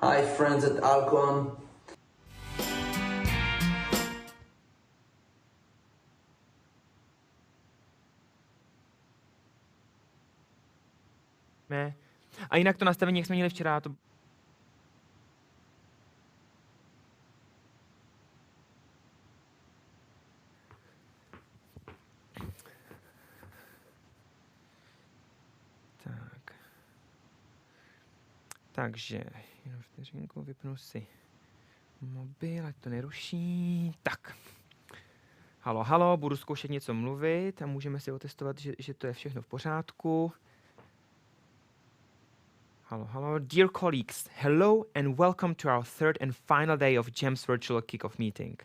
Hi friends at ALCON. A jinak to nastavení, jak jsme měli včera, to... Tak. Takže, jenom vteřinku, vypnu si mobil, ať to neruší. Tak. Halo, budu zkoušet něco mluvit a můžeme si otestovat, že to je všechno v pořádku. Hello. Dear colleagues, hello and welcome to our third and final day of GEM's virtual kickoff meeting.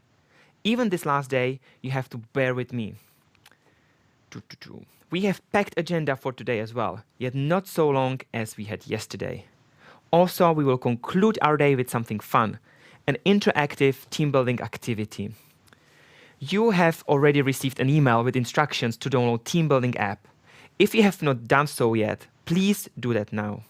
Even this last day, you have to bear with me. We have packed agenda for today as well, yet not so long as we had yesterday. Also, we will conclude our day with something fun, an interactive team-building activity. You have already received an email with instructions to download team-building app. If you have not done so yet, please do that now.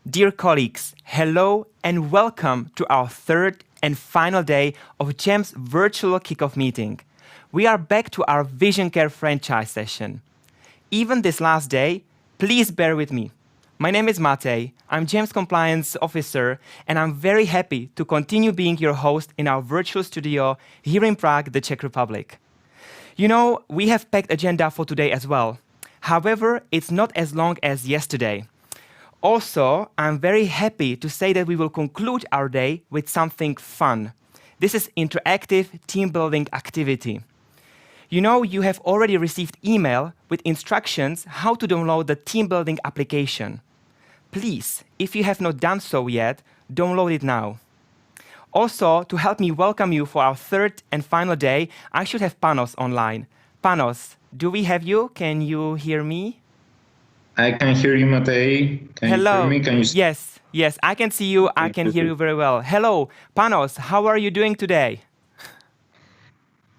Dear colleagues, hello and welcome to our third and final day of GEM's virtual kickoff meeting. We are back to our Vision Care franchise session. Even this last day, please bear with me. My name is Matej, I'm GEM's compliance officer, and I'm very happy to continue being your host in our virtual studio here in Prague, the Czech Republic. You know, we have packed agenda for today as well. However, it's not as long as yesterday. Also, I'm very happy to say that we will conclude our day with something fun. This is interactive team building activity. You know, you have already received email with instructions how to download the team building application. Please, if you have not done so yet, download it now. Also, to help me welcome you for our third and final day, I should have Panos online. Panos, do we have you? Can you hear me? I can hear you, Matej. Can Hello. you hear me? Yes, I can see you. I can hear you very well. Hello, Panos, how are you doing today?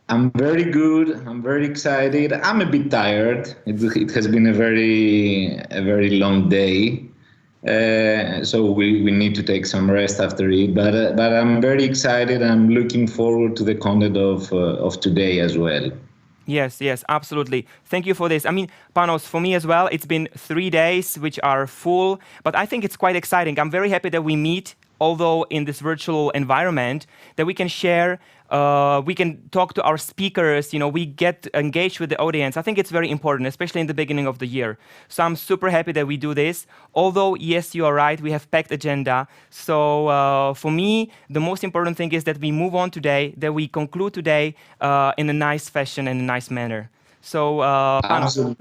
I'm very good. I'm very excited. I'm a bit tired. It has been a very long day. So we need to take some rest after it. But I'm very excited. I'm looking forward to the content of today as well. Yes, absolutely. Thank you for this. I mean, Panos, for me as well, it's been 3 days which are full, but I think it's quite exciting. I'm very happy that we meet, although in this virtual environment, that we can share, we can talk to our speakers, we get engaged with the audience. I think it's very important, especially in the beginning of the year. So I'm super happy that we do this. Although, yes, you are right, we have packed agenda. So for me, the most important thing is that we move on today, that we conclude today in a nice fashion and a nice manner. So, Panos.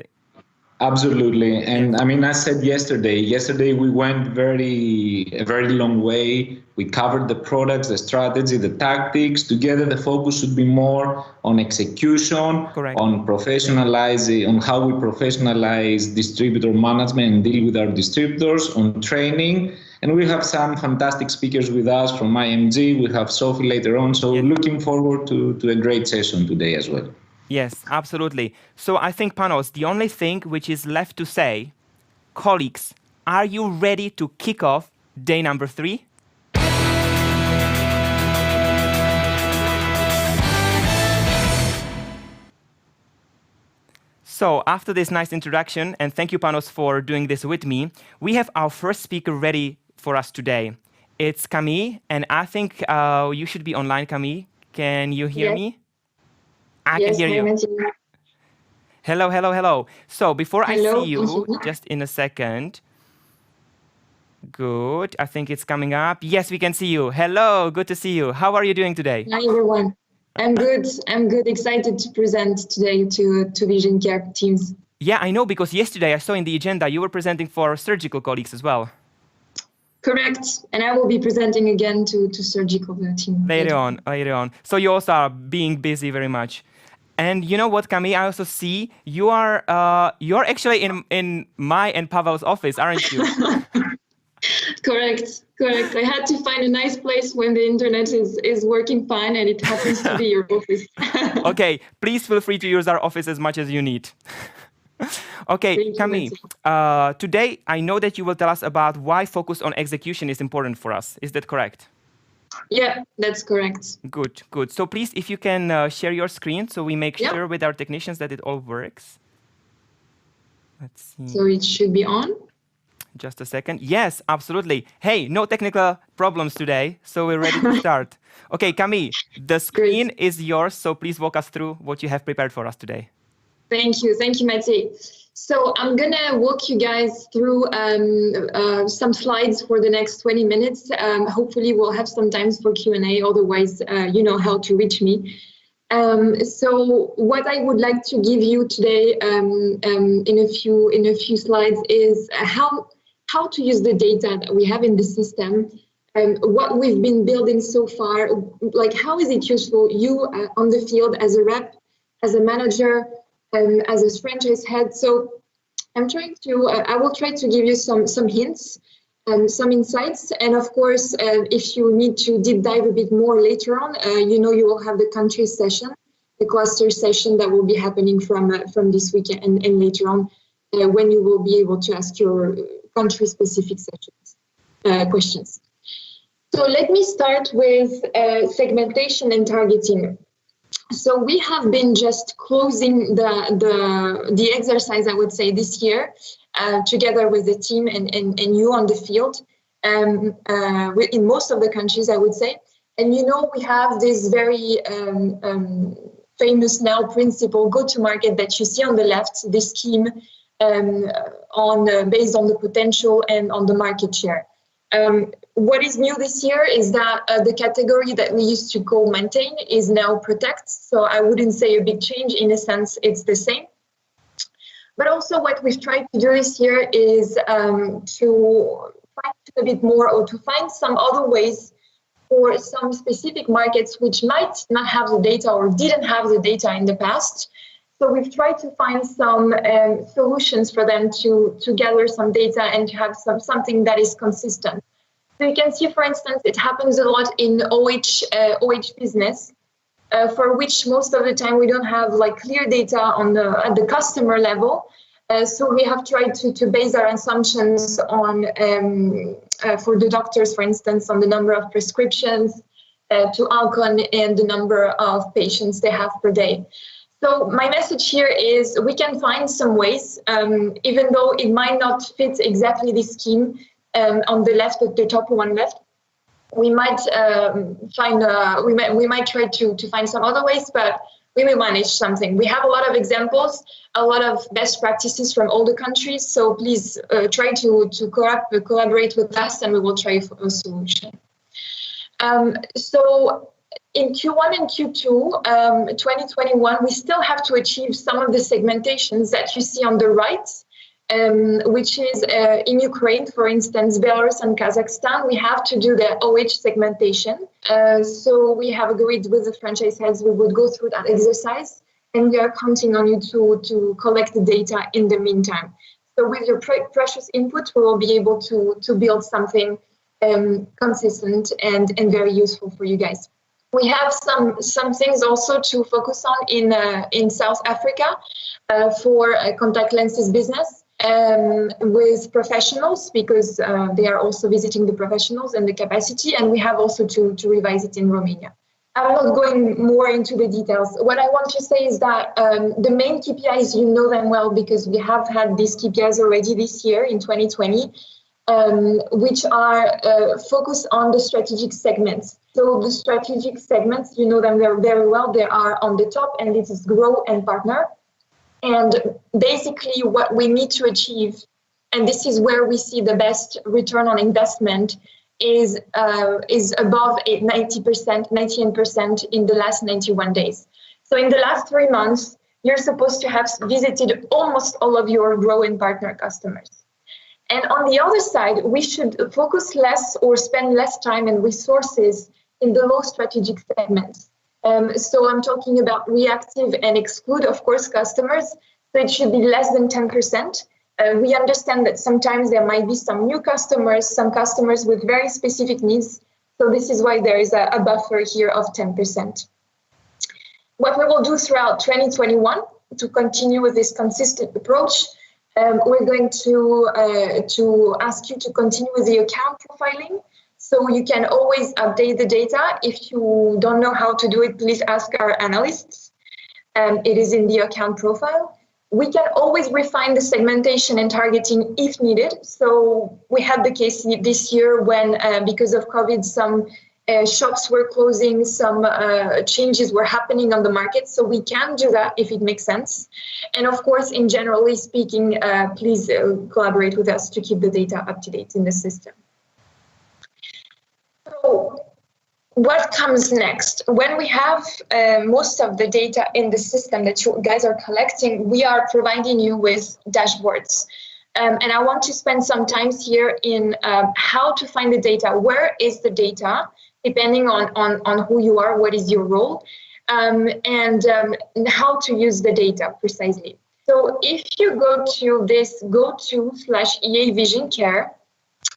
Absolutely. And I mean, I said yesterday we went a very long way. We covered the products, the strategy, the tactics. Together, the focus should be more on execution, Correct. on professionalizing, on how we professionalize distributor management and deal with our distributors, on training. And we have some fantastic speakers with us from IMG. We have Sophie later on. So looking forward to a great session today as well. Yes, absolutely. So I think, Panos, the only thing which is left to say, colleagues, are you ready to kick off day number 3? So after this nice introduction, and thank you, Panos, for doing this with me, we have our first speaker ready for us today. It's Camille, and I think you should be online, Camille. Can you hear me? I can hear you. Hello. So before I see you, just in a second. Good. I think it's coming up. Yes, we can see you. Hello. Good to see you. How are you doing today? Hi, everyone. I'm good. Excited to present today to Vision Care teams. Yeah, I know, because yesterday I saw in the agenda you were presenting for surgical colleagues as well. Correct. And I will be presenting again to surgical team. Later on. So you also are being busy very much. And you know what, Camille, I also see you're actually in my and Pavel's office, aren't you? Correct. I had to find a nice place when the internet is working fine, and it happens to be your office. Okay, please feel free to use our office as much as you need. Okay, Camille, today I know that you will tell us about why focus on execution is important for us. Is that correct? Yeah, that's correct. Good. So please, if you can share your screen so we make sure with our technicians that it all works. Let's see. So it should be on? Just a second. Yes, absolutely. Hey, no technical problems today, so we're ready to start. Okay, Camille, the screen is yours, so please walk us through what you have prepared for us today. Thank you, Matej. So I'm gonna walk you guys through some slides for the next 20 minutes. Hopefully we'll have some time for Q&A, otherwise you know how to reach me. So what I would like to give you today in a few slides is how to use the data that we have in the system, what we've been building so far, like how is it useful you on the field as a rep, as a manager, as a franchise head. So I will try to give you some hints, some insights. And of course, if you need to deep dive a bit more later on, you will have the country session, the cluster session that will be happening from this weekend and later on, when you will be able to ask your country-specific sessions. questions. So let me start with segmentation and targeting. So we have been just closing the exercise, I would say, this year, together with the team and you on the field, in most of the countries, I would say. And you know, we have this very famous now principle, go-to-market, that you see on the left, this scheme based on the potential and on the market share. What is new this year is that the category that we used to call maintain is now protect. So I wouldn't say a big change. In a sense, it's the same. But also what we've tried to do this year is to find a bit more, or to find some other ways for some specific markets which might not have the data or didn't have the data in the past. So we've tried to find some solutions for them to gather some data and to have something that is consistent. So you can see, for instance, it happens a lot in OH business, for which most of the time we don't have like clear data at the customer level. So we have tried to base our assumptions on, for the doctors, for instance, on the number of prescriptions to ALCON and the number of patients they have per day. So my message here is we can find some ways, even though it might not fit exactly this scheme on the left, the top one left. We might we might try to find some other ways, but we will manage something. We have a lot of examples, a lot of best practices from all the countries. So please try to collaborate with us, and we will try for a solution. So in Q1 and Q2 2021, we still have to achieve some of the segmentations that you see on the right, which is in Ukraine, for instance, Belarus and Kazakhstan. We have to do the OH segmentation. So we have agreed with the franchise heads we would go through that exercise, and we are counting on you to collect the data in the meantime. So with your precious input, we will be able to build something consistent and very useful for you guys. We have some things also to focus on in South Africa for contact lenses business with professionals, because they are also visiting the professionals and the capacity, and we have also to revise it in Romania. I'm not going more into the details. What I want to say is that the main KPIs, you know them well, because we have had these KPIs already this year in 2020, which are focused on the strategic segments. So the strategic segments, you know them very well. They are on the top, and this is grow and partner. And basically what we need to achieve, and this is where we see the best return on investment, is above 90%, 98% in the last 91 days. So in the last 3 months, you're supposed to have visited almost all of your grow and partner customers. And on the other side, we should focus less or spend less time and resources in the low strategic segments. So I'm talking about reactive and exclude, of course, customers. So it should be less than 10%. We understand that sometimes there might be some new customers, some customers with very specific needs. So this is why there is a buffer here of 10%. What we will do throughout 2021 to continue with this consistent approach, we're going to ask you to continue with the account profiling. So you can always update the data. If you don't know how to do it, please ask our analysts. It is in the account profile. We can always refine the segmentation and targeting if needed. So we had the case this year when, because of COVID, some shops were closing, some changes were happening on the market. So we can do that if it makes sense. And of course, in generally speaking, please collaborate with us to keep the data up to date in the system. So what comes next? When we have most of the data in the system that you guys are collecting, we are providing you with dashboards. And I want to spend some time here in how to find the data. Where is the data? Depending on who you are, what is your role, and how to use the data precisely. So if you go to this go-to/EA Vision Care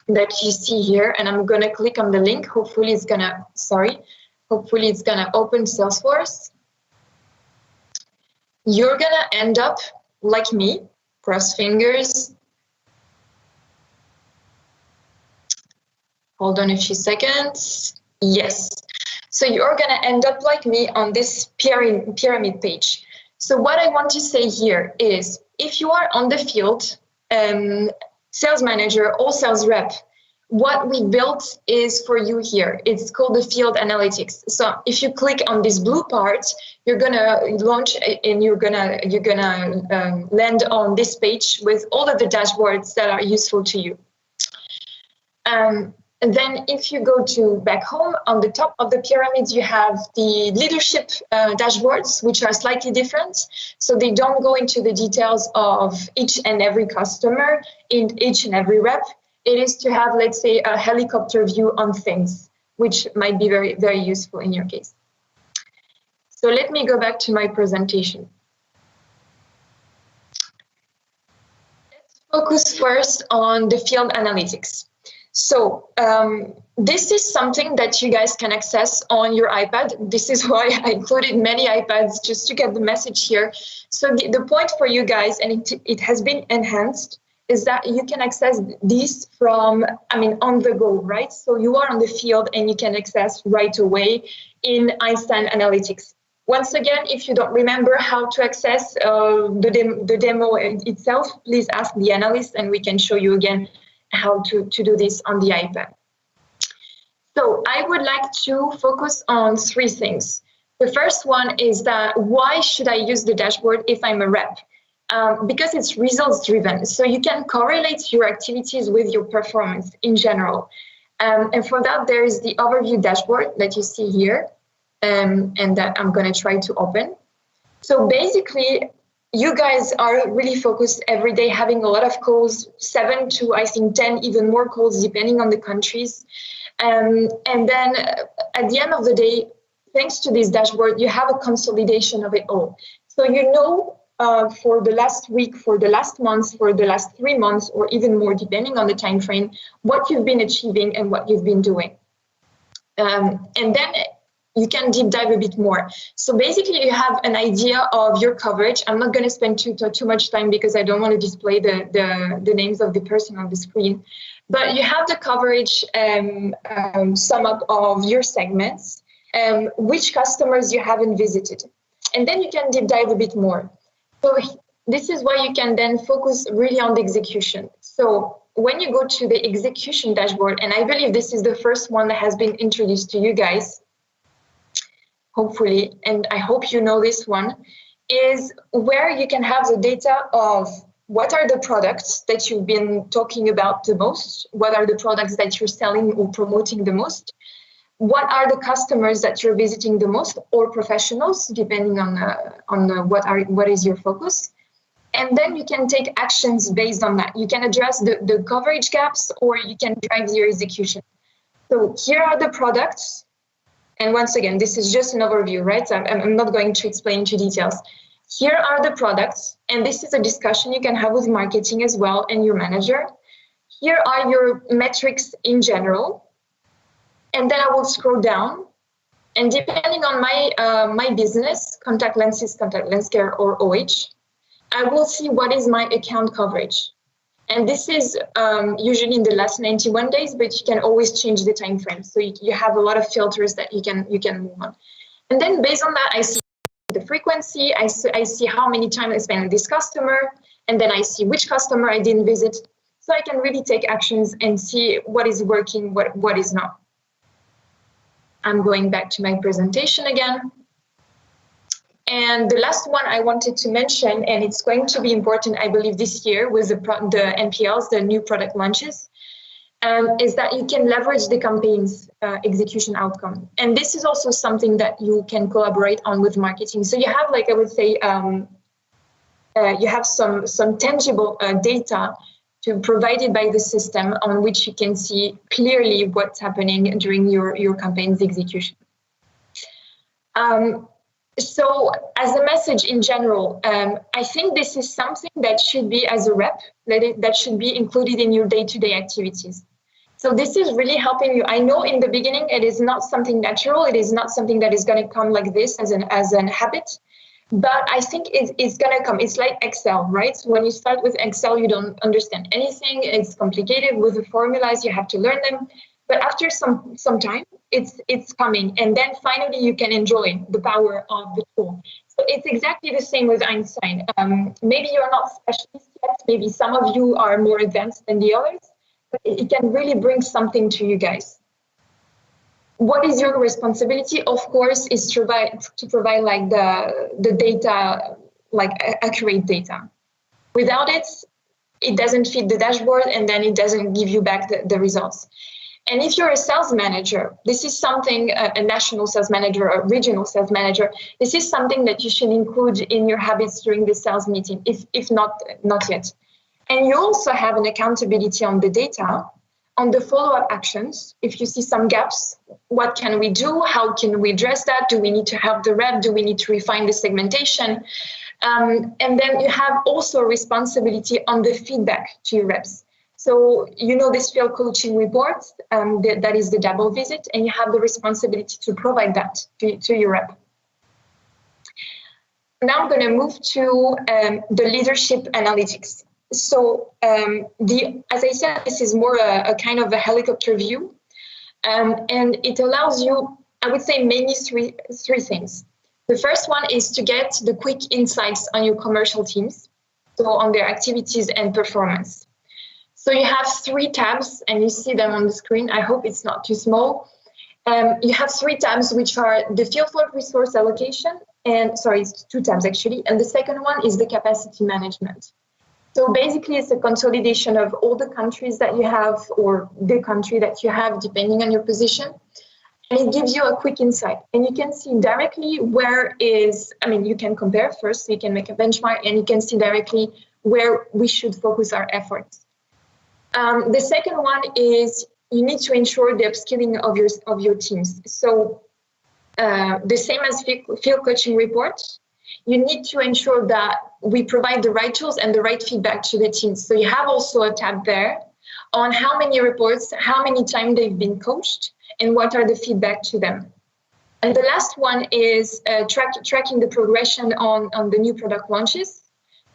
that you see here, and I'm gonna click on the link, hopefully it's gonna open Salesforce. You're gonna end up like me, cross fingers. Hold on a few seconds. Yes. So you're going to end up like me on this pyramid page. So what I want to say here is if you are on the field, sales manager or sales rep, what we built is for you here. It's called the field analytics. So if you click on this blue part, you're gonna launch and you're gonna land on this page with all of the dashboards that are useful to you. And then if you go to back home, on the top of the pyramid, you have the leadership dashboards, which are slightly different. So they don't go into the details of each and every customer in each and every rep. It is to have, let's say, a helicopter view on things, which might be very, very useful in your case. So let me go back to my presentation. Let's focus first on the field analytics. So this is something that you guys can access on your iPad. This is why I included many iPads, just to get the message here. So the point for you guys, and it has been enhanced, is that you can access these from, on the go, right? So you are on the field and you can access right away in Einstein Analytics. Once again, if you don't remember how to access the demo itself, please ask the analyst and we can show you again how to do this on the iPad. So I would like to focus on three things. The first one is that why should I use the dashboard if I'm a rep? Because it's results driven. So you can correlate your activities with your performance in general. And for that, there is the overview dashboard that you see here and that I'm going to try to open. So basically, you guys are really focused every day, having a lot of calls, 7 to, I think, 10, even more calls, depending on the countries. And then at the end of the day, thanks to this dashboard, you have a consolidation of it all. So you know for the last week, for the last month, for the last 3 months, or even more, depending on the time frame, what you've been achieving and what you've been doing. And then you can deep dive a bit more. So basically, you have an idea of your coverage. I'm not going to spend too much time because I don't want to display the names of the person on the screen. But you have the coverage sum up of your segments, which customers you haven't visited. And then you can deep dive a bit more. So this is why you can then focus really on the execution. So when you go to the execution dashboard, and I believe this is the first one that has been introduced to you guys, hopefully, and I hope you know this one, is where you can have the data of what are the products that you've been talking about the most, what are the products that you're selling or promoting the most, what are the customers that you're visiting the most, or professionals, depending on what is your focus. And then you can take actions based on that. You can address the coverage gaps, or you can drive your execution. So here are the products. And once again, this is just an overview, right? So I'm not going to explain into details. Here are the products, and this is a discussion you can have with marketing as well and your manager. Here are your metrics in general. And then I will scroll down. And depending on my business, contact lenses, contact lens care, or OH, I will see what is my account coverage. And this is usually in the last 91 days, but you can always change the time frame. So you have a lot of filters that you can move on. And then based on that, I see the frequency, I see how many times I spend with this customer, and then I see which customer I didn't visit. So I can really take actions and see what is working, what is not. I'm going back to my presentation again. And the last one I wanted to mention, and it's going to be important, I believe, this year with the NPLs, the new product launches, is that you can leverage the campaign's execution outcome. And this is also something that you can collaborate on with marketing. So you have, like I would say, you have some tangible data provided by the system on which you can see clearly what's happening during your campaign's execution. So as a message in general, I think this is something that should be, as a rep, that should be included in your day-to-day activities. So this is really helping you. I know in the beginning it is not something natural. It is not something that is going to come like this as an habit. But I think it's going to come. It's like Excel, right? So when you start with Excel, you don't understand anything. It's complicated with the formulas. You have to learn them. But after some time, it's coming, and then finally you can enjoy the power of the tool. So it's exactly the same with Einstein. Maybe you're not specialists yet, maybe some of you are more advanced than the others, but it can really bring something to you guys. What is your responsibility? Of course, is to provide like the data, like accurate data. Without it, it doesn't fit the dashboard, and then it doesn't give you back the results. And if you're a sales manager, this is something, a national sales manager, a regional sales manager, this is something that you should include in your habits during the sales meeting, if not yet. And you also have an accountability on the data, on the follow-up actions. If you see some gaps, what can we do? How can we address that? Do we need to help the rep? Do we need to refine the segmentation? And then you have also a responsibility on the feedback to your reps. So you know this field coaching report, that is the double visit, and you have the responsibility to provide that to your rep. Now I'm going to move to the leadership analytics. So as I said, this is more a kind of a helicopter view, and it allows you, I would say, mainly three things. The first one is to get the quick insights on your commercial teams, so on their activities and performance. So you have 3 tabs, and you see them on the screen. I hope it's not too small. You have 3 tabs, which are the fieldwork resource allocation, and sorry, it's 2 tabs actually. And the second one is the capacity management. So basically, it's a consolidation of all the countries that you have, or the country that you have, depending on your position. And it gives you a quick insight. And you can see directly you can compare first, so you can make a benchmark, and you can see directly where we should focus our efforts. The second one is you need to ensure the upskilling of your teams. So the same as field coaching reports, you need to ensure that we provide the right tools and the right feedback to the teams. So you have also a tab there on how many reports, how many times they've been coached, and what are the feedback to them. And the last one is tracking the progression on the new product launches.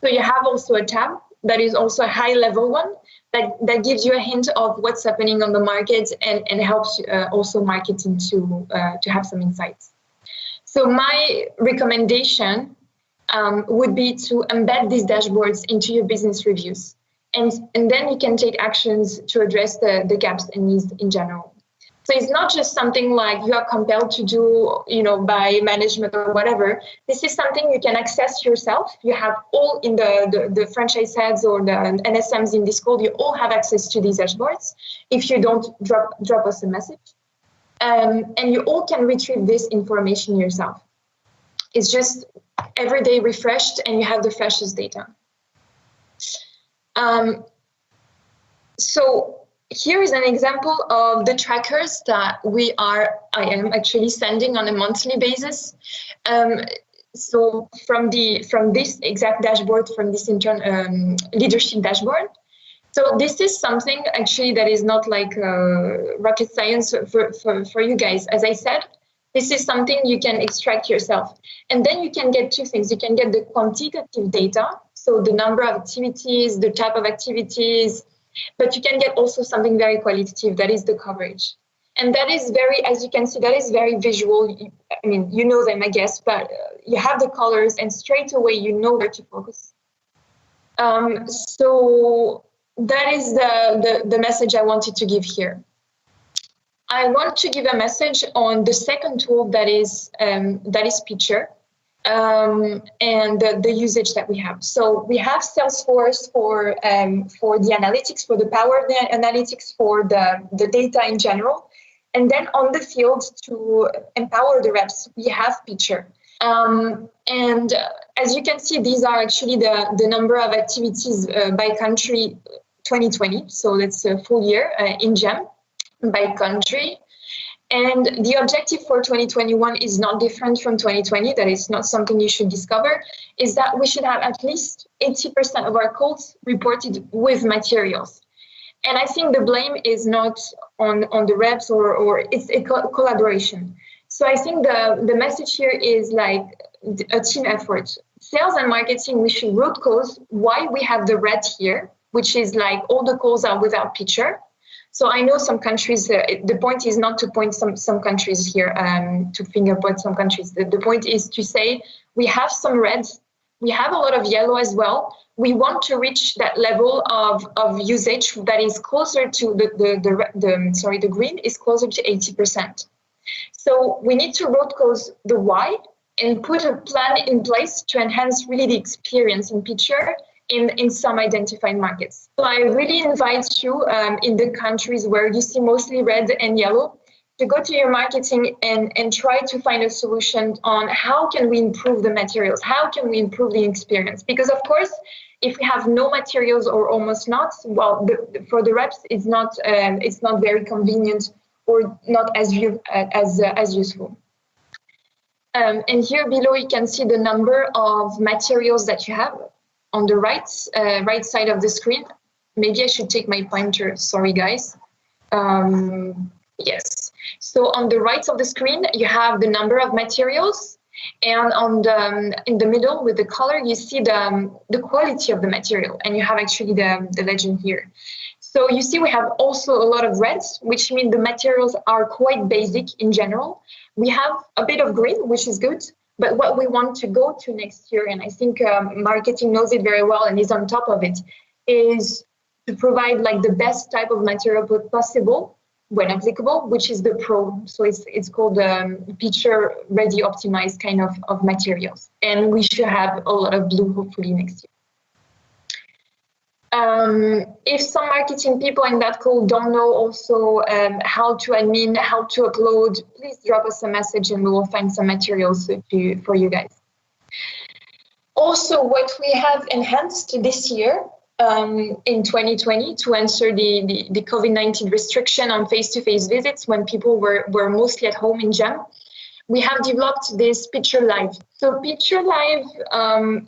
So you have also a tab that is also a high-level one that gives you a hint of what's happening on the market and helps also marketing to have some insights. So my recommendation would be to embed these dashboards into your business reviews. And then you can take actions to address the gaps and needs in general. So it's not just something like you are compelled to do, by management or whatever. This is something you can access yourself. You have all in the franchise heads or the NSMs in this call, you all have access to these dashboards. If you don't, drop us a message. And you all can retrieve this information yourself. It's just every day refreshed, and you have the freshest data. So here is an example of the trackers that I am actually sending on a monthly basis. So from this exact dashboard, from this intern leadership dashboard. So this is something actually that is not like rocket science for you guys. As I said, this is something you can extract yourself. And then you can get 2 things. You can get the quantitative data, so the number of activities, the type of activities, but you can get also something very qualitative, that is the coverage. And that is as you can see, that is very visual. I mean, you know them, I guess, but you have the colors, and straight away you know where to focus. So that is the message I wanted to give here. I want to give a message on the second tool that is Picture. And the usage that we have. So we have Salesforce for the analytics, for the power of the analytics, for the data in general. And then on the field, to empower the reps, we have Picture. And as you can see, these are actually the number of activities by country 2020. So that's a full year in GEM by country. And the objective for 2021 is not different from 2020. That is not something you should discover, is that we should have at least 80% of our calls reported with materials. And I think the blame is not on the reps, or it's a collaboration. So I think the message here is like a team effort. Sales and marketing, we should root cause why we have the red here, which is like all the calls are without Picture. So I know some countries, the point is not to point some countries here, to finger point some countries. The point is to say we have some red, we have a lot of yellow as well. We want to reach that level of usage that is closer to the green is closer to 80%. So we need to root cause the why and put a plan in place to enhance really the experience in picture in some identified markets. So I really invite you in the countries where you see mostly red and yellow to go to your marketing and try to find a solution on how can we improve the materials, how can we improve the experience? Because of course, if we have no materials or almost not, well, for the reps, it's not very convenient or not as useful. And here below, you can see the number of materials that you have on the right side of the screen. Maybe I should take my pointer. Sorry, guys. Yes. So on the right of the screen, you have the number of materials, and in the middle with the color, you see the quality of the material, and you have actually the legend here. So you see we have also a lot of reds, which means the materials are quite basic in general. We have a bit of green, which is good, but what we want to go to next year, and I think marketing knows it very well and is on top of it, is to provide like the best type of material possible when applicable, which is the Pro. So it's called picture ready optimized kind of materials. And we should have a lot of blue hopefully next year. If some marketing people in that call don't know also how to admin, how to upload, please drop us a message and we will find some materials for you guys. Also, what we have enhanced this year in 2020 to answer the COVID-19 restriction on face-to-face visits when people were mostly at home in GEM, we have developed this Picture Live. So Picture Live,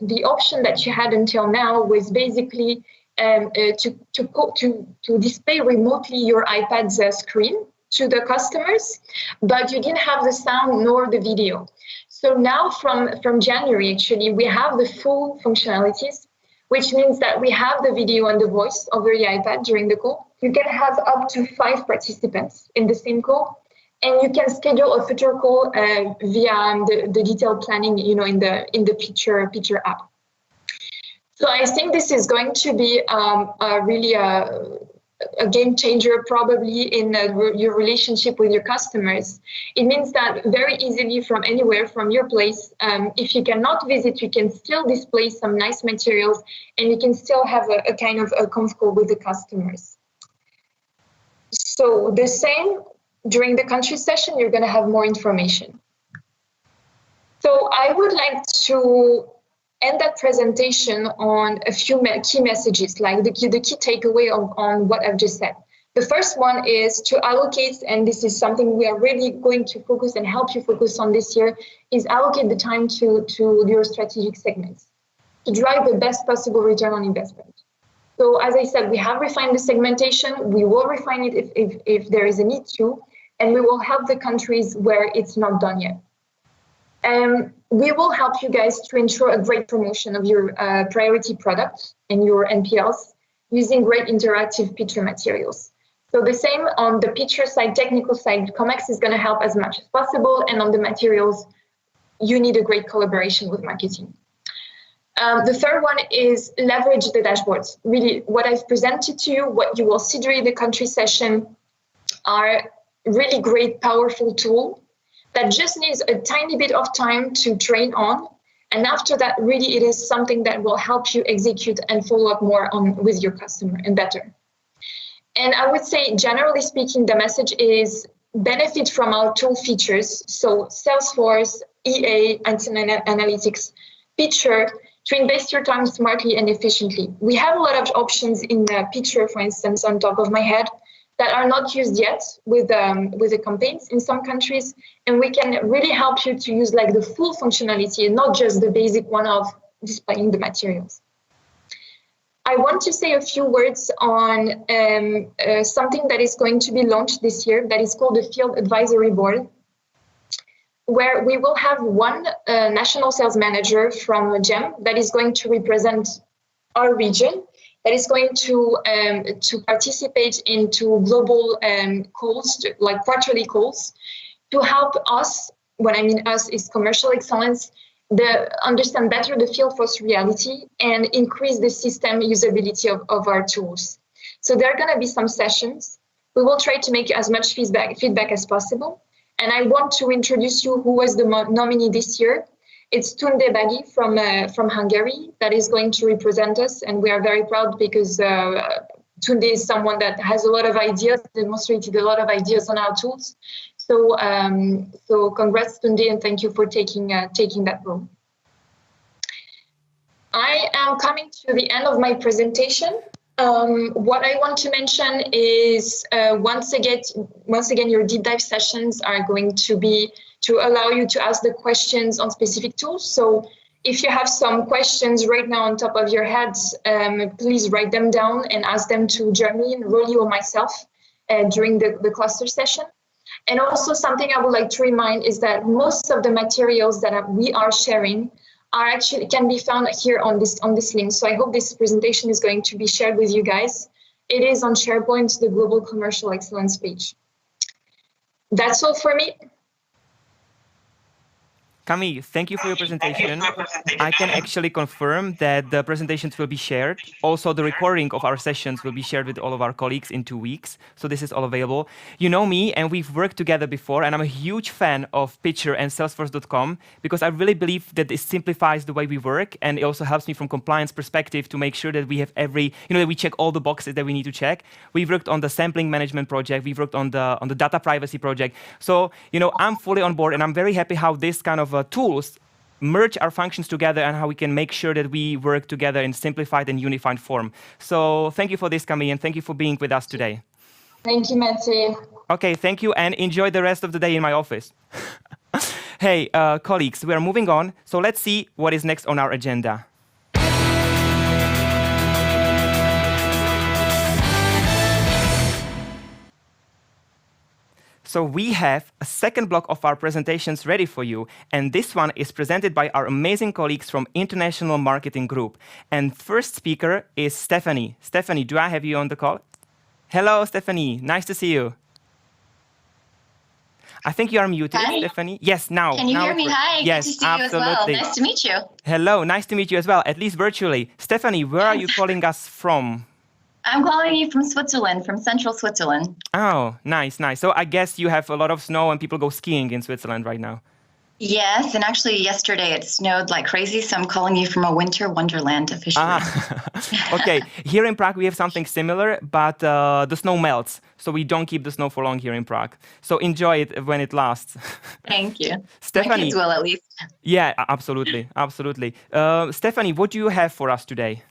the option that you had until now was basically to display remotely your iPad's screen to the customers, but you didn't have the sound nor the video. So now from January, actually, we have the full functionalities, which means that we have the video and the voice over the iPad during the call. You can have up to 5 participants in the same call, and you can schedule a future call via the detailed planning, in the Picture app. So I think this is going to be really a game changer probably in your relationship with your customers. It means that very easily from anywhere, from your place, if you cannot visit, you can still display some nice materials and you can still have a kind of a conf call with the customers. So the same during the country session, you're going to have more information. So I would like to end that presentation on a few key messages, like the key takeaway on what I've just said. The first one is to allocate, and this is something we are really going to focus and help you focus on this year, is allocate the time to your strategic segments to drive the best possible return on investment. So as I said, we have refined the segmentation. We will refine it if there is a need to, and we will help the countries where it's not done yet. We will help you guys to ensure a great promotion of your priority products and your NPLs using great interactive picture materials. So the same on the picture side, technical side, COMEX is going to help as much as possible. And on the materials, you need a great collaboration with marketing. The third one is leverage the dashboards. Really, what I've presented to you, what you will see during the country session are really great, powerful tool that just needs a tiny bit of time to train on. And after that, really, it is something that will help you execute and follow up more on with your customer and better. And I would say, generally speaking, the message is benefit from our tool features. So Salesforce, EA, Analytics, Picture, to invest your time smartly and efficiently. We have a lot of options in the Picture, for instance, on top of my head, that are not used yet with the campaigns in some countries, and we can really help you to use like the full functionality and not just the basic one of displaying the materials. I want to say a few words on something that is going to be launched this year that is called the Field Advisory Board, where we will have one national sales manager from GEM that is going to represent our region that is going to participate into global calls, like quarterly calls, to help us. When I mean us is commercial excellence, understand better the field force reality and increase the system usability of our tools. So there are going to be some sessions. We will try to make as much feedback as possible. And I want to introduce you who was the nominee this year. It's Tunde Bagi from Hungary that is going to represent us. And we are very proud because Tunde is someone that has a lot of ideas, demonstrated a lot of ideas on our tools. So congrats, Tunde, and thank you for taking that role. I am coming to the end of my presentation. What I want to mention is once again, your deep dive sessions are going to be to allow you to ask the questions on specific tools. So if you have some questions right now on top of your heads, please write them down and ask them to Jeremy, Rolly, or myself during the cluster session. And also something I would like to remind is that most of the materials that we are sharing can be found here on this link. So I hope this presentation is going to be shared with you guys. It is on SharePoint, the Global Commercial Excellence page. That's all for me. Camille, thank you for your presentation. I can actually confirm that the presentations will be shared. Also, the recording of our sessions will be shared with all of our colleagues in 2 weeks. So this is all available. You know me, and we've worked together before, and I'm a huge fan of Pitcher and Salesforce.com because I really believe that it simplifies the way we work, and it also helps me from compliance perspective to make sure that we have that we check all the boxes that we need to check. We've worked on the sampling management project. We've worked on the data privacy project. So, I'm fully on board, and I'm very happy how this kind of tools merge our functions together and how we can make sure that we work together in simplified and unified form. So thank you for this, Camille, and thank you for being with us today. Thank you, Matthew. Okay, thank you, and enjoy the rest of the day in my office. Hey, colleagues, we are moving on. So let's see what is next on our agenda. So we have a second block of our presentations ready for you, and this one is presented by our amazing colleagues from International Marketing Group. And first speaker is Stephanie. Stephanie, do I have you on the call? Hello, Stephanie. Nice to see you. I think you are muted, Hi. Stephanie. Yes, now. Can you hear me? Hi, yes, good to see absolutely. you as well. Nice to meet you. Hello, nice to meet you as well, at least virtually. Stephanie, where are you calling us from? I'm calling you from Switzerland, from central Switzerland. Oh, nice, nice. So I guess you have a lot of snow and people go skiing in Switzerland right now. Yes, and actually yesterday it snowed like crazy, so I'm calling you from a winter wonderland officially. Okay, here in Prague we have something similar, but the snow melts, so we don't keep the snow for long here in Prague. So enjoy it when it lasts. Thank you. Stephanie. My kids will at least. Yeah, absolutely, absolutely. Stephanie, what do you have for us today?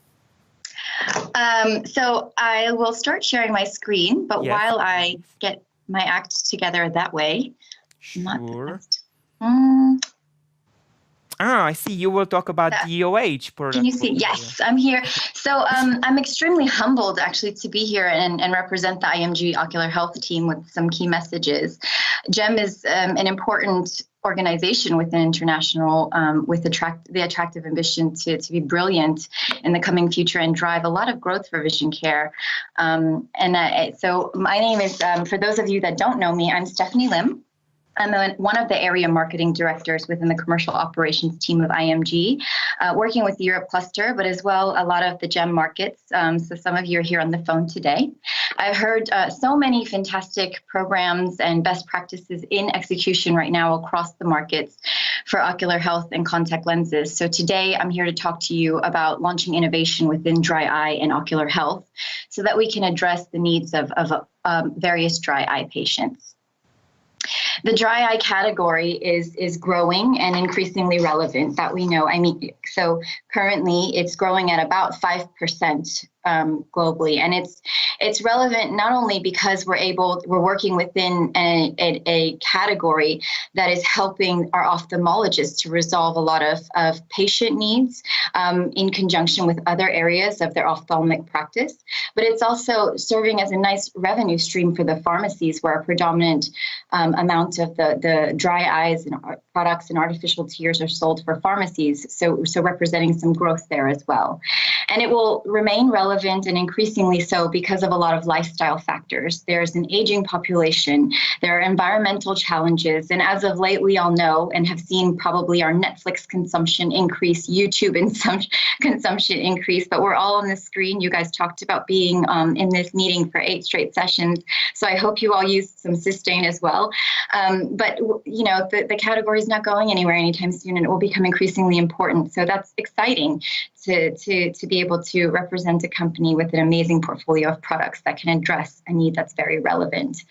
So I will start sharing my screen, but Yes. while I get my act together that way. Sure. I see. You will talk about DOH. Can you see? Yes, I'm here. So I'm extremely humbled actually to be here and represent the IMG Ocular Health team with some key messages. GEM is an important organization within international with the attractive ambition to be brilliant in the coming future and drive a lot of growth for vision care. So my name is, for those of you that don't know me, I'm Stephanie Lim. I'm one of the area marketing directors within the commercial operations team of IMG, working with the Europe cluster, but as well a lot of the GEM markets. So some of you are here on the phone today. I've heard so many fantastic programs and best practices in execution right now across the markets for ocular health and contact lenses. So today I'm here to talk to you about launching innovation within dry eye and ocular health so that we can address the needs of various dry eye patients. The dry eye category is growing and increasingly relevant, that we know. So currently it's growing at about 5% globally, and it's relevant not only because we're working within a category that is helping our ophthalmologists to resolve a lot of patient needs in conjunction with other areas of their ophthalmic practice, but it's also serving as a nice revenue stream for the pharmacies where a predominant amount of the dry eyes and products and artificial tears are sold for pharmacies, so representing some growth there as well. And it will remain relevant and increasingly so because of a lot of lifestyle factors. There's an aging population, there are environmental challenges, and as of late, we all know and have seen probably our Netflix consumption increase, YouTube consumption increase, but we're all on the screen. You guys talked about being in this meeting for 8 straight sessions, so I hope you all used some Sustain as well. But you know, the category is not going anywhere anytime soon, and it will become increasingly important. So that's exciting to be able to represent a company with an amazing portfolio of products that can address a need that's very relevant.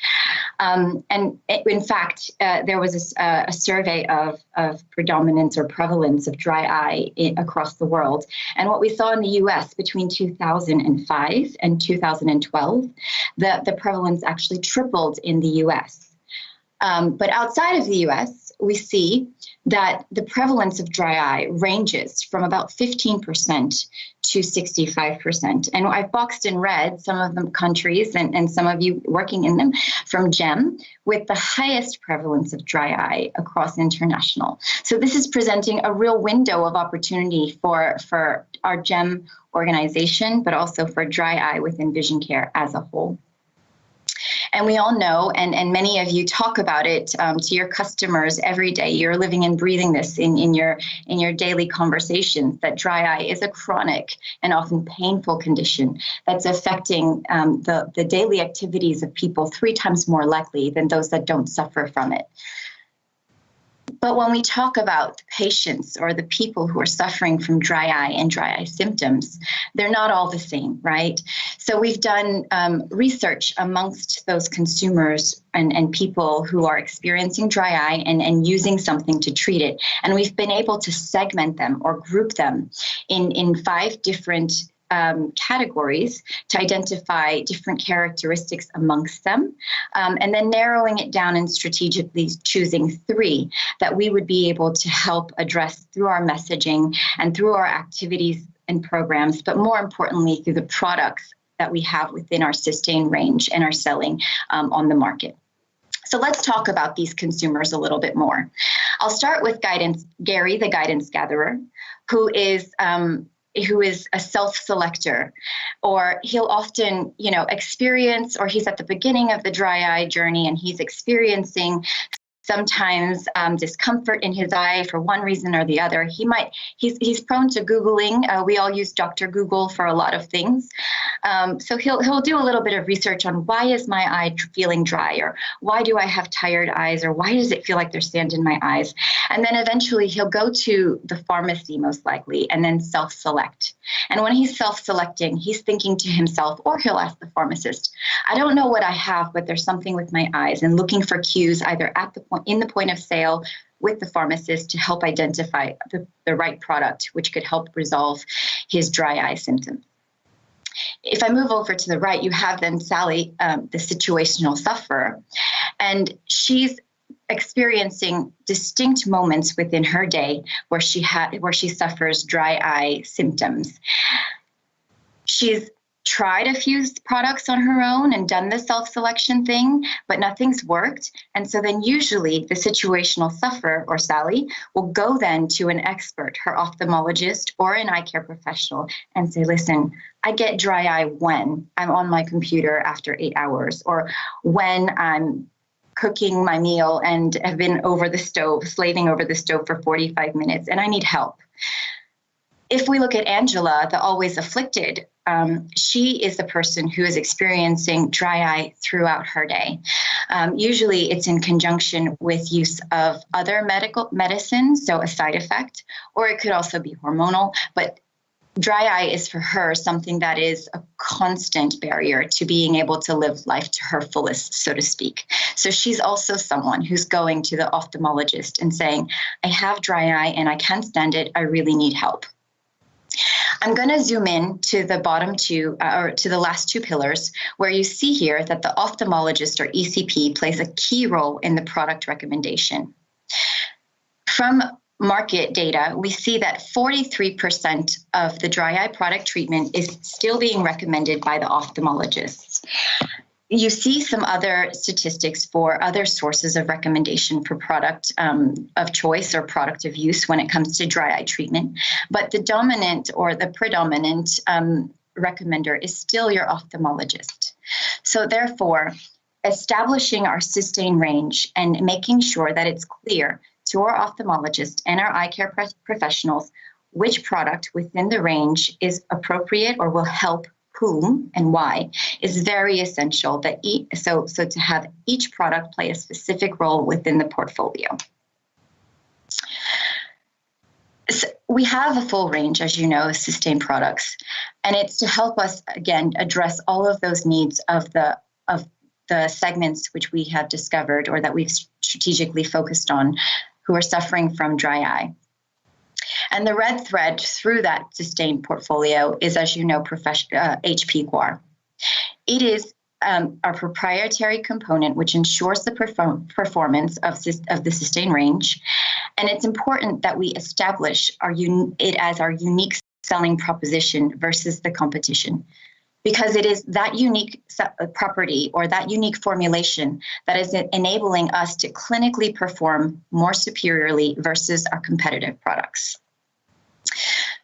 In fact, there was a survey of predominance or prevalence of dry eye across the world. And what we saw in the US between 2005 and 2012, the prevalence actually tripled in the US. But outside of the US, we see that the prevalence of dry eye ranges from about 15% to 65%. And I've boxed in red some of the countries and some of you working in them from GEM with the highest prevalence of dry eye across international. So this is presenting a real window of opportunity for our GEM organization, but also for dry eye within vision care as a whole. And we all know, and many of you talk about it to your customers every day. You're living and breathing this in your daily conversations, that dry eye is a chronic and often painful condition that's affecting the daily activities of people 3 times more likely than those that don't suffer from it. But when we talk about the patients or the people who are suffering from dry eye and dry eye symptoms, they're not all the same, right? So we've done research amongst those consumers and people who are experiencing dry eye and using something to treat it. And we've been able to segment them or group them in 5 different categories to identify different characteristics amongst them, and then narrowing it down and strategically choosing 3 that we would be able to help address through our messaging and through our activities and programs, but more importantly, through the products that we have within our Sustain range and are selling on the market. So let's talk about these consumers a little bit more. I'll start with Gary, the guidance gatherer, who is a self-selector, or he'll often, experience, or he's at the beginning of the dry eye journey and he's experiencing sometimes discomfort in his eye for one reason or the other. He's prone to Googling. We all use Dr. Google for a lot of things. So he'll do a little bit of research on why is my eye feeling dry, or why do I have tired eyes, or why does it feel like there's sand in my eyes? And then eventually he'll go to the pharmacy most likely and then self-select. And when he's self-selecting, he's thinking to himself, or he'll ask the pharmacist, I don't know what I have, but there's something with my eyes, and looking for cues either at the point of sale with the pharmacist to help identify the right product, which could help resolve his dry eye symptoms. If I move over to the right, you have then Sally, the situational sufferer, and she's experiencing distinct moments within her day where she suffers dry eye symptoms. She's tried a few products on her own and done the self-selection thing, but nothing's worked. And so then usually the situational sufferer, or Sally, will go then to an expert, her ophthalmologist or an eye care professional, and say, listen, I get dry eye when I'm on my computer after 8 hours, or when I'm cooking my meal and have been slaving over the stove for 45 minutes, and I need help. If we look at Angela, the always afflicted, she is the person who is experiencing dry eye throughout her day. Usually it's in conjunction with use of other medicines, so a side effect, or it could also be hormonal, but dry eye is for her something that is a constant barrier to being able to live life to her fullest, so to speak. So she's also someone who's going to the ophthalmologist and saying, I have dry eye and I can't stand it, I really need help. I'm going to zoom in to the bottom 2, or to the last 2 pillars, where you see here that the ophthalmologist, or ECP, plays a key role in the product recommendation. From market data, we see that 43% of the dry eye product treatment is still being recommended by the ophthalmologists. You see some other statistics for other sources of recommendation for product of choice or product of use when it comes to dry eye treatment. But the dominant or the predominant recommender is still your ophthalmologist. So therefore, establishing our Systane range and making sure that it's clear to our ophthalmologist and our eye care professionals which product within the range is appropriate or will help whom and why is very essential. So to have each product play a specific role within the portfolio. So we have a full range, as you know, of Systane products, and it's to help us again address all of those needs of the segments which we have discovered or that we've strategically focused on, who are suffering from dry eye. And the red thread through that Systane portfolio is, as you know, HP Guar. It is our proprietary component which ensures the performance of the Systane range. And it's important that we establish it as our unique selling proposition versus the competition, because it is that unique property or that unique formulation that is enabling us to clinically perform more superiorly versus our competitive products.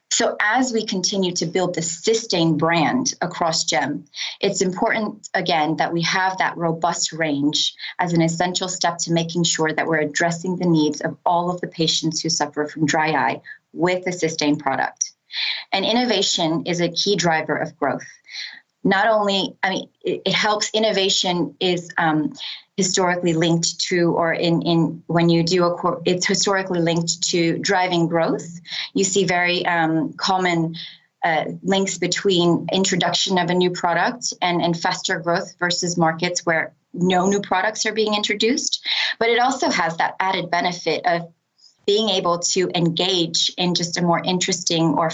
So as we continue to build the Systane brand across GEM, it's important, again, that we have that robust range as an essential step to making sure that we're addressing the needs of all of the patients who suffer from dry eye with the Systane product. And innovation is a key driver of growth. Not only, it helps. Innovation is historically linked to, or when you do it's historically linked to driving growth. You see very common links between introduction of a new product and faster growth versus markets where no new products are being introduced. But it also has that added benefit of being able to engage in just a more interesting or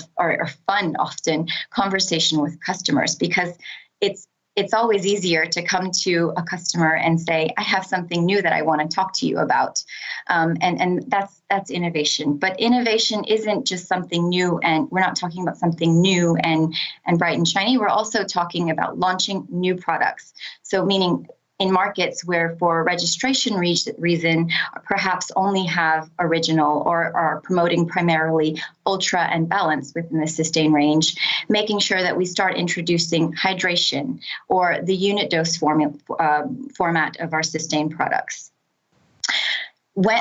fun, often, conversation with customers, because it's always easier to come to a customer and say, I have something new that I want to talk to you about. And that's innovation. But innovation isn't just something new, and we're not talking about something new and bright and shiny. We're also talking about launching new products. So meaning in markets where for registration reason, perhaps only have original or are promoting primarily ultra and balance within the Systane range, making sure that we start introducing hydration or the unit dose format of our Systane products.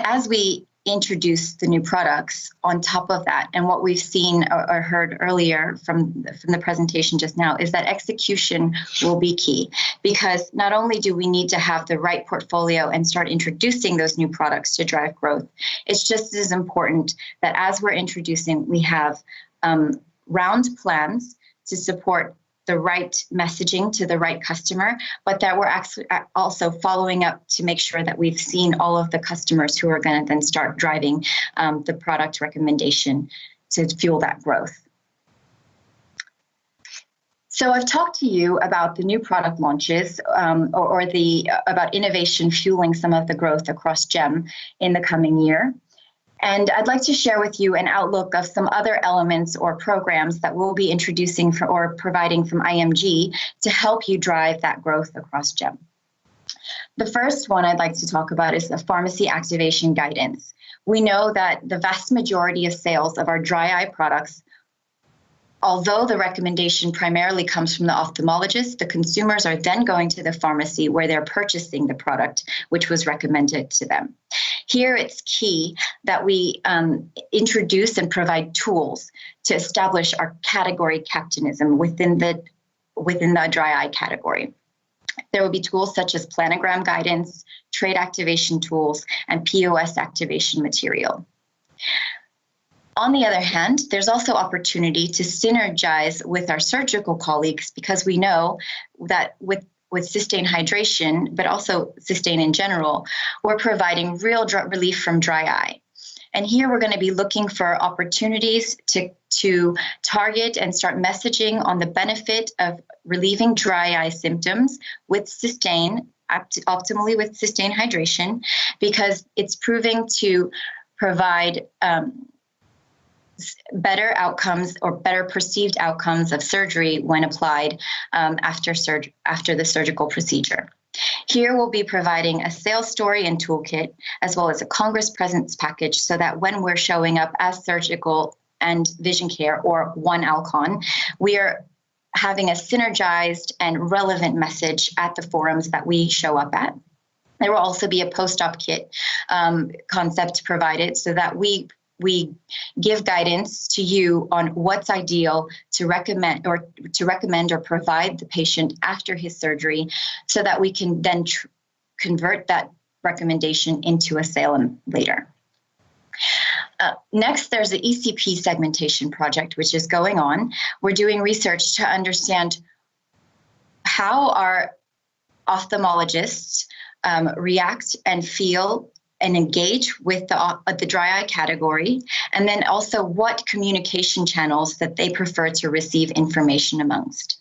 As we introduce the new products on top of that, and what we've seen or heard earlier from the presentation just now is that execution will be key, because not only do we need to have the right portfolio and start introducing those new products to drive growth, it's just as important that as we're introducing, we have round plans to support the right messaging to the right customer, but that we're actually also following up to make sure that we've seen all of the customers who are going to then start driving the product recommendation to fuel that growth. So I've talked to you about the new product launches about innovation fueling some of the growth across GEM in the coming year. And I'd like to share with you an outlook of some other elements or programs that we'll be introducing or providing from IMG to help you drive that growth across GEM. The first one I'd like to talk about is the pharmacy activation guidance. We know that the vast majority of sales of our dry eye products, although the recommendation primarily comes from the ophthalmologist, the consumers are then going to the pharmacy where they're purchasing the product which was recommended to them. Here it's key that we introduce and provide tools to establish our category captainism within the dry eye category. There will be tools such as planogram guidance, trade activation tools, and POS activation material. On the other hand, there's also opportunity to synergize with our surgical colleagues, because we know that with Systane hydration, but also Systane in general, we're providing real relief from dry eye. And here we're going to be looking for opportunities to target and start messaging on the benefit of relieving dry eye symptoms with Systane, optimally with Systane hydration, because it's proving to provide better outcomes or better perceived outcomes of surgery when applied after the surgical procedure. Here we'll be providing a sales story and toolkit, as well as a Congress presence package, so that when we're showing up as surgical and vision care or one ALCON, we are having a synergized and relevant message at the forums that we show up at. There will also be a post-op kit concept provided so that we give guidance to you on what's ideal to recommend or provide the patient after his surgery, so that we can then convert that recommendation into a sale later. Next, there's the ECP segmentation project, which is going on. We're doing research to understand how our ophthalmologists react and feel and engage with the dry eye category, and then also what communication channels that they prefer to receive information amongst.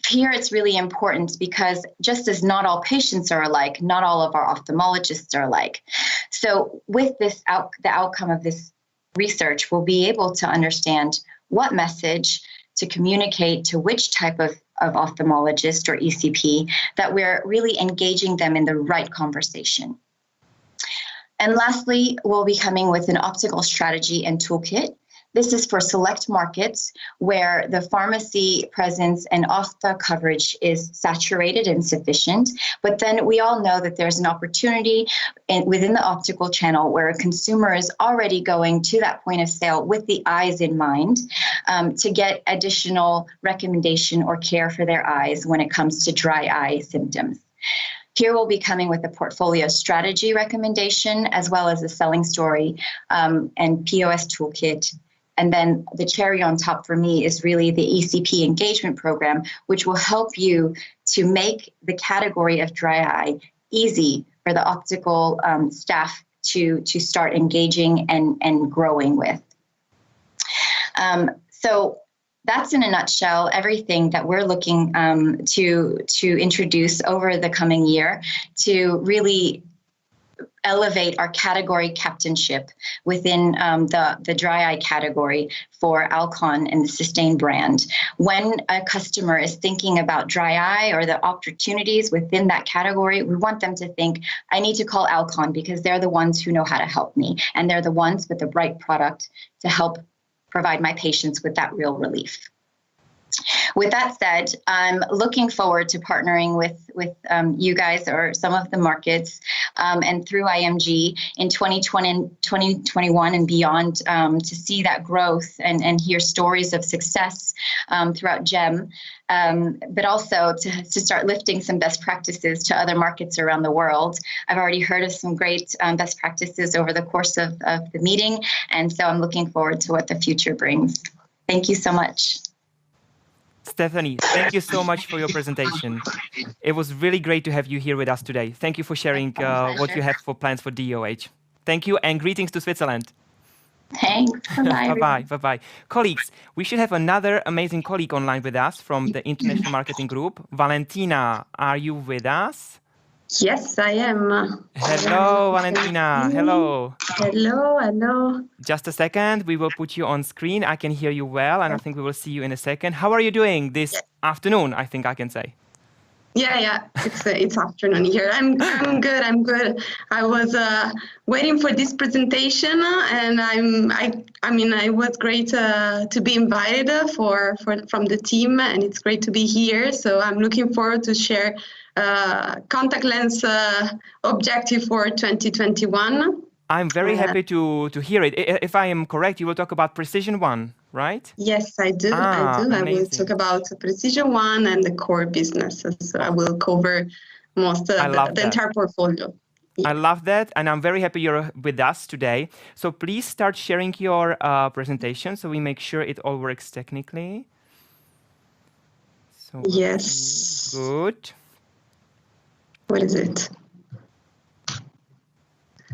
Here it's really important because just as not all patients are alike, not all of our ophthalmologists are alike. So with this the outcome of this research, we'll be able to understand what message to communicate to which type of ophthalmologist or ECP, that we're really engaging them in the right conversation. And lastly, we'll be coming with an optical strategy and toolkit. This is for select markets where the pharmacy presence and ophtha coverage is saturated and sufficient. But then we all know that there's an opportunity within the optical channel where a consumer is already going to that point of sale with the eyes in mind, to get additional recommendation or care for their eyes when it comes to dry eye symptoms. Here we'll be coming with a portfolio strategy recommendation, as well as a selling story and POS toolkit. And then the cherry on top for me is really the ECP engagement program, which will help you to make the category of dry eye easy for the optical staff to start engaging and growing with. So that's in a nutshell everything that we're looking to introduce over the coming year to really elevate our category captainship within the dry eye category for ALCON and the Sustain brand. When a customer is thinking about dry eye or the opportunities within that category, we want them to think, I need to call ALCON because they're the ones who know how to help me, and they're the ones with the right product to help provide my patients with that real relief. With that said, I'm looking forward to partnering with you guys or some of the markets and through IMG in 2020 and 2021 and beyond to see that growth and hear stories of success throughout GEM, but also to start lifting some best practices to other markets around the world. I've already heard of some great best practices over the course of the meeting, and so I'm looking forward to what the future brings. Thank you so much. Stephanie, thank you so much for your presentation. It was really great to have you here with us today. Thank you for sharing what you have for plans for DOH. Thank you, and greetings to Switzerland. Thanks. Bye-bye. Bye-bye. Bye-bye. Colleagues, we should have another amazing colleague online with us from the International Marketing Group. Valentina, are you with us? Yes, I am. Hello, Valentina. Hello. Hello, hello. Just a second. We will put you on screen. I can hear you well, and I think we will see you in a second. How are you doing this afternoon, I think I can say? Yeah. It's afternoon here. I'm good. I'm good. I was waiting for this presentation, and it was great to be invited from the team, and it's great to be here. So I'm looking forward to share contact lens objective for 2021. I'm very happy to hear it. If I am correct, you will talk about Precision One, right? Yes, I do. I will talk about Precision One and the core business. So I will cover most of the entire portfolio. Yeah. I love that, and I'm very happy you're with us today. So please start sharing your presentation so we make sure it all works technically. So yes. Good. What is it?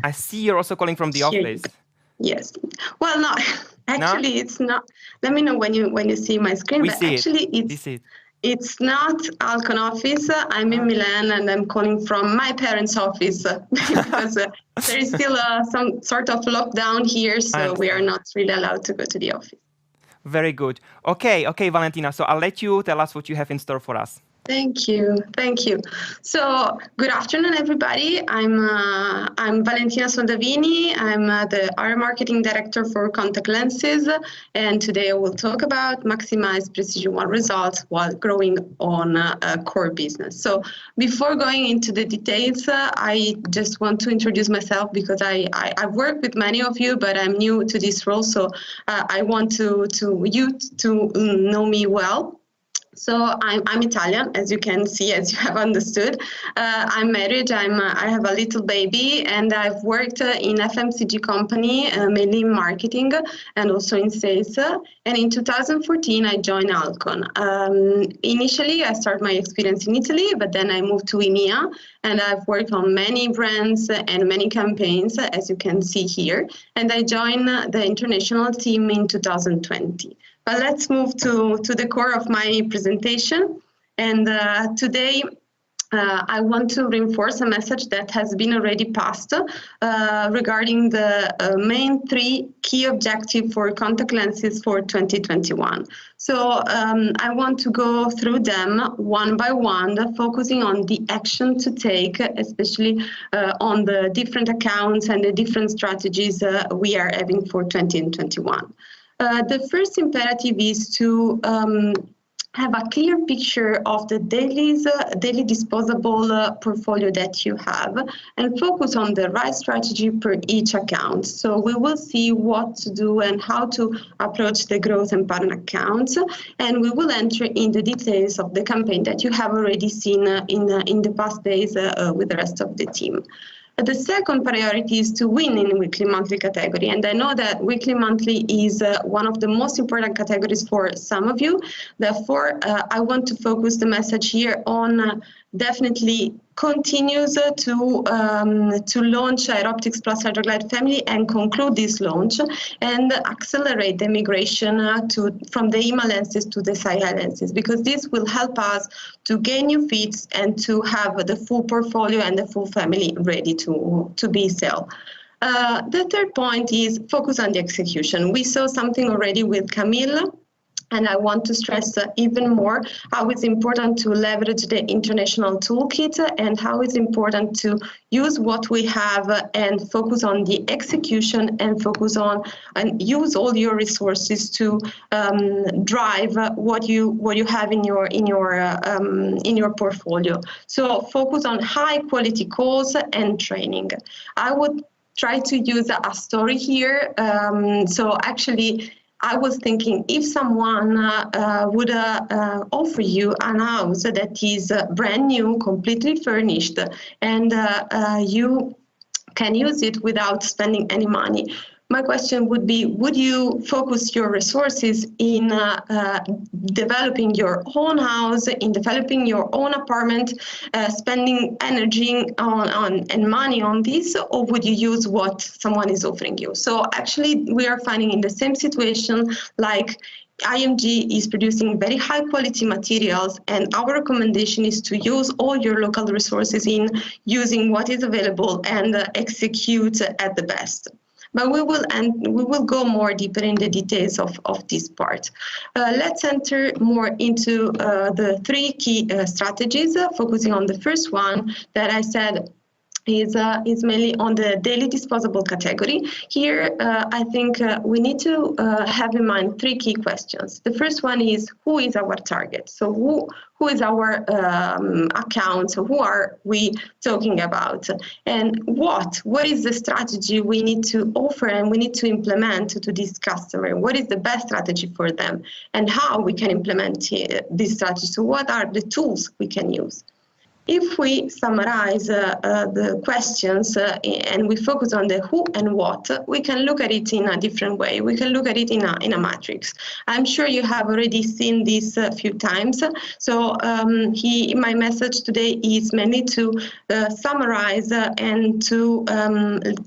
I see you're also calling from the office. Yes. Well, no, actually, it's not. Let me know when you see my screen. We see it. Actually, It's not ALCON office. I'm in Milan and I'm calling from my parents' office because there is still some sort of lockdown here, so we are not really allowed to go to the office. Very good. Okay, Valentina. So I'll let you tell us what you have in store for us. Thank you. So, good afternoon, everybody. I'm Valentina Soldavini. I'm the area marketing director for contact lenses, and today I will talk about maximize Precision One results while growing on a core business. So, before going into the details, I just want to introduce myself because I work with many of you, but I'm new to this role, so I want you to know me well. So I'm Italian, as you can see, as you have understood. I'm married. I have a little baby, and I've worked in FMCG company, mainly in marketing and also in sales. And in 2014, I joined ALCON. Initially, I started my experience in Italy, but then I moved to EMEA, and I've worked on many brands and many campaigns, as you can see here. And I joined the international team in 2020. But let's move to the core of my presentation. And today, I want to reinforce a message that has been already passed regarding the main 3 key objectives for contact lenses for 2021. So I want to go through them one by one, focusing on the action to take, especially on the different accounts and the different strategies we are having for 2021. The first imperative is to have a clear picture of the daily disposable portfolio that you have and focus on the right strategy per each account. So we will see what to do and how to approach the growth and partner accounts, and we will enter in the details of the campaign that you have already seen in the past days with the rest of the team. The second priority is to win in weekly monthly category, and I know that weekly monthly is one of the most important categories for some of you. Therefore, I want to focus the message here on definitely continues to launch Aeroptics Plus Hydroglide family and conclude this launch and accelerate the migration from the IMA lenses to the SiHy lenses, because this will help us to gain new fits and to have the full portfolio and the full family ready to be sold. The third point is focus on the execution. We saw something already with Camille, and I want to stress even more how it's important to leverage the international toolkit and how it's important to use what we have and focus on the execution and focus on and use all your resources to drive what you have in your portfolio. So focus on high quality calls and training. I would try to use a story here. So actually, I was thinking if someone would offer you a house that is brand new, completely furnished, and you can use it without spending any money. My question would be, would you focus your resources in developing your own house, in developing your own apartment, spending energy on and money on this, or would you use what someone is offering you? So actually, we are finding in the same situation, like IMG is producing very high quality materials, and our recommendation is to use all your local resources in using what is available and execute at the best. But we will go more deeper in the details of this part. Let's enter more into the 3 key strategies, focusing on the first one that I said is mainly on the daily disposable category. Here, I think we need to have in mind 3 key questions. The first one is, who is our target? So who is our account? So who are we talking about? And what is the strategy we need to offer and we need to implement to this customer? What is the best strategy for them? And how we can implement this strategy? So what are the tools we can use? If we summarize the questions and we focus on the who and what, we can look at it in a different way. We can look at it in a matrix. I'm sure you have already seen this a few times. So my message today is mainly to summarize and to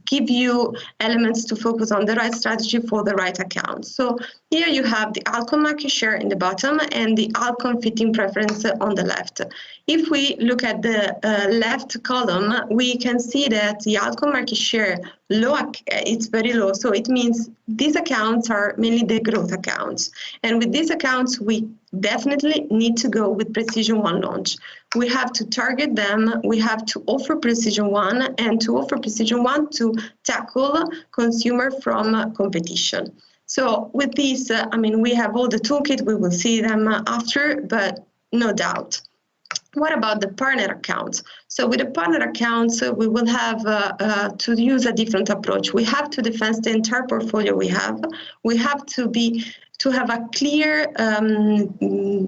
give you elements to focus on the right strategy for the right account. So Here you have the ALCON market share in the bottom and the ALCON fitting preference on the left. If we look at the left column, we can see that the ALCON market share it's very low. So it means these accounts are mainly the growth accounts. And with these accounts, we definitely need to go with Precision One launch. We have to target them. We have to offer Precision One, and to offer Precision One to tackle consumer from competition. So with this, we have all the toolkit. We will see them after, but no doubt. What about the partner accounts? So with the partner accounts, we will have to use a different approach. We have to defend the entire portfolio we have. We have to have a clear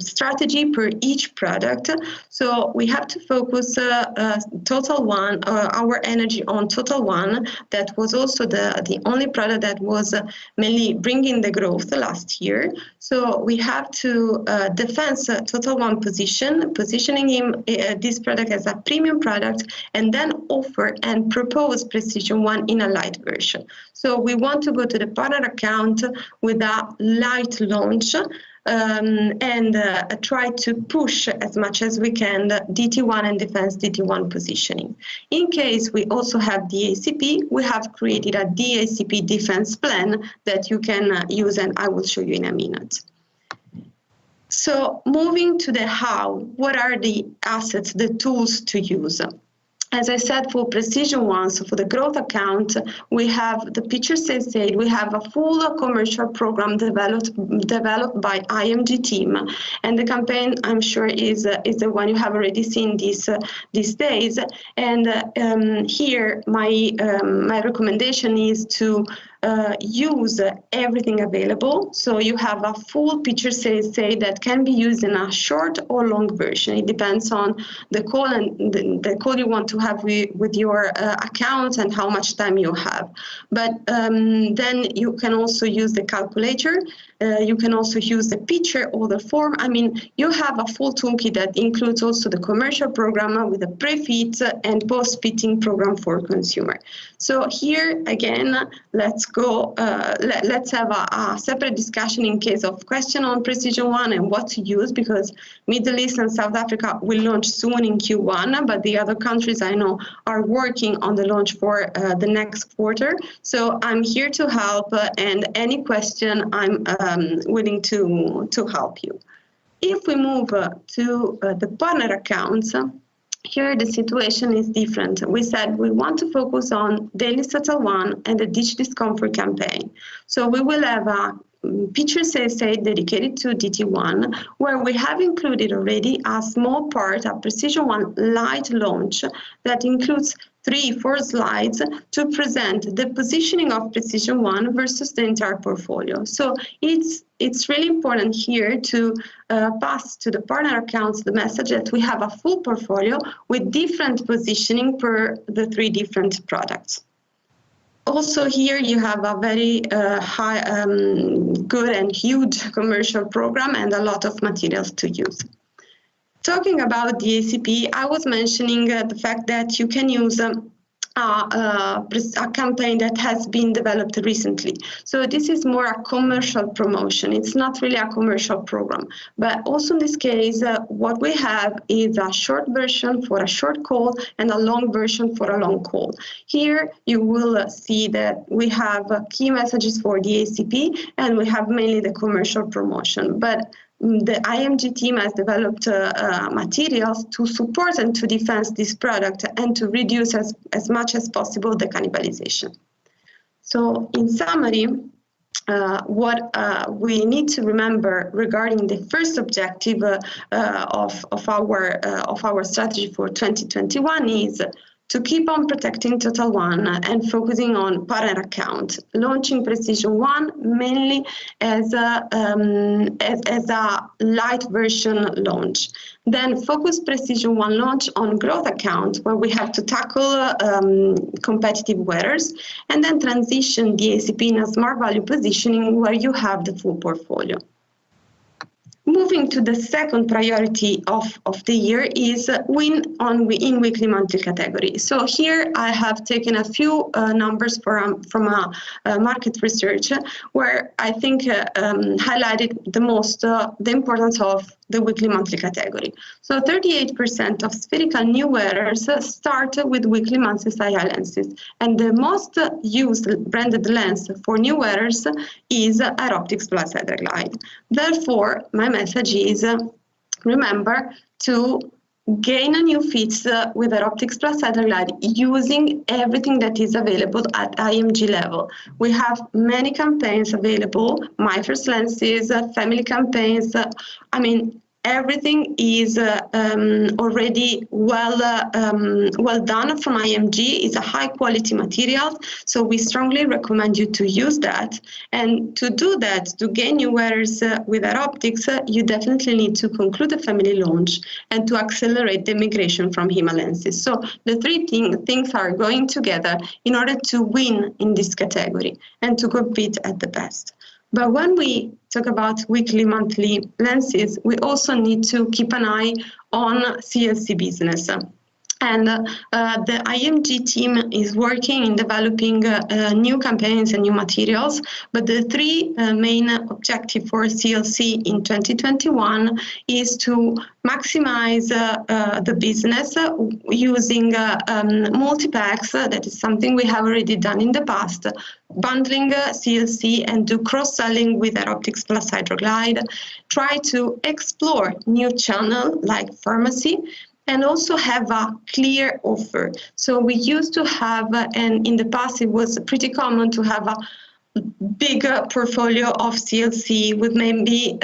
strategy per each product. So we have to focus Total One, our energy on Total One. That was also the only product that was mainly bringing the growth last year. So we have to defend Total One positioning him this product as a premium product, and then offer and propose Precision One in a light version. So we want to go to the partner account with a light launch and try to push as much as we can DT1 and defense DT1 positioning. In case we also have DACP, we have created a DACP defense plan that you can use, and I will show you in a minute. So moving to the how, what are the assets, the tools to use? As I said, for Precision One, so for the growth account, we have the picture sales aid. We have a full commercial program developed by IMG team, and the campaign, I'm sure, is the one you have already seen these days. And here, my recommendation is to use everything available. So you have a full picture sales aid that can be used in a short or long version. It depends on the call and the call you want to have with your account and how much time you have. But then you can also use the calculator. You can also use the picture or the form. You have a full toolkit that includes also the commercial program with a pre-fit and post-fitting program for consumer. So here again, let's have a separate discussion in case of question on Precision One and what to use, because Middle East and South Africa will launch soon in Q1, but the other countries I know are working on the launch for the next quarter. So I'm here to help, and any question I'm willing to help you. If we move to the partner accounts, here the situation is different. We said we want to focus on Daily Total One and the Ditch Discomfort campaign. So we will have a picture sales aid dedicated to DT1, where we have included already a small part, a Precision One light launch that includes 3-4 slides to present the positioning of Precision One versus the entire portfolio. So it's really important here to pass to the partner accounts the message that we have a full portfolio with different positioning per the 3 different products. Also here you have a very good and huge commercial program and a lot of materials to use. Talking about the ACP, I was mentioning the fact that you can use a campaign that has been developed recently. So this is more a commercial promotion. It's not really a commercial program. But also in this case, what we have is a short version for a short call and a long version for a long call. Here you will see that we have key messages for the ACP, and we have mainly the commercial promotion. But the IMG team has developed materials to support and to defend this product and to reduce as much as possible the cannibalization. So in summary, what we need to remember regarding the first objective of our strategy for 2021 is to keep on protecting Total One and focusing on partner account, launching Precision One mainly as a light version launch. Then focus Precision One launch on growth account, where we have to tackle competitive wearers, and then transition the ACP in a smart value positioning where you have the full portfolio. moving to the second priority of the year is win in weekly monthly category. So here I have taken a few numbers from a market research where I think highlighted the most the importance of the weekly monthly category. So 38% of spherical new wearers start with weekly monthly style lenses, and the most used branded lens for new wearers is Aeroptics Plus Hydroglide. Therefore, my message is remember to gain a new fits with Aeroptics Plus Hydroglide using everything that is available at IMG level. We have many campaigns available, my first lenses, family campaigns. Everything is already well done from IMG. It's a high quality material, so we strongly recommend you to use that. And to do that, to gain new wearers with our optics, you definitely need to conclude the family launch and to accelerate the migration from HEMA lenses. So the three things are going together in order to win in this category and to compete at the best. But when we talk about weekly, monthly lenses, we also need to keep an eye on CLC business. And the IMG team is working in developing new campaigns and new materials, but the three main objectives for CLC in 2021 is to maximize the business using multi-packs. That is something we have already done in the past, bundling CLC and do cross-selling with Aeroptics Plus Hydroglide, try to explore new channel like pharmacy, and also have a clear offer. So we used to have, and in the past it was pretty common to have a bigger portfolio of CLC with maybe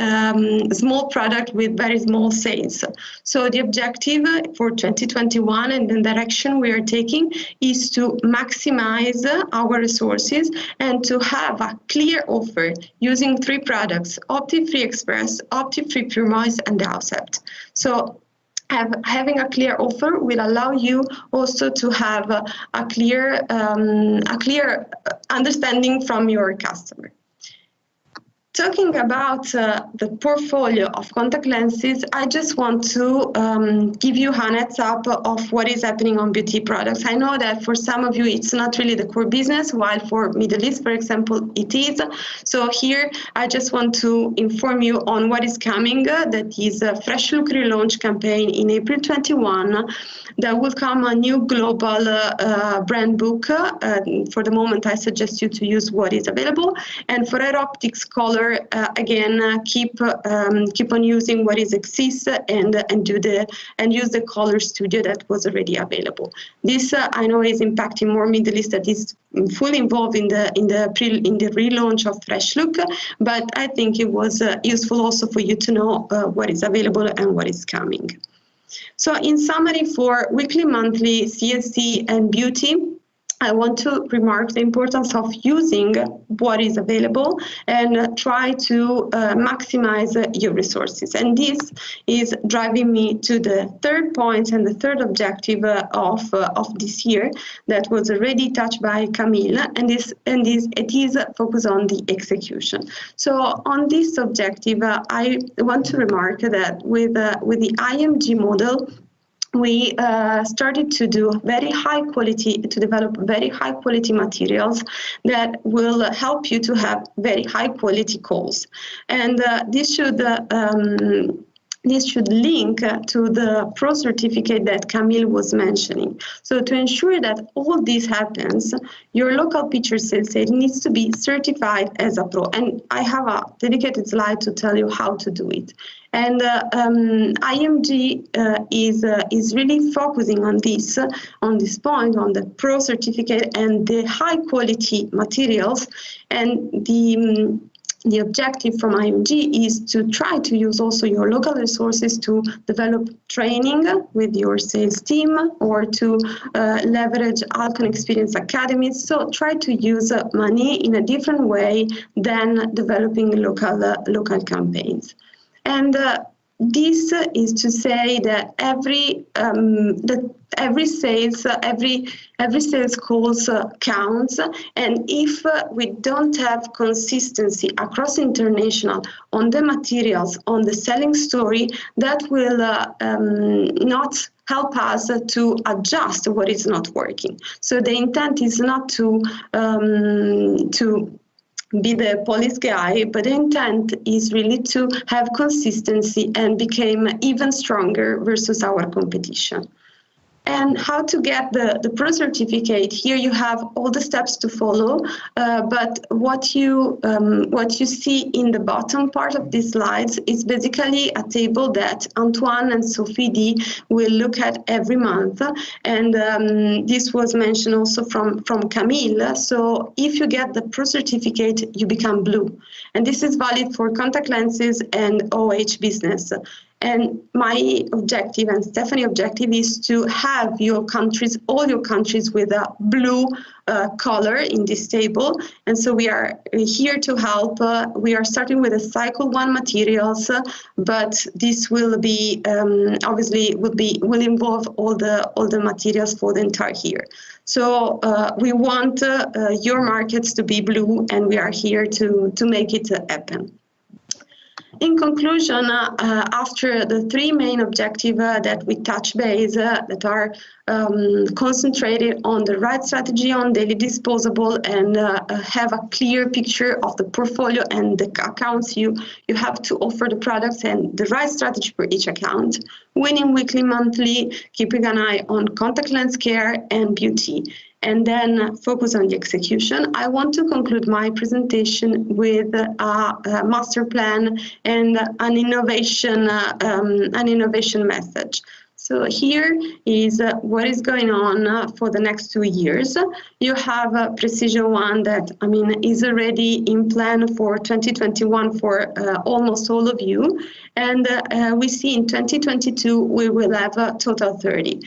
small product with very small sales. So the objective for 2021 and the direction we are taking is to maximize our resources and to have a clear offer using three products, Opti-Free Express, Opti-Free Pure Moist, and the Aucept. So having a clear offer will allow you also to have a clear understanding from your customer. Talking about the portfolio of contact lenses, I just want to give you a heads up of what is happening on beauty products. I know that for some of you it's not really the core business, while for Middle East, for example, it is. So here I just want to inform you on what is coming. That is a Fresh Look relaunch campaign in April 21. There will come a new global brand book. For the moment, I suggest you to use what is available. And for Aeroptics Color, again, keep on using what is exists and use the color studio that was already available. This I know is impacting more Middle East that is fully involved in the relaunch of Fresh Look, but I think it was useful also for you to know what is available and what is coming. So in summary, for weekly, monthly, CSC and beauty, I want to remark the importance of using what is available and try to maximize your resources. And this is driving me to the third point and the third objective of this year that was already touched by Camille, and it is focused on the execution. So on this objective, I want to remark that with the IMG model, we started to develop very high quality materials that will help you to have very high quality calls. And this should link to the pro certificate that Camille was mentioning. So to ensure that all this happens, your local picture sales aid needs to be certified as a pro. And I have a dedicated slide to tell you how to do it. And IMG is really focusing on this point, on the pro certificate and the high quality materials. And the objective from IMG is to try to use also your local resources to develop training with your sales team or to leverage ALCON Experience Academies. So try to use money in a different way than developing local campaigns. And This is to say that every sales calls counts, and if we don't have consistency across international on the materials, on the selling story, that will not help us to adjust what is not working. So the intent is not to be the police guy, but the intent is really to have consistency and become even stronger versus our competition. And how to get the Pro certificate? Here you have all the steps to follow, but what you see in the bottom part of these slides is basically a table that Antoine and Sophie D will look at every month, and this was mentioned also from Camille. So if you get the Pro certificate, you become blue, and this is valid for contact lenses and OH business. And my objective and Stephanie's objective is to have your countries, all your countries, with a blue color in this table. And so we are here to help. We are starting with the cycle 1 materials, but this will be obviously will involve all the materials for the entire year. So we want your markets to be blue, and we are here to make it happen. In conclusion, after the 3 main objectives that we touch base, that are concentrated on the right strategy on daily disposable and have a clear picture of the portfolio and the accounts you have to offer the products and the right strategy for each account, winning weekly, monthly, keeping an eye on contact lens care and beauty, and then focus on the execution. I want to conclude my presentation with a master plan and an innovation message. So here is what is going on for the next 2 years. You have Precision One that, is already in plan for 2021 for almost all of you. And we see in 2022, we will have a total 30.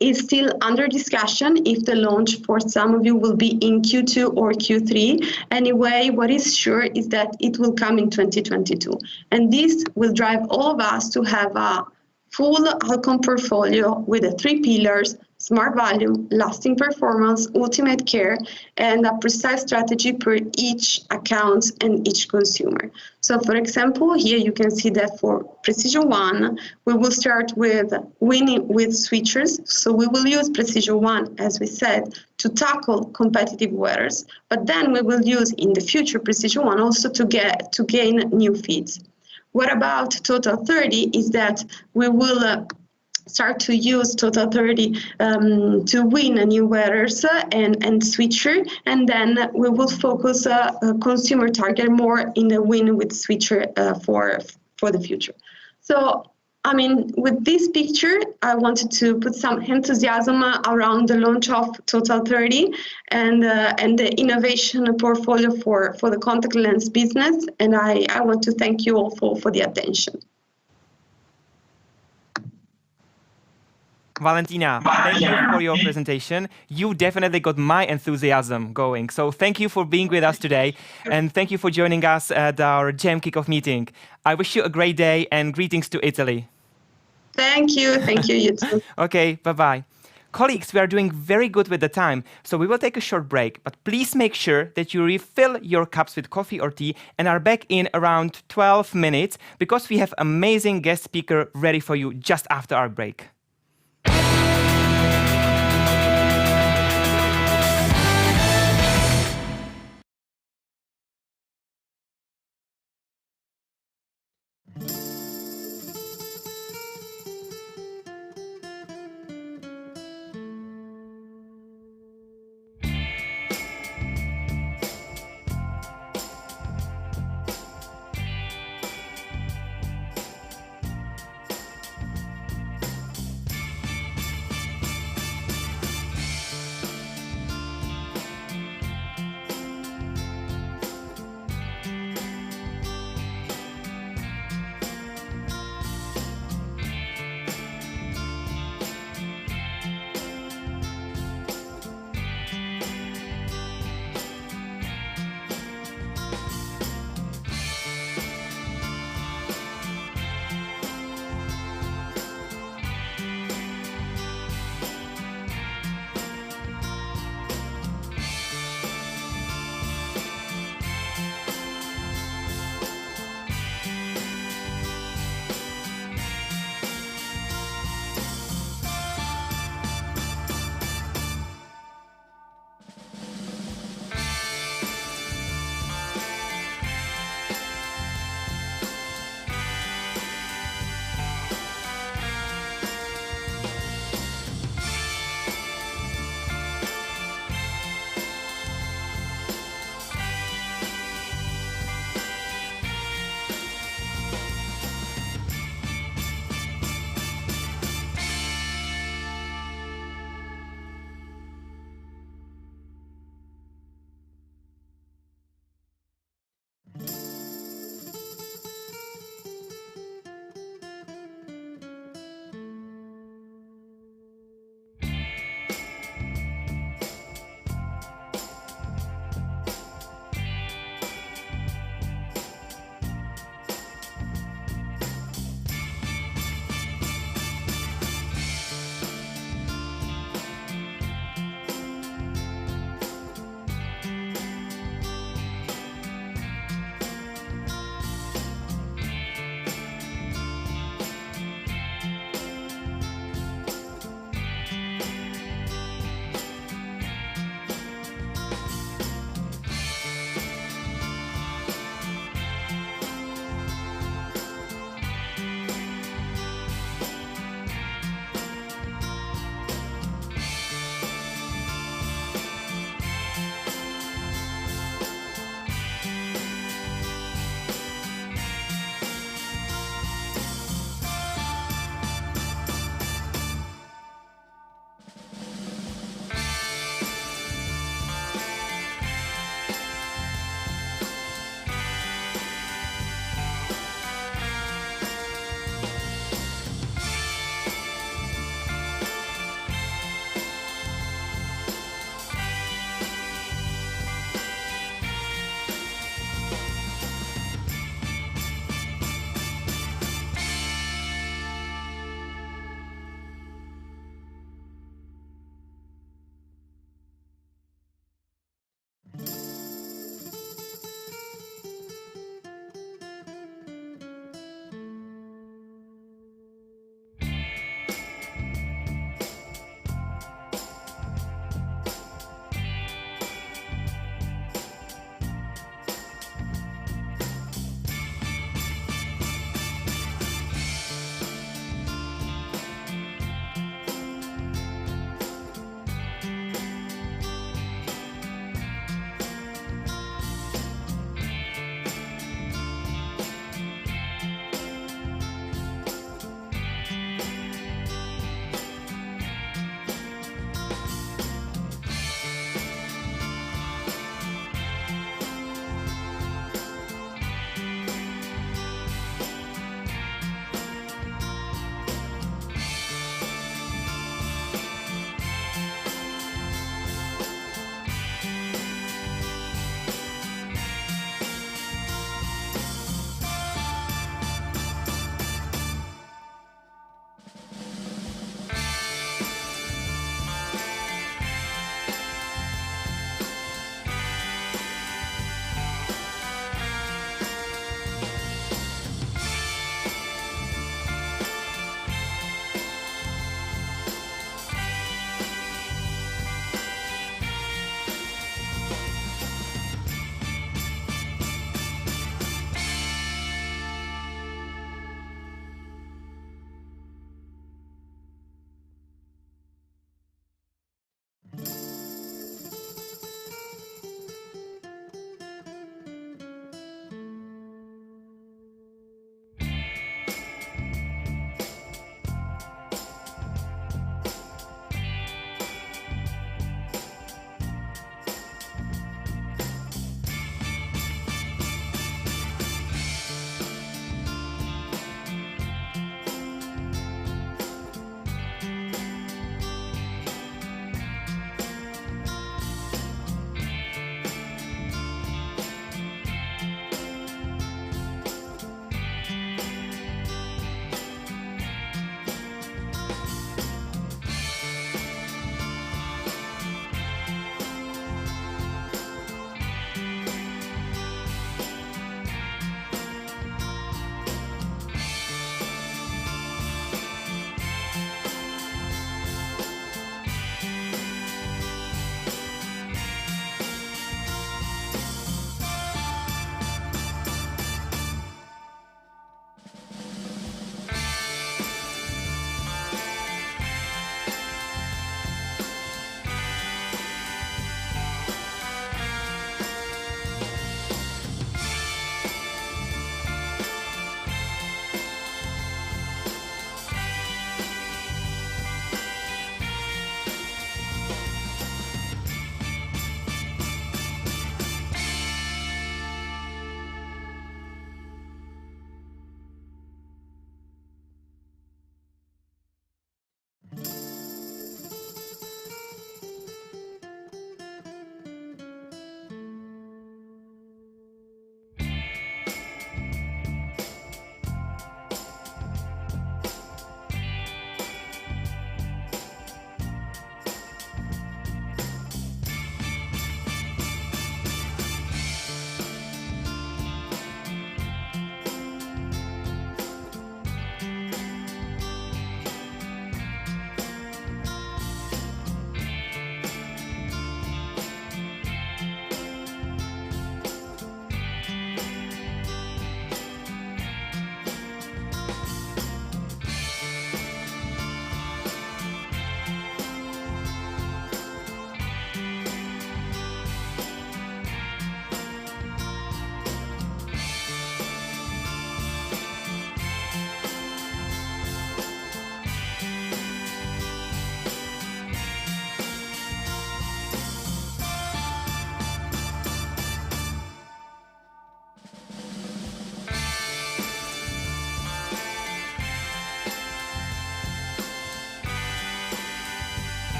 Is still under discussion if the launch for some of you will be in Q2 or Q3. Anyway, what is sure is that it will come in 2022. And this will drive all of us to have a full ALCON portfolio with the 3 pillars: smart value, lasting performance, ultimate care, and a precise strategy per each account and each consumer. So for example, here you can see that for Precision One, we will start with winning with switchers. So we will use Precision One, as we said, to tackle competitive wearers, but then we will use in the future Precision One also to gain new feeds. What about Total 30 is that we will start to use Total 30 to win new wearers and switcher, and then we will focus consumer target more in the win with switcher for the future. So, with this picture, I wanted to put some enthusiasm around the launch of Total 30 and the innovation portfolio for the contact lens business. And I want to thank you all for the attention. Valentina, thank you for your presentation. You definitely got my enthusiasm going. So thank you for being with us today, and thank you for joining us at our GEM kickoff meeting. I wish you a great day and greetings to Italy. Thank you, you too. Okay, bye-bye. Colleagues, we are doing very good with the time, so we will take a short break, but please make sure that you refill your cups with coffee or tea and are back in around 12 minutes because we have amazing guest speaker ready for you just after our break.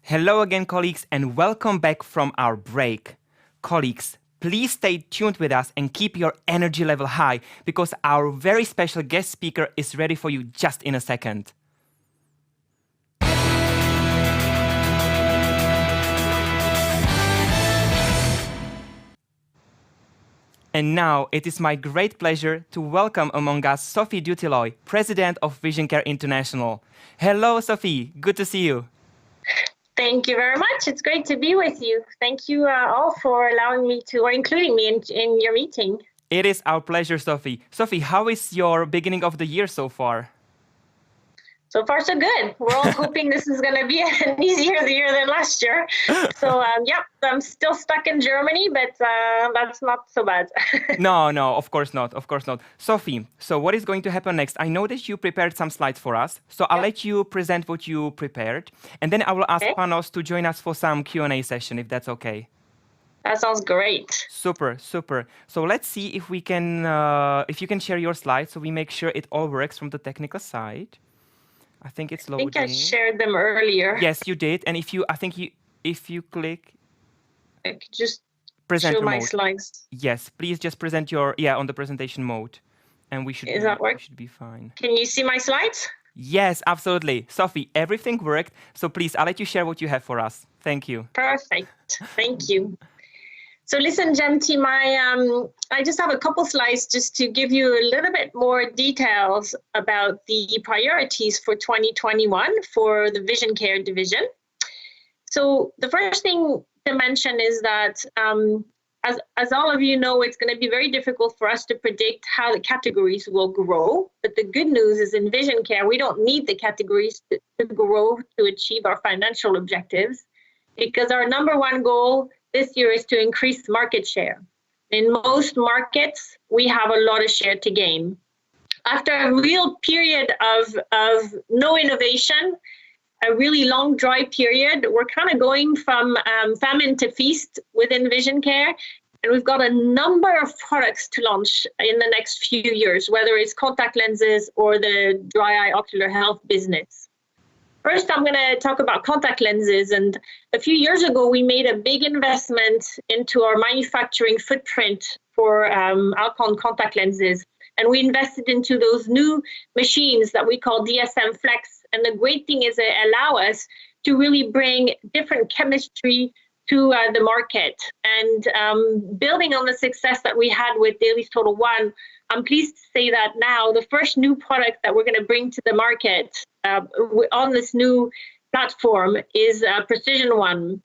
Hello again, colleagues, and welcome back from our break. Colleagues, please stay tuned with us and keep your energy level high because our very special guest speaker is ready for you just in a second. And now it is my great pleasure to welcome among us Sophie Dutiloy, President of Vision Care International. Hello, Sophie. Good to see you. Thank you very much. It's great to be with you. Thank you all for allowing me to, or including me in your meeting. It is our pleasure, Sophie. Sophie, how is your beginning of the year so far? So far, so good. We're all hoping this is going to be an easier year than last year. So, I'm still stuck in Germany, but that's not so bad. No, of course not. Of course not. Sophie, so what is going to happen next? I know that you prepared some slides for us, so I'll let you present what you prepared, and then I will ask Panos to join us for some Q&A session, if that's okay. That sounds great. Super. So let's see if we can, if you can share your slides, so we make sure it all works from the technical side. I think it's loading. I think I shared them earlier. Yes, you did. And if you click, I could just present show my mode. slides. Yes, please just present your on the presentation mode, and we should be fine. Can you see my slides? Yes, absolutely. Sophie, everything worked. So please, I'll let you share what you have for us. Thank you. Perfect. Thank you. So listen, Gem team, I just have a couple slides just to give you a little bit more details about the priorities for 2021 for the Vision Care division. So the first thing to mention is that, as all of you know, it's going to be very difficult for us to predict how the categories will grow. But the good news is in Vision Care, we don't need the categories to grow to achieve our financial objectives, because our number one goal this year is to increase market share. In most markets, we have a lot of share to gain. After a real period of no innovation, a really long dry period, we're kind of going from famine to feast within Vision Care. And we've got a number of products to launch in the next few years, whether it's contact lenses or the dry eye ocular health business. First, I'm going to talk about contact lenses. And a few years ago, we made a big investment into our manufacturing footprint for ALCON contact lenses. And we invested into those new machines that we call DSM Flex. And the great thing is they allow us to really bring different chemistry to the market. And building on the success that we had with Dailies Total One, I'm pleased to say that now the first new product that we're going to bring to the market on this new platform is Precision One.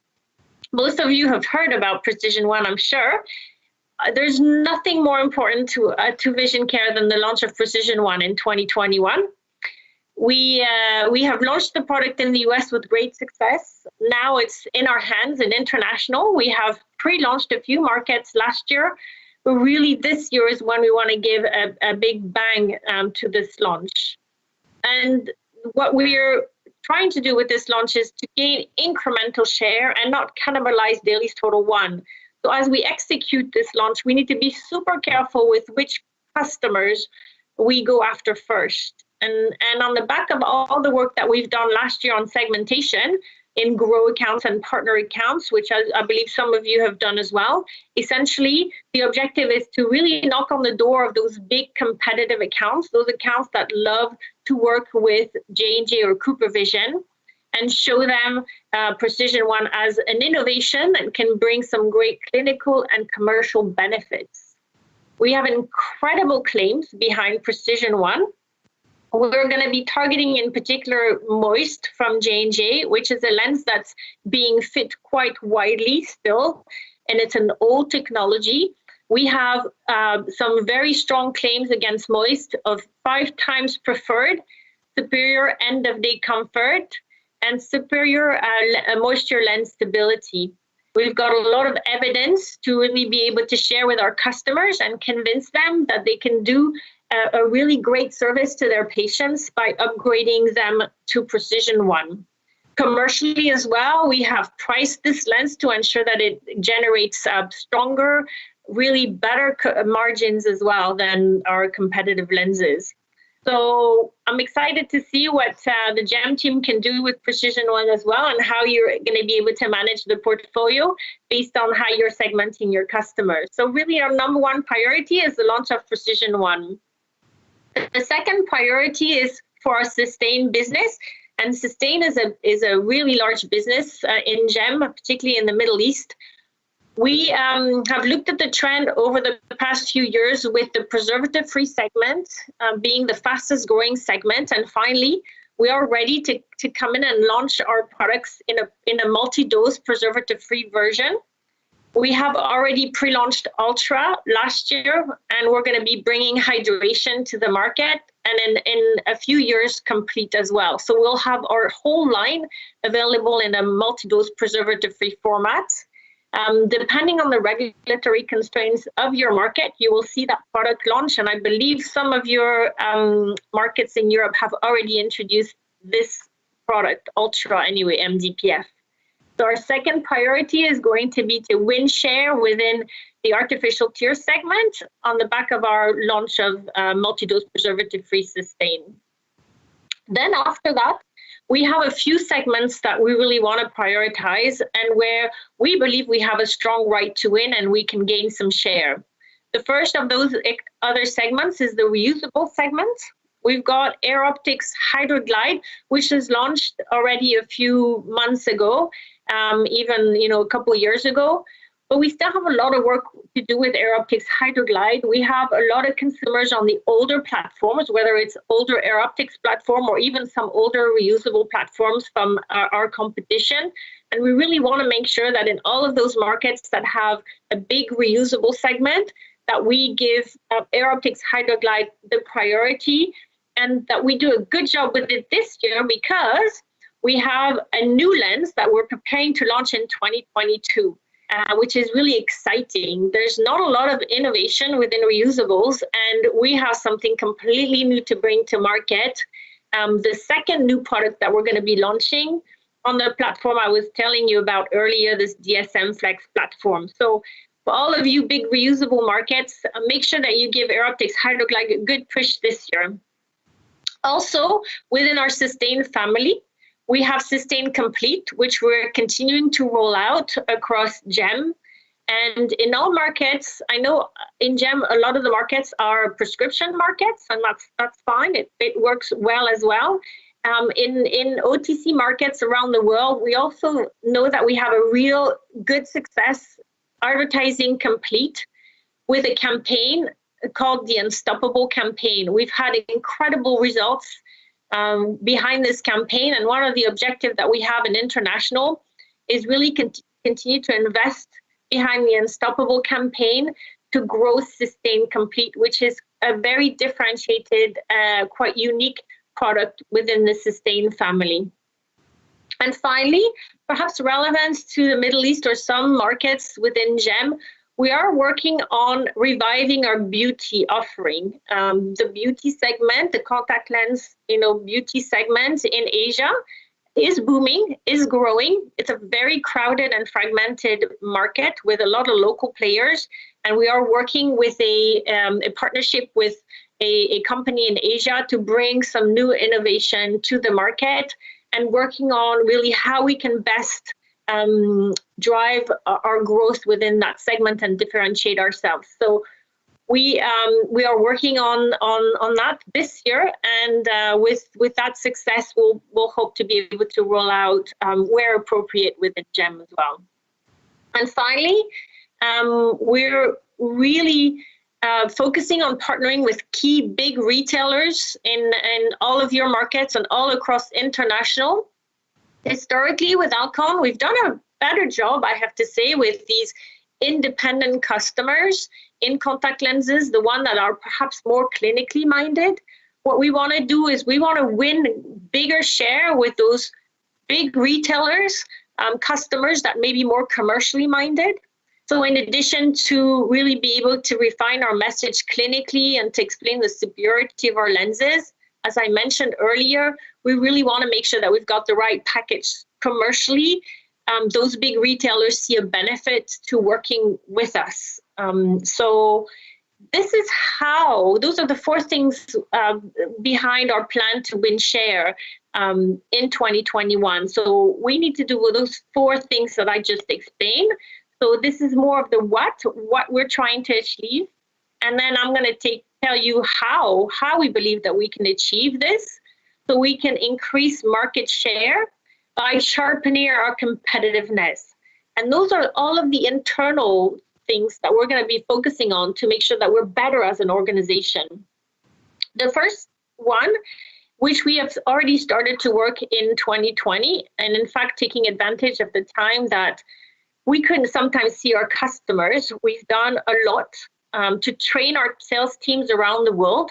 Most of you have heard about Precision One, I'm sure. There's nothing more important to Vision Care than the launch of Precision One in 2021. We have launched the product in the US with great success. Now it's in our hands in international. We have pre-launched a few markets last year, but really this year is when we want to give a big bang to this launch. And what we're trying to do with this launch is to gain incremental share and not cannibalize Dailies Total One. So as we execute this launch, we need to be super careful with which customers we go after first. And on the back of all the work that we've done last year on segmentation in grow accounts and partner accounts, which I believe some of you have done as well, essentially the objective is to really knock on the door of those big competitive accounts, those accounts that love to work with J&J or Cooper Vision, and show them Precision One as an innovation that can bring some great clinical and commercial benefits. We have incredible claims behind Precision One. We're going to be targeting in particular Moist from J&J, which is a lens that's being fit quite widely still, and it's an old technology. We have some very strong claims against Moist of 5 times preferred, superior end-of-day comfort, and superior moisture lens stability. We've got a lot of evidence to really be able to share with our customers and convince them that they can do a really great service to their patients by upgrading them to Precision One. Commercially as well, we have priced this lens to ensure that it generates stronger, really better margins as well than our competitive lenses. So I'm excited to see what the GEM team can do with Precision One as well, and how you're going to be able to manage the portfolio based on how you're segmenting your customers. So really our number one priority is the launch of Precision One. The second priority is for our Sustain business. And Sustain is a really large business in GEM, particularly in the Middle East. We have looked at the trend over the past few years with the preservative-free segment being the fastest growing segment. And finally, we are ready to come in and launch our products in a multi-dose preservative-free version. We have already pre-launched Ultra last year, and we're going to be bringing hydration to the market, and in a few years, Complete as well. So we'll have our whole line available in a multi-dose preservative-free format. Depending on the regulatory constraints of your market, you will see that product launch. And I believe some of your markets in Europe have already introduced this product, Ultra anyway, MDPF. So our second priority is going to be to win share within the artificial tear segment on the back of our launch of multi-dose preservative-free Sustain. Then after that, we have a few segments that we really want to prioritize and where we believe we have a strong right to win and we can gain some share. The first of those other segments is the reusable segment. We've got Air Optics Hydroglide, which was launched already a few months ago, even a couple of years ago. But we still have a lot of work to do with Air Optics Hydroglide. We have a lot of consumers on the older platforms, whether it's older Air Optics platform or even some older reusable platforms from our competition. And we really want to make sure that in all of those markets that have a big reusable segment, that we give Air Optics Hydroglide the priority, and that we do a good job with it this year because we have a new lens that we're preparing to launch in 2022. Which is really exciting. There's not a lot of innovation within reusables, and we have something completely new to bring to market. The second new product that we're going to be launching on the platform I was telling you about earlier, this DSM Flex platform. So for all of you big reusable markets, make sure that you give Air Optics Hydroglide a good push this year. Also, within our Sustain family, we have Sustain Complete, which we're continuing to roll out across GEM. And in all markets, I know in GEM, a lot of the markets are prescription markets, and that's fine. It works well as well. In OTC markets around the world, we also know that we have a real good success advertising Complete with a campaign called the Unstoppable campaign. We've had incredible results behind this campaign, and one of the objectives that we have in international is really continue to invest behind the Unstoppable campaign to grow Sustain Complete, which is a very differentiated, quite unique product within the Sustain family. And finally, perhaps relevant to the Middle East or some markets within GEM, we are working on reviving our beauty offering. The beauty segment, the contact lens, beauty segment in Asia is booming, is growing. It's a very crowded and fragmented market with a lot of local players. And we are working with a partnership with a company in Asia to bring some new innovation to the market and working on really how we can best drive our growth within that segment and differentiate ourselves. So we are working on that this year, and with that success, we'll hope to be able to roll out where appropriate within GEM as well. And finally, we're really focusing on partnering with key big retailers in all of your markets and all across international. Historically, with ALCON, we've done a better job, I have to say, with these independent customers in contact lenses, the one that are perhaps more clinically minded. What we want to do is we want to win bigger share with those big retailers, customers that may be more commercially minded. So in addition to really be able to refine our message clinically and to explain the superiority of our lenses, as I mentioned earlier, we really want to make sure that we've got the right package commercially. Those big retailers see a benefit to working with us. So those are the four things behind our plan to win share in 2021. So we need to do those four things that I just explained. So this is more of the what we're trying to achieve. And then I'm going to tell you how we believe that we can achieve this. So we can increase market share by sharpening our competitiveness. And those are all of the internal things that we're going to be focusing on to make sure that we're better as an organization. The first one, which we have already started to work in 2020, and in fact, taking advantage of the time that we couldn't sometimes see our customers, we've done a lot to train our sales teams around the world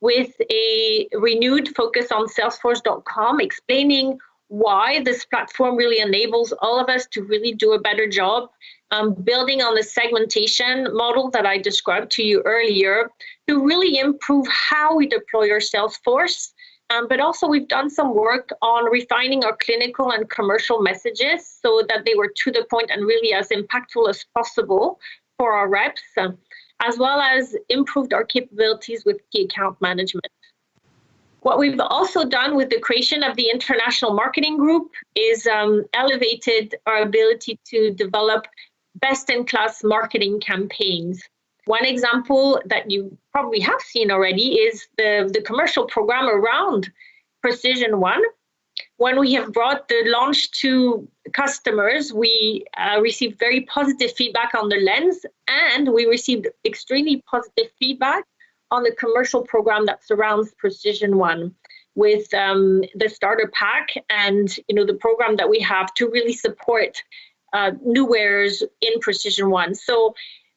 with a renewed focus on Salesforce.com, explaining why this platform really enables all of us to really do a better job, building on the segmentation model that I described to you earlier to really improve how we deploy our Salesforce. But also we've done some work on refining our clinical and commercial messages so that they were to the point and really as impactful as possible for our reps, as well as improved our capabilities with key account management. What we've also done with the creation of the international marketing group is elevated our ability to develop best-in-class marketing campaigns. One example that you probably have seen already is the commercial program around Precision One. When we have brought the launch to customers, we received very positive feedback on the lens, and we received extremely positive feedback on the commercial program that surrounds Precision One, with the starter pack and the program that we have to really support new wearers in Precision One. So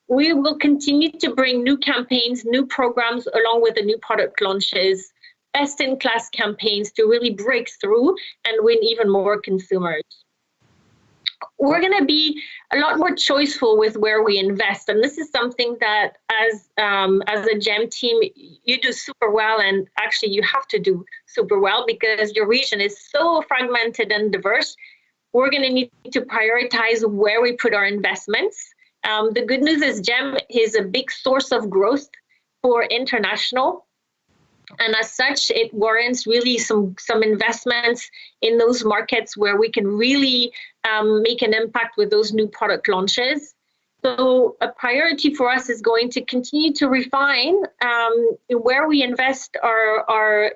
we will continue to bring new campaigns, new programs, along with the new product launches, best-in-class campaigns to really break through and win even more consumers. We're going to be a lot more choiceful with where we invest, and this is something that as a GEM team, you do super well, and actually you have to do super well because your region is so fragmented and diverse. We're going to need to prioritize where we put our investments. The good news is GEM is a big source of growth for international. And as such, it warrants really some investments in those markets where we can really make an impact with those new product launches. So a priority for us is going to continue to refine where we invest our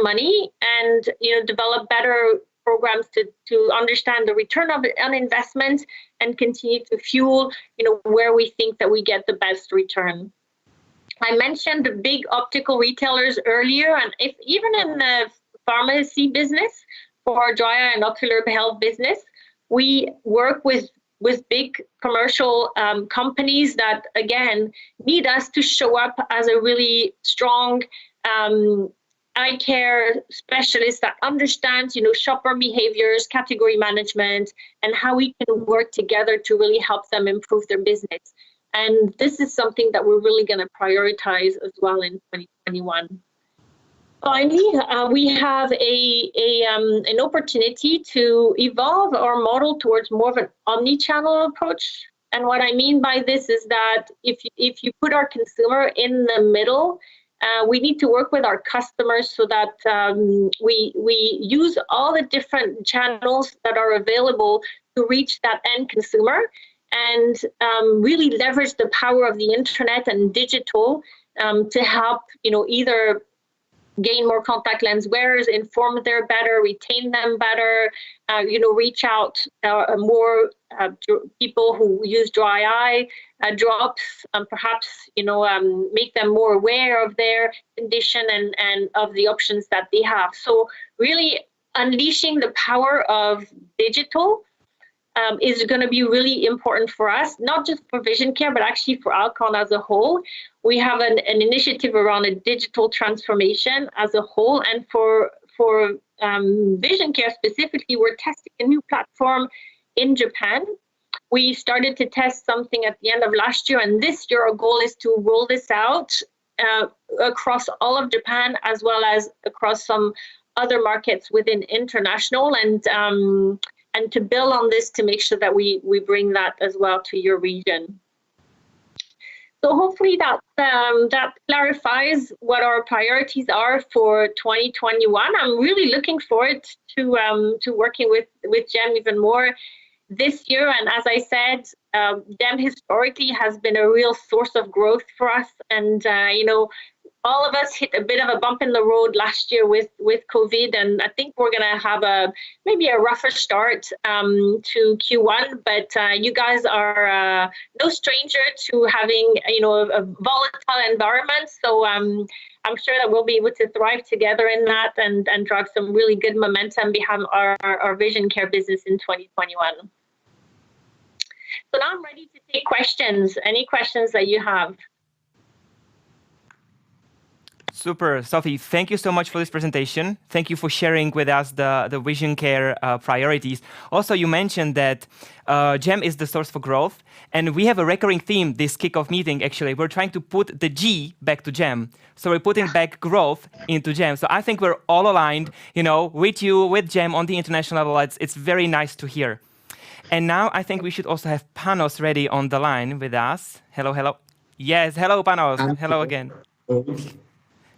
money and develop better programs to understand the return on investment and continue to fuel where we think that we get the best return. I mentioned the big optical retailers earlier, and if even in the pharmacy business for dry eye and ocular health business, we work with big commercial companies that, again, need us to show up as a really strong eye care specialist that understands, shopper behaviors, category management, and how we can work together to really help them improve their business. And this is something that we're really going to prioritize as well in 2021. Finally, we have an opportunity to evolve our model towards more of an omni-channel approach. And what I mean by this is that if you put our consumer in the middle, we need to work with our customers so that we use all the different channels that are available to reach that end consumer, and really leverage the power of the internet and digital to help, either gain more contact lens wearers, inform them better, retain them better, reach out more people who use dry eye drops, perhaps, make them more aware of their condition and of the options that they have. So really unleashing the power of digital is going to be really important for us, not just for vision care, but actually for ALCON as a whole. We have an initiative around a digital transformation as a whole, and for vision care specifically, we're testing a new platform in Japan. We started to test something at the end of last year, and this year our goal is to roll this out across all of Japan, as well as across some other markets within international, and to build on this to make sure that we bring that as well to your region. So hopefully that that clarifies what our priorities are for 2021. I'm really looking forward to working with Jem even more this year. And as I said, Jem historically has been a real source of growth for us. And all of us hit a bit of a bump in the road last year with COVID, and I think we're going to have maybe a rougher start to Q1. But you guys are no stranger to having a volatile environment, so I'm sure that we'll be able to thrive together in that and drive some really good momentum behind our vision care business in 2021. So now I'm ready to take questions. Any questions that you have? Super, Sophie, thank you so much for this presentation. Thank you for sharing with us the vision care priorities. Also, you mentioned that Jem is the source for growth, and we have a recurring theme this kickoff meeting. Actually, we're trying to put the G back to Jem, so we're putting back growth into Jem. So I think we're all aligned, with you, with Jem on the international level. It's very nice to hear. And now I think we should also have Panos ready on the line with us. Hello. Yes, hello, Panos. Hello again.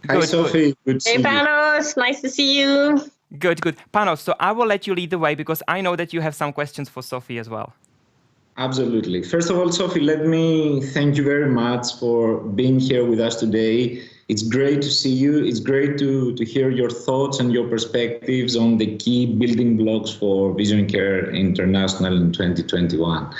Hi, Sophie. Good to see you. Hey, Panos. Nice to see you. Good. Panos, so I will let you lead the way because I know that you have some questions for Sophie as well. Absolutely. First of all, Sophie, let me thank you very much for being here with us today. It's great to see you. It's great to hear your thoughts and your perspectives on the key building blocks for Vision Care International in 2021.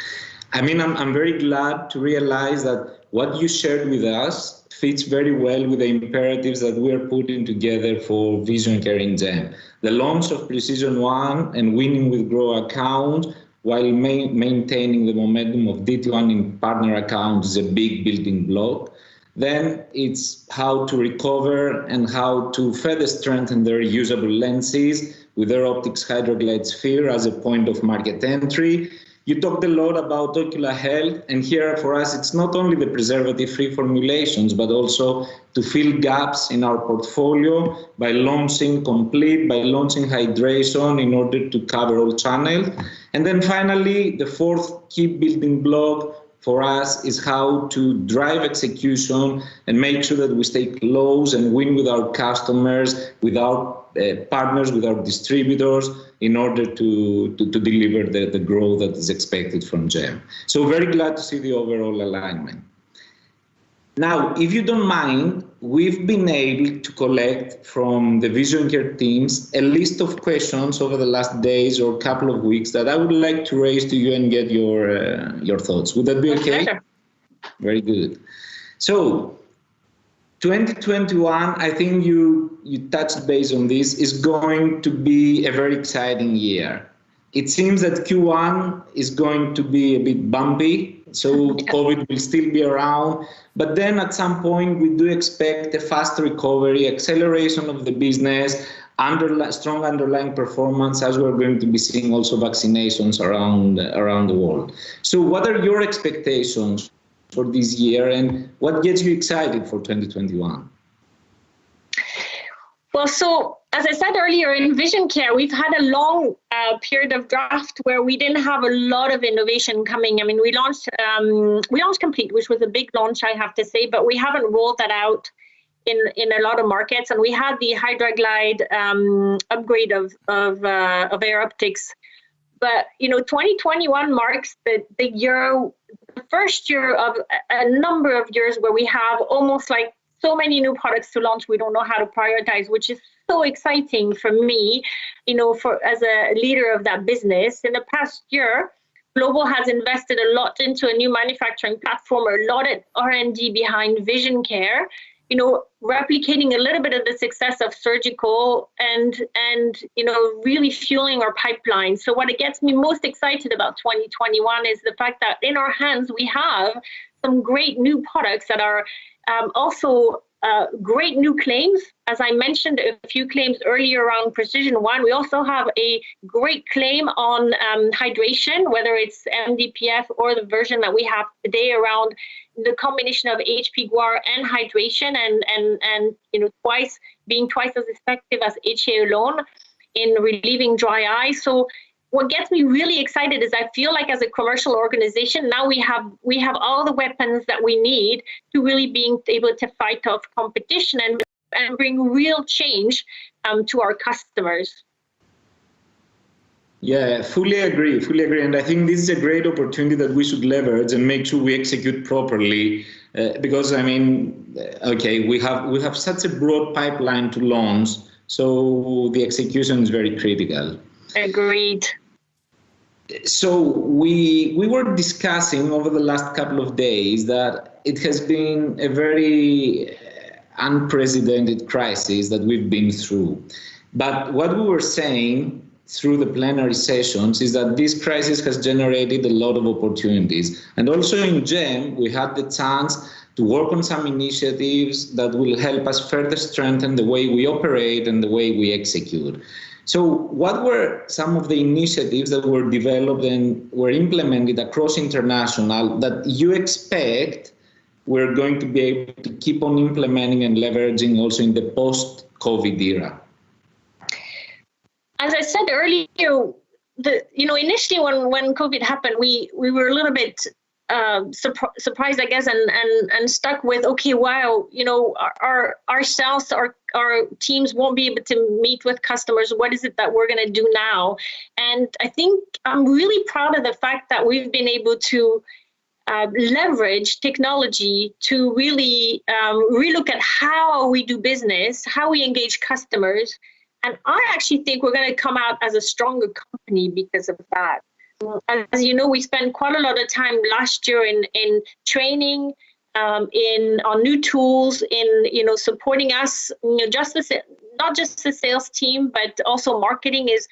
I mean, I'm very glad to realize that what you shared with us fits very well with the imperatives that we are putting together for Vision Care in Jem. The launch of Precision One and winning with Grow account while maintaining the momentum of DT1 in partner accounts is a big building block. Then it's how to recover and how to further strengthen their usable lenses with their Optics Hydroglide Sphere as a point of market entry. You talked a lot about ocular health, and here for us, it's not only the preservative-free formulations, but also to fill gaps in our portfolio by launching hydration in order to cover all channels. And then finally, the fourth key building block for us is how to drive execution and make sure that we stay close and win with our customers, with our partners, with our distributors, in order to deliver the growth that is expected from Jem. So very glad to see the overall alignment. Now, if you don't mind, we've been able to collect from the Vision Care teams a list of questions over the last days or couple of weeks that I would like to raise to you and get your thoughts. Would that be okay? Sure. Very good. So 2021, I think you touched base on this, is going to be a very exciting year. It seems that Q1 is going to be a bit bumpy, so COVID will still be around. But then at some point, we do expect a fast recovery, acceleration of the business, strong underlying performance, as we're going to be seeing also vaccinations around the world. So what are your expectations for this year, and what gets you excited for 2021? Well, so as I said earlier, in Vision Care, we've had a long period of draft where we didn't have a lot of innovation coming. I mean, we launched Complete, which was a big launch, I have to say, but we haven't rolled that out in a lot of markets. And we had the Hydroglide upgrade of Air Optics. But 2021 marks the first year of a number of years where we have almost like so many new products to launch. We don't know how to prioritize, which is so exciting for me, as a leader of that business. In the past year, Global has invested a lot into a new manufacturing platform, a lot of R&D behind Vision Care, replicating a little bit of the success of surgical and really fueling our pipeline. So what it gets me most excited about 2021 is the fact that in our hands, we have some great new products that are also great new claims. As I mentioned a few claims earlier around Precision One, we also have a great claim on hydration, whether it's MDPF or the version that we have today around the combination of HP Guar and hydration, and being twice as effective as HA alone in relieving dry eye. So what gets me really excited is I feel like as a commercial organization, now we have all the weapons that we need to really being able to fight off competition and bring real change to our customers. Yeah, fully agree. And I think this is a great opportunity that we should leverage and make sure we execute properly. Because I mean, okay, we have such a broad pipeline to launch, so the execution is very critical. Agreed. So we were discussing over the last couple of days that it has been a very unprecedented crisis that we've been through. But what we were saying through the plenary sessions is that this crisis has generated a lot of opportunities. And also in GEM, we had the chance to work on some initiatives that will help us further strengthen the way we operate and the way we execute. So what were some of the initiatives that were developed and were implemented across international that you expect we're going to be able to keep on implementing and leveraging also in the post-COVID era? As I said earlier, initially when COVID happened, we were a little bit surprised, I guess, and stuck with, okay, wow, our teams won't be able to meet with customers. What is it that we're going to do now? And I think I'm really proud of the fact that we've been able to leverage technology to really relook at how we do business, how we engage customers. And I actually think we're going to come out as a stronger company because of that. As you know, we spent quite a lot of time last year in training, on new tools, in supporting us. Not just the sales team, but also marketing is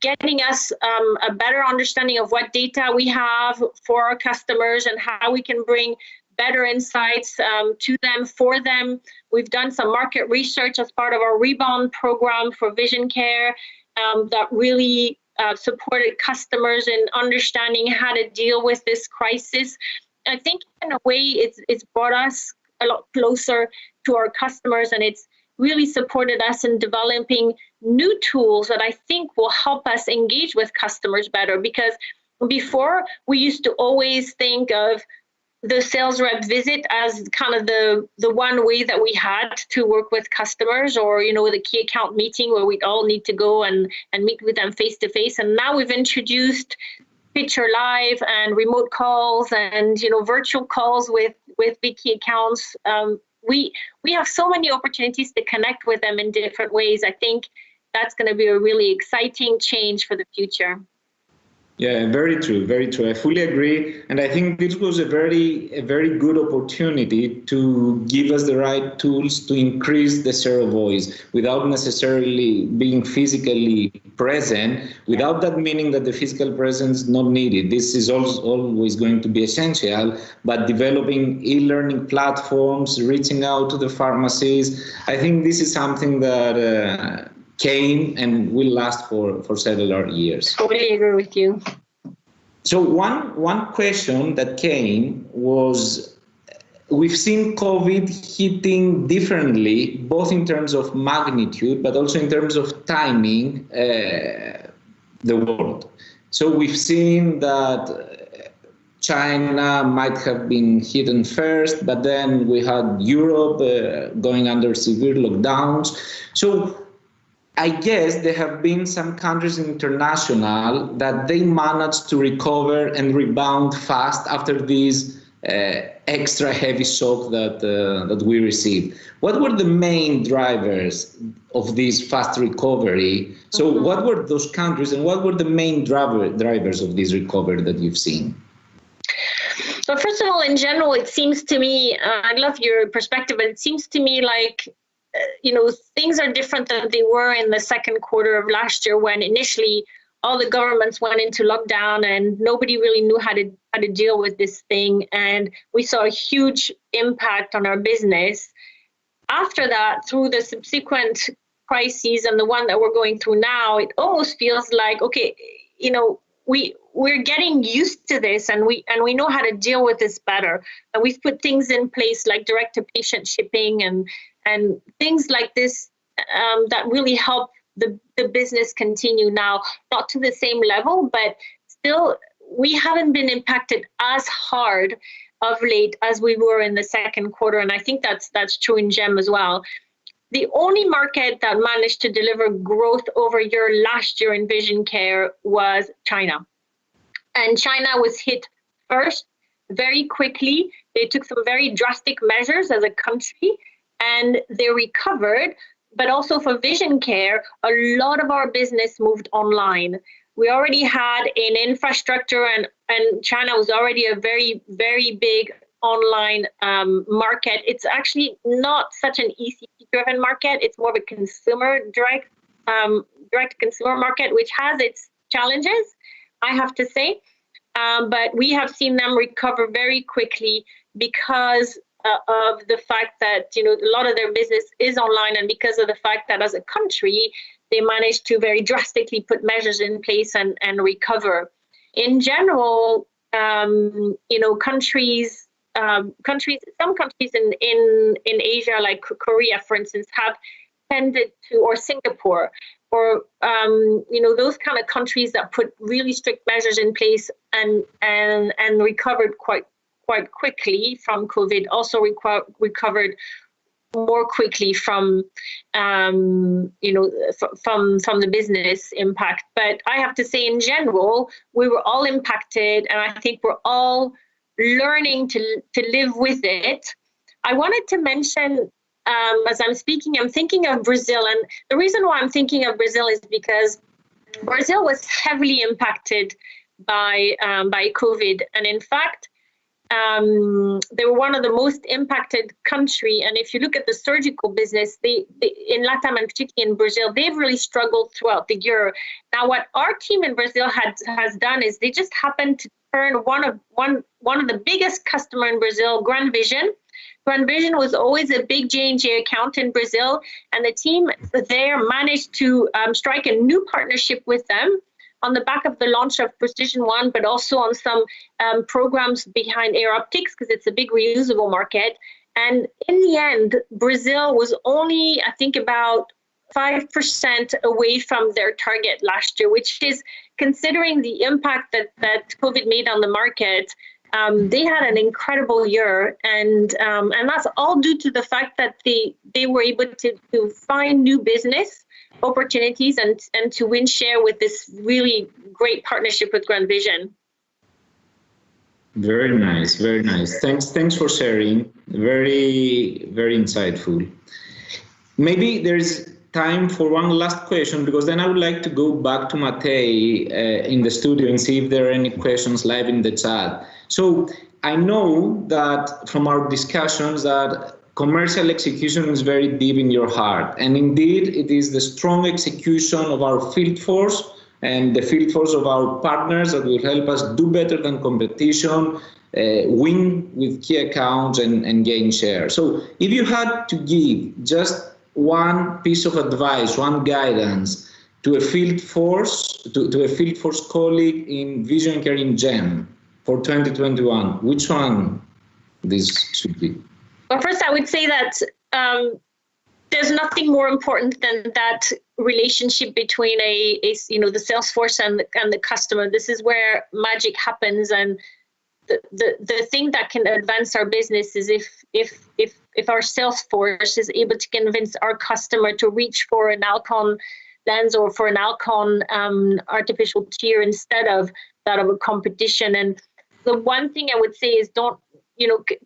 getting us a better understanding of what data we have for our customers and how we can bring better insights to them, for them. We've done some market research as part of our Rebound program for vision care that really supported customers in understanding how to deal with this crisis. I think in a way it's brought us a lot closer to our customers, and it's really supported us in developing new tools that I think will help us engage with customers better. Because before, we used to always think of the sales rep visit as kind of the one way that we had to work with customers, or the key account meeting where we'd all need to go and meet with them face to face. And now we've introduced Picture Live and remote calls and virtual calls with big key accounts. We have so many opportunities to connect with them in different ways. I think that's going to be a really exciting change for the future. Yeah, very true, very true. I fully agree. And I think this was a very good opportunity to give us the right tools to increase the share of voice without necessarily being physically present, without that meaning that the physical presence is not needed. This is always going to be essential, but developing e-learning platforms, reaching out to the pharmacies, I think this is something that came and will last for several years. Totally agree with you. So one question that came was, we've seen COVID hitting differently, both in terms of magnitude, but also in terms of timing, the world. So we've seen that China might have been hit first, but then we had Europe going under severe lockdowns. So I guess there have been some countries international that they managed to recover and rebound fast after this extra heavy shock that we received. What were the main drivers of this fast recovery? So what were those countries and what were the main drivers of this recovery that you've seen? So first of all, in general, it seems to me, I love your perspective, but it seems to me like things are different than they were in the second quarter of last year, when initially all the governments went into lockdown and nobody really knew how to deal with this thing. And we saw a huge impact on our business. After that, through the subsequent crises and the one that we're going through now, it almost feels like, okay, we're getting used to this and we know how to deal with this better. And we've put things in place like direct to patient shipping and things like this that really help the business continue now, not to the same level, but still we haven't been impacted as hard of late as we were in the second quarter. And I think that's true in GEM as well. The only market that managed to deliver growth over year last year in vision care was China. And China was hit first very quickly. They took some very drastic measures as a country and they recovered. But also for vision care, a lot of our business moved online. We already had an infrastructure and China was already a very, very big online market. It's actually not such an ECP-driven market. It's more of a consumer direct consumer market, which has its challenges, I have to say. But we have seen them recover very quickly because of the fact that a lot of their business is online, and because of the fact that as a country they managed to very drastically put measures in place and recover. In general, countries, some countries in Asia, like Korea, for instance, have tended to, or Singapore, or those kind of countries that put really strict measures in place and recovered quite quickly from COVID, also recovered more quickly from the business impact. But I have to say, in general, we were all impacted, and I think we're all learning to live with it. I wanted to mention, as I'm speaking, I'm thinking of Brazil, and the reason why I'm thinking of Brazil is because Brazil was heavily impacted by COVID, and in fact, they were one of the most impacted country. And if you look at the surgical business, they in Latam and particularly in Brazil, they've really struggled throughout the year. Now, what our team in Brazil has done is they just happened to turn one of the biggest customer in Brazil, Grand Vision. Grand Vision was always a big J&J account in Brazil, and the team there managed to strike a new partnership with them on the back of the launch of Precision One, but also on some programs behind Air Optics, because it's a big reusable market. And in the end, Brazil was only, I think, about 5% away from their target last year, which is, considering the impact that COVID made on the market, they had an incredible year. And that's all due to the fact that they were able to find new business opportunities and to win share with this really great partnership with Grand Vision. Very nice, very nice. Thanks for sharing. Very, very insightful. Maybe there's time for one last question, because then I would like to go back to Matei in the studio and see if there are any questions live in the chat. So I know that from our discussions that commercial execution is very deep in your heart. And indeed, it is the strong execution of our field force and the field force of our partners that will help us do better than competition, win with key accounts and gain share. So if you had to give just one piece of advice, one guidance to a field force, to a field force colleague in vision care in GEM for 2021, which one this should be? Well, first, I would say that there's nothing more important than that relationship between the sales force and the customer. This is where magic happens, and the thing that can advance our business is if our sales force is able to convince our customer to reach for an ALCON lens or for an ALCON artificial tear instead of that of a competition. And the one thing I would say is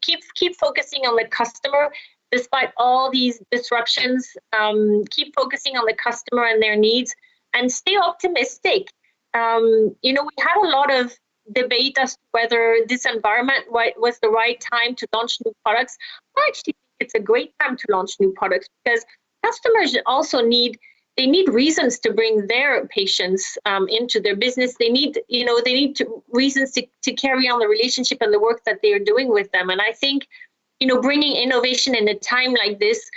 keep focusing on the customer despite all these disruptions. Keep focusing on the customer and their needs, and stay optimistic. We had a lot of debate as to whether this environment was the right time to launch new products. I actually think it's a great time to launch new products, because customers also need reasons to bring their patients into their business. They need reasons to carry on the relationship and the work that they are doing with them. And I think, bringing innovation in a time like this,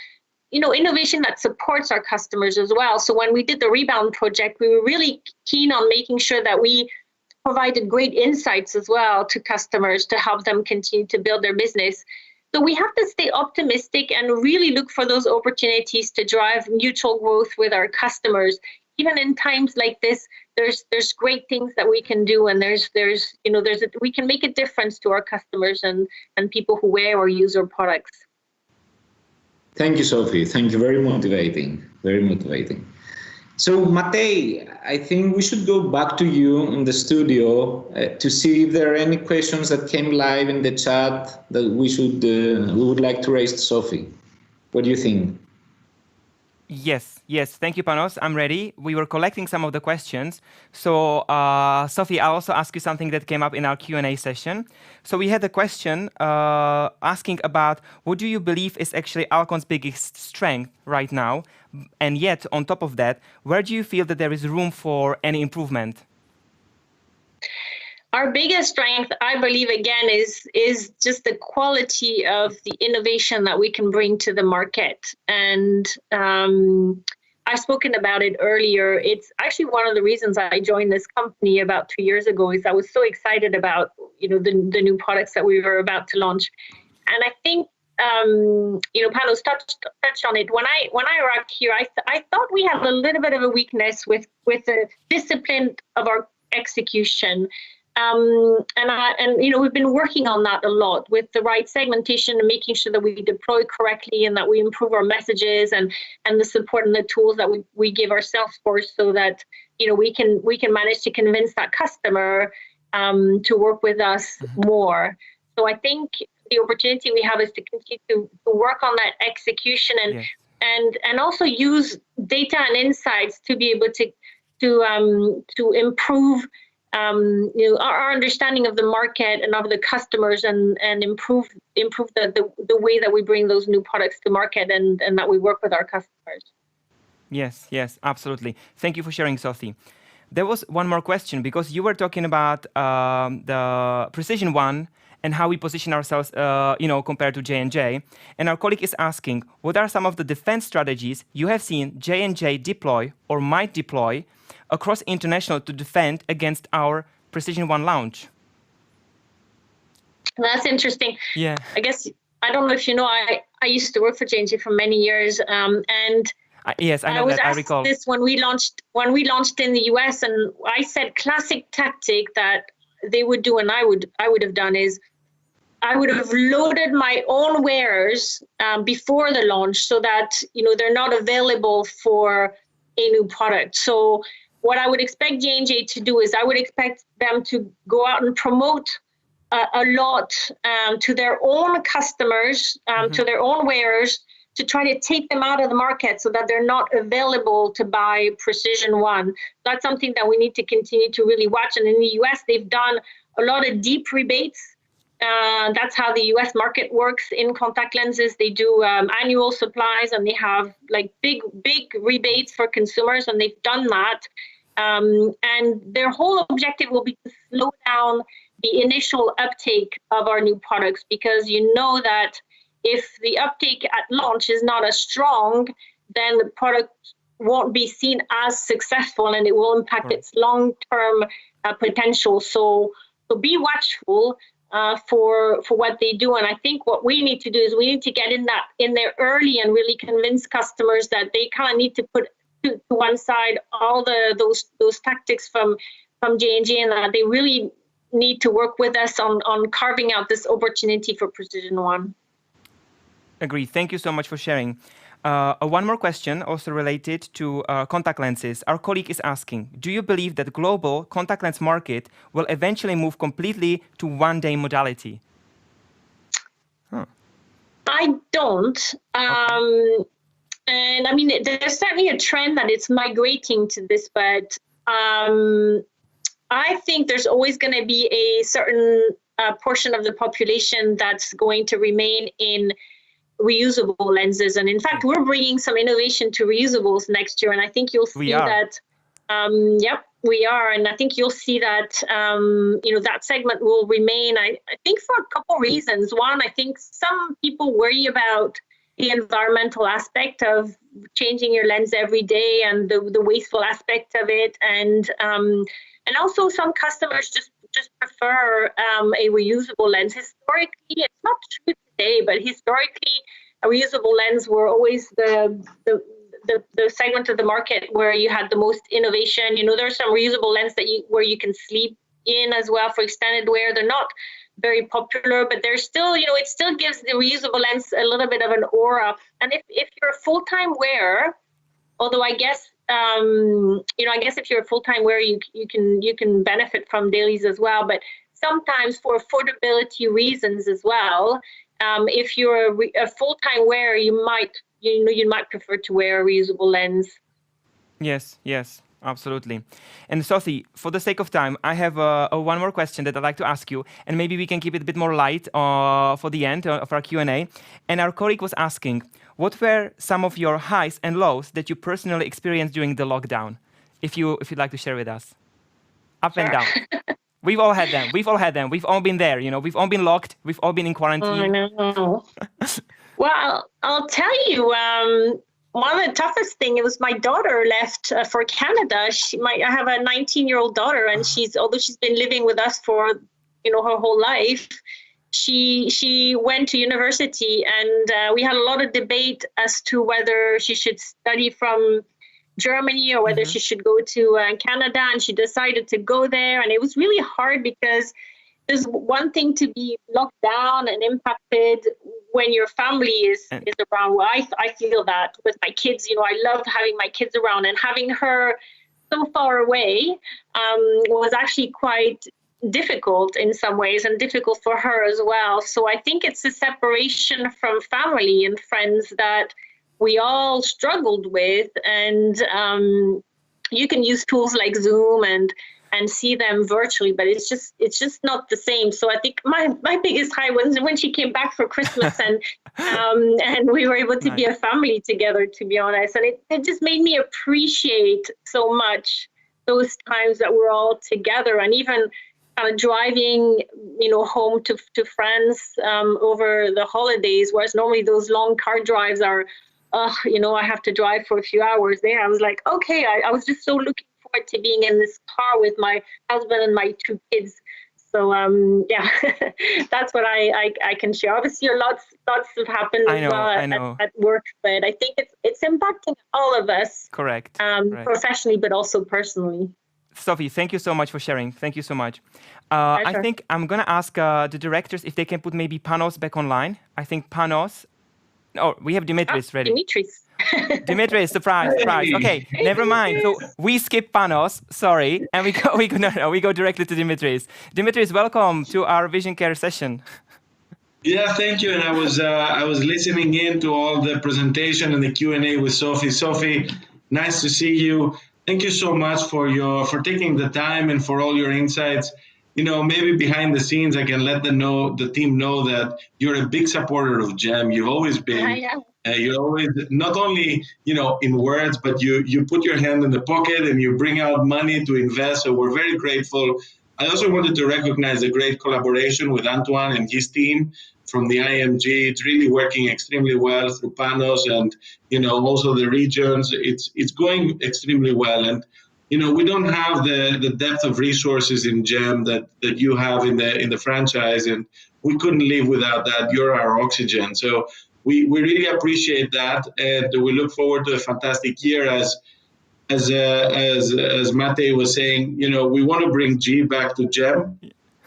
innovation that supports our customers as well. So when we did the Rebound project, we were really keen on making sure that we provided great insights as well to customers to help them continue to build their business. So we have to stay optimistic and really look for those opportunities to drive mutual growth with our customers. Even in times like this, there's great things that we can do, and we can make a difference to our customers and people who wear or use our products. Thank you, Sophie. Thank you. Very motivating. Very motivating. So, Matej, I think we should go back to you in the studio to see if there are any questions that came live in the chat that we would like to raise to Sophie. What do you think? Yes. Thank you, Panos. I'm ready. We were collecting some of the questions. So, Sophie, I'll also ask you something that came up in our Q&A session. So we had a question asking about what do you believe is actually ALCON's biggest strength right now? And yet, on top of that, where do you feel that there is room for any improvement? Our biggest strength, I believe, again, is just the quality of the innovation that we can bring to the market. And I've spoken about it earlier. It's actually one of the reasons I joined this company about 2 years ago. Is I was so excited about the new products that we were about to launch, and I think Panos touched on it. When I arrived here, I thought we had a little bit of a weakness with the discipline of our execution. We've been working on that a lot with the right segmentation and making sure that we deploy correctly and that we improve our messages and the support and the tools that we give our sales force so that we can manage to convince that customer to work with us more. So I think the opportunity we have is to continue to work on that execution and also use data and insights to be able to improve our understanding of the market and of the customers and improve the way that we bring those new products to market and that we work with our customers. Yes, absolutely. Thank you for sharing, Sophie. There was one more question because you were talking about the Precision One and how we position ourselves, compared to J&J. And our colleague is asking, what are some of the defense strategies you have seen J&J deploy or might deploy across international to defend against our Precision One launch? That's interesting. Yeah. I guess, I don't know if you know, I used to work for J&J for many years, and yes, I know was that. asked I recall this when we launched in the US, and I said classic tactic that they would do and I would have done is I would have loaded my own wares before the launch so that they're not available for a new product. So what I would expect J&J to do is I would expect them to go out and promote a lot to their own customers, to their own wearers, to try to take them out of the market so that they're not available to buy Precision One. That's something that we need to continue to really watch. And in the US, they've done a lot of deep rebates. That's how the US market works in contact lenses. They do annual supplies and they have like big rebates for consumers, and they've done that. And their whole objective will be to slow down the initial uptake of our new products, because that if the uptake at launch is not as strong, then the product won't be seen as successful and it will impact its long-term potential. So be watchful for what they do. And I think what we need to do is we need to get in there early and really convince customers that they kind of need to put to one side all those tactics from J&J, and that they really need to work with us on carving out this opportunity for Precision One. Agree. Thank you so much for sharing. One more question also related to contact lenses. Our colleague is asking, do you believe that global contact lens market will eventually move completely to one-day modality? I don't. Okay. And I mean, there's certainly a trend that it's migrating to this, but I think there's always going to be a certain portion of the population that's going to remain in reusable lenses. And in fact, we're bringing some innovation to reusables next year. And I think you'll see that. Yep, we are. And I think you'll see that, that segment will remain, I think, for a couple reasons. One, I think some people worry about the environmental aspect of changing your lens every day and the wasteful aspect of it. And also some customers just prefer a reusable lens. Historically, it's not true today, but historically, a reusable lens were always the segment of the market where you had the most innovation. You know, there are some reusable lenses where you can sleep in as well for extended wear. They're not very popular, but they're still, you know, it still gives the reusable lens a little bit of an aura. And if you're a full-time wearer, although I guess, you know, I guess if you're a full-time wearer, you can benefit from dailies as well. But sometimes for affordability reasons as well, if you're a full-time wearer, you might prefer to wear a reusable lens. Yes, absolutely. And Sophie, for the sake of time, I have one more question that I'd like to ask you, and maybe we can keep it a bit more light for the end of our Q&A. And our colleague was asking, what were some of your highs and lows that you personally experienced during the lockdown? If you'd like to share with us. Up and down. We've all had them. We've all been there. You know, we've all been locked. We've all been in quarantine. Oh, no. Well, I'll tell you, one of the toughest thing, it was my daughter left for Canada. I have a 19-year-old daughter, and although she's been living with us for, you know, her whole life, she went to university, and we had a lot of debate as to whether she should study from Germany or whether she should go to Canada, and she decided to go there. And it was really hard because there's one thing to be locked down and impacted when your family is around. Well, I feel that with my kids, you know, I love having my kids around, and having her so far away was actually quite difficult in some ways, and difficult for her as well. So I think it's a separation from family and friends that we all struggled with, and you can use tools like Zoom and see them virtually, but it's just not the same. So I think my biggest high was when she came back for Christmas and we were able to be a family together, to be honest. And it just made me appreciate so much those times that we're all together, and even kind of driving, you know, home to friends over the holidays, whereas normally those long car drives are, you know, I have to drive for a few hours there. I was like, okay, I was just so looking forward to being in this car with my husband and my 2 kids. So yeah, that's what I can share. Obviously, lots have happened at work, but I think it's impacting all of us. Correct. Professionally, but also personally. Sophie, thank you so much for sharing. Thank you so much. I think I'm going to ask the directors if they can put maybe Panos back online. I think Panos. Oh, we have Dimitris ready. Dimitris, surprise. Okay, never mind. So we skip Panos, sorry, and we go directly to Dimitris. Dimitris, welcome to our Vision Care session. Yeah, thank you. And I was listening in to all the presentation and the Q&A with Sophie. Sophie, nice to see you. Thank you so much for taking the time and for all your insights. You know, maybe behind the scenes, I can let the team know that you're a big supporter of GEM. You've always been. You're always, not only, you know, in words, but you put your hand in the pocket and you bring out money to invest. So we're very grateful. I also wanted to recognize the great collaboration with Antoine and his team from the IMG. It's really working extremely well through Panos and, you know, also the regions. It's going extremely well. And you know, we don't have the depth of resources in GEM that you have in the franchise, and we couldn't live without that. You're our oxygen. So we really appreciate that, and we look forward to a fantastic year. As Mate was saying, you know, we want to bring G back to GEM,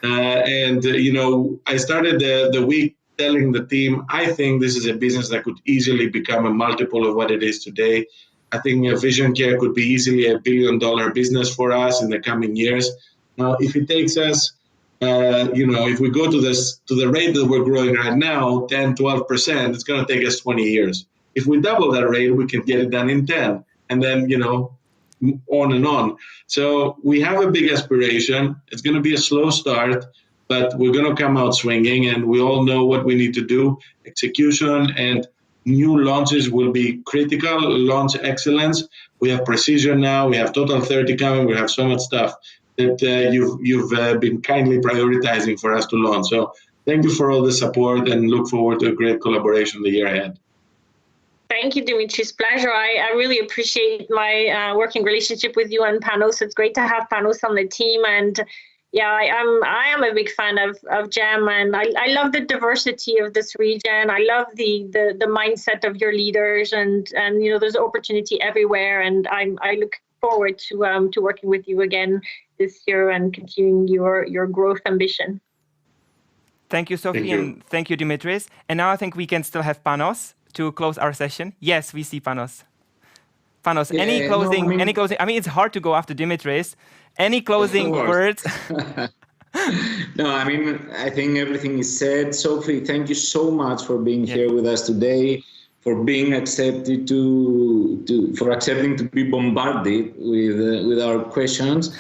and you know, I started the week telling the team, I think this is a business that could easily become a multiple of what it is today. I think Vision Care could be easily $1 billion business for us in the coming years. Now, if it takes us, you know, if we go to the rate that we're growing right now, 10, 12%, it's going to take us 20 years. If we double that rate, we can get it done in 10, and then, you know, on and on. So we have a big aspiration. It's going to be a slow start, but we're going to come out swinging, and we all know what we need to do. Execution and new launches will be critical. Launch excellence. We have Precision now. We have Total 30 coming. We have so much stuff that you've been kindly prioritizing for us to launch. So thank you for all the support, and look forward to a great collaboration the year ahead. Thank you, Dimitris. Pleasure. I really appreciate my working relationship with you and Panos. It's great to have Panos on the team. And Yeah, I am a big fan of GEM, and I love the diversity of this region. I love the mindset of your leaders, and there's opportunity everywhere, and I look forward to working with you again this year and continuing your growth ambition. Thank you, Sophie, and thank you, Dimitris. And now I think we can still have Panos to close our session. Yes, we see Panos. Panos, Yeah, any closing? no, Any closing? I mean, it's hard to go after Dimitris. Any closing words? No, I mean, I think everything is said. Sophie, thank you so much for being here with us today, for being accepted for accepting to be bombarded with our questions.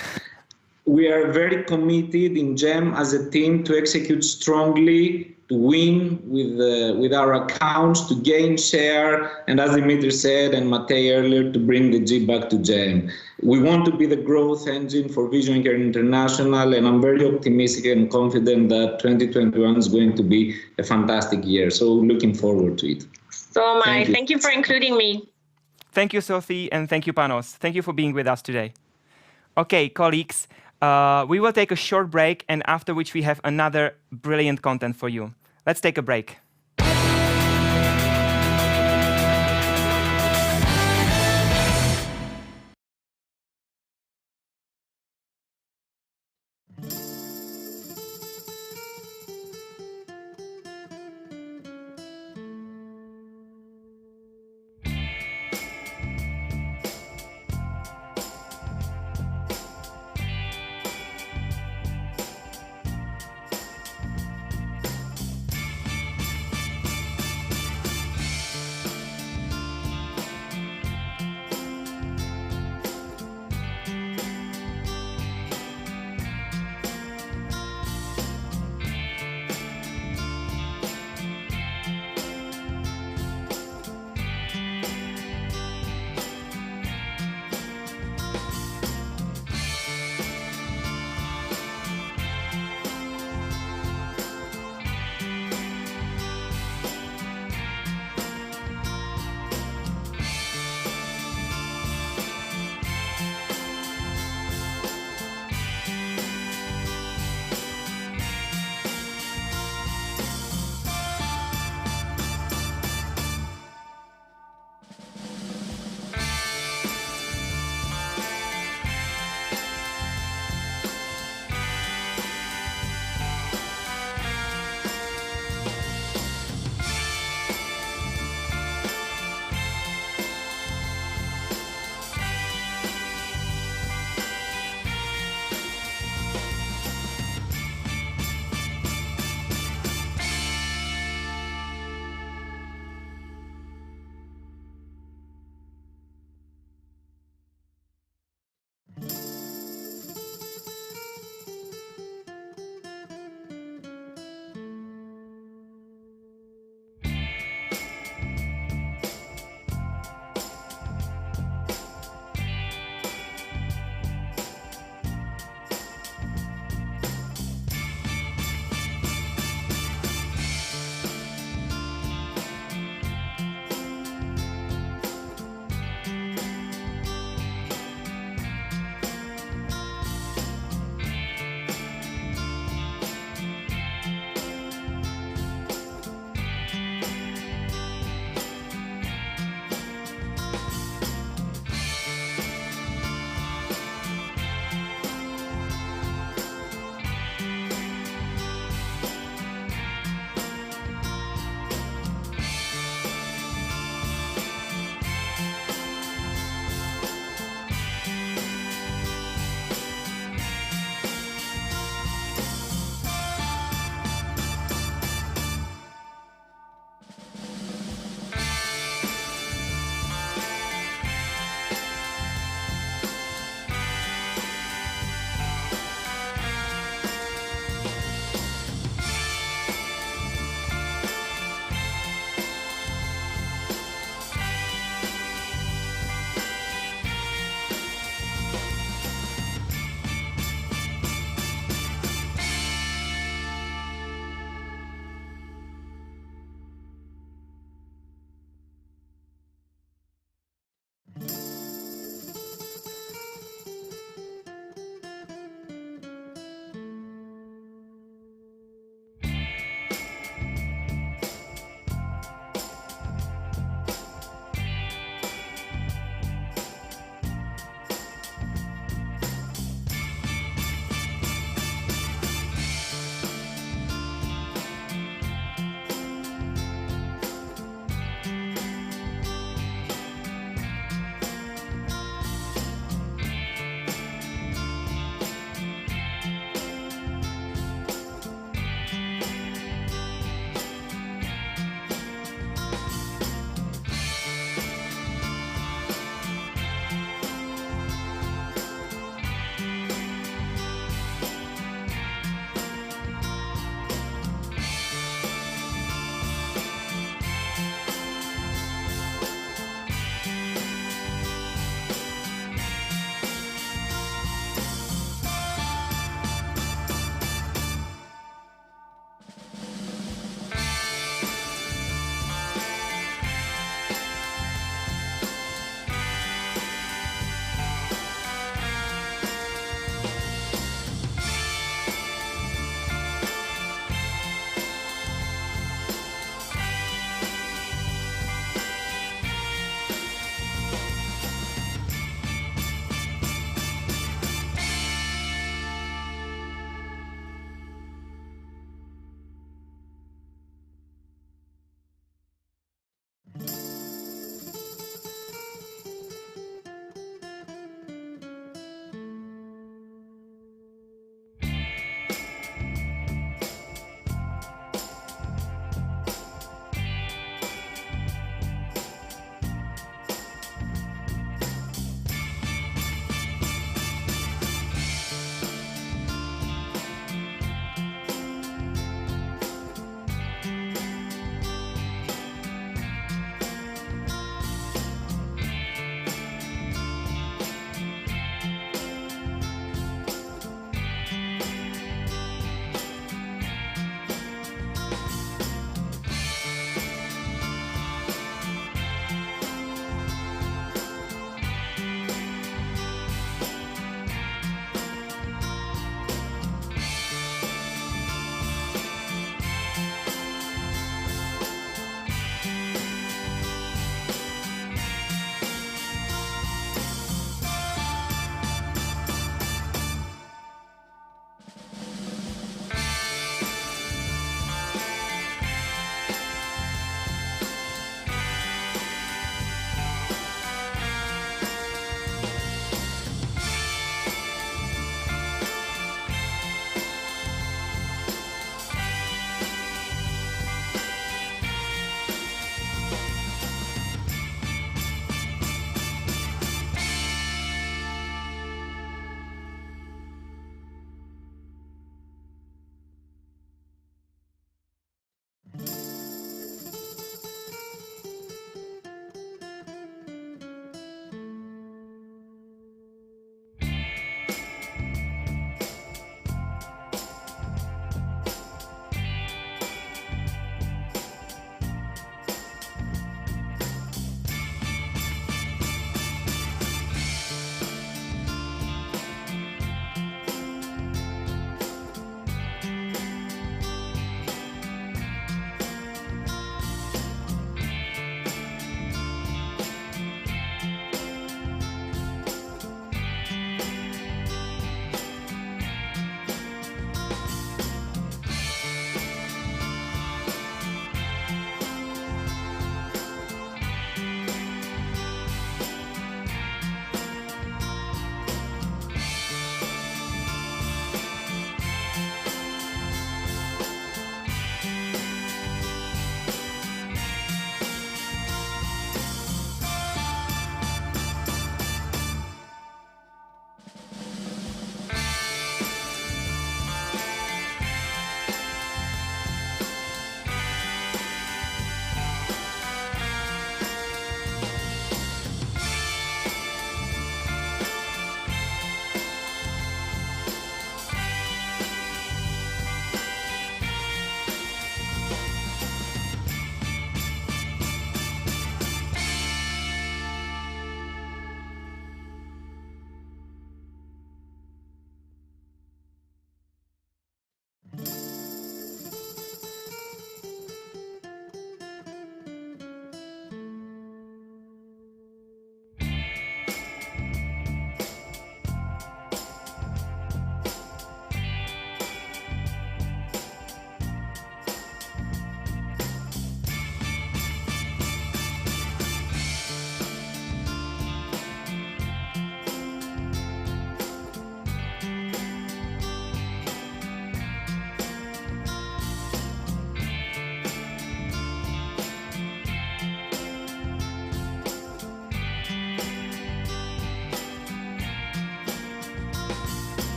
We are very committed in GEM as a team to execute strongly, to win with our accounts, to gain share, and as Dimitri said and Matei earlier, to bring the G back to GEM. We want to be the growth engine for Vision Care International, and I'm very optimistic and confident that 2021 is going to be a fantastic year. So looking forward to it. So am I. Thank you for including me. Thank you, Sophie, and thank you, Panos. Thank you for being with us today. Okay, colleagues. We will take a short break, and after which we have another brilliant content for you. Let's take a break.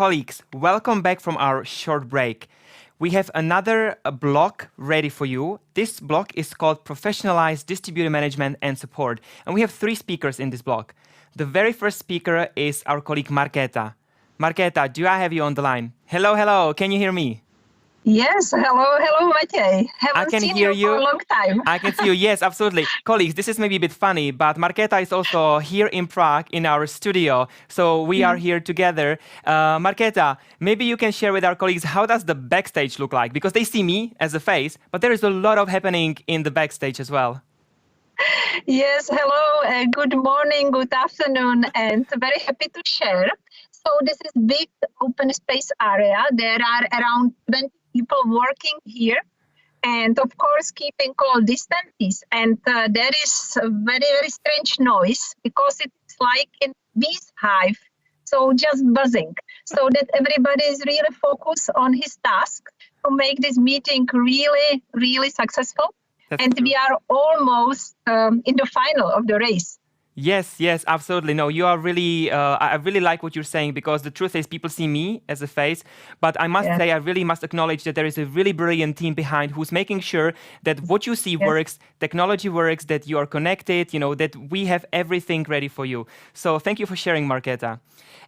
colleagues, welcome back from our short break. We have another block ready for you. This block is called Professionalized Distributor Management and Support. And we have 3 speakers in this block. The very first speaker is our colleague Markéta. Markéta, do I have you on the line? Hello, hello. Can you hear me? Yes, hello, Maciej. Haven't seen you for a long time. I can see you, yes, absolutely. Colleagues, this is maybe a bit funny, but Markéta is also here in Prague in our studio. So we are here together. Markéta, maybe you can share with our colleagues, how does the backstage look like? Because they see me as a face, but there is a lot of happening in the backstage as well. Yes, hello, good morning, good afternoon, and very happy to share. So this is big open space area. There are around 20 people working here, and of course keeping all distances. And there is a very, very strange noise because it's like in bee's hive, so just buzzing, so that everybody is really focused on his task to make this meeting really, really successful. That's and true. We are almost in the final of the race. Yes, absolutely. No, you are really, I really like what you're saying, because the truth is people see me as a face, but I must say, I really must acknowledge that there is a really brilliant team behind who's making sure that what you see works, technology works, that you are connected, you know, that we have everything ready for you. So thank you for sharing, Markéta.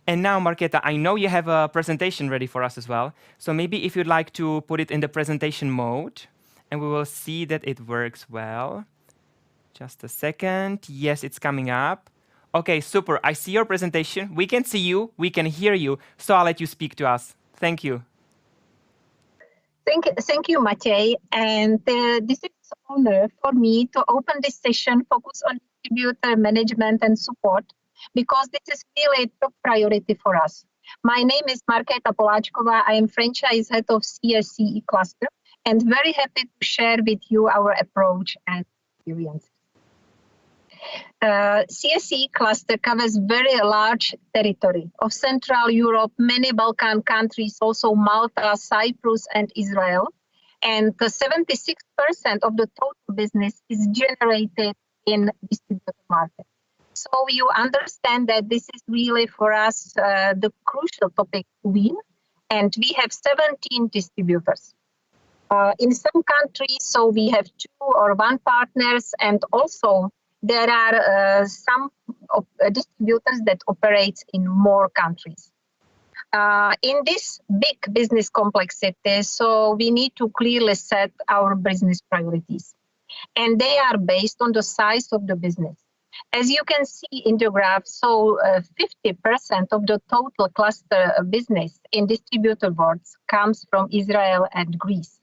And now, Markéta, I know you have a presentation ready for us as well. So maybe if you'd like to put it in the presentation mode, and we will see that it works well. Just a second. Yes, it's coming up. Okay, super. I see your presentation. We can see you. We can hear you. So I'll let you speak to us. Thank you. Thank you, Maciej. And this is an honor for me to open this session focused on distributor management and support, because this is really a top priority for us. My name is Markéta Poláčková. I am franchise head of CSCE cluster, and very happy to share with you our approach and experience. CSE cluster covers very large territory of Central Europe, many Balkan countries, also Malta, Cyprus, and Israel. And 76% of the total business is generated in distributor market. So you understand that this is really for us the crucial topic to win. And we have 17 distributors. In some countries, so we have 2 or 1 partners, and also there are some distributors that operate in more countries. In this big business complexity, so we need to clearly set our business priorities. And they are based on the size of the business. As you can see in the graph, so 50% of the total cluster business in distributor boards comes from Israel and Greece.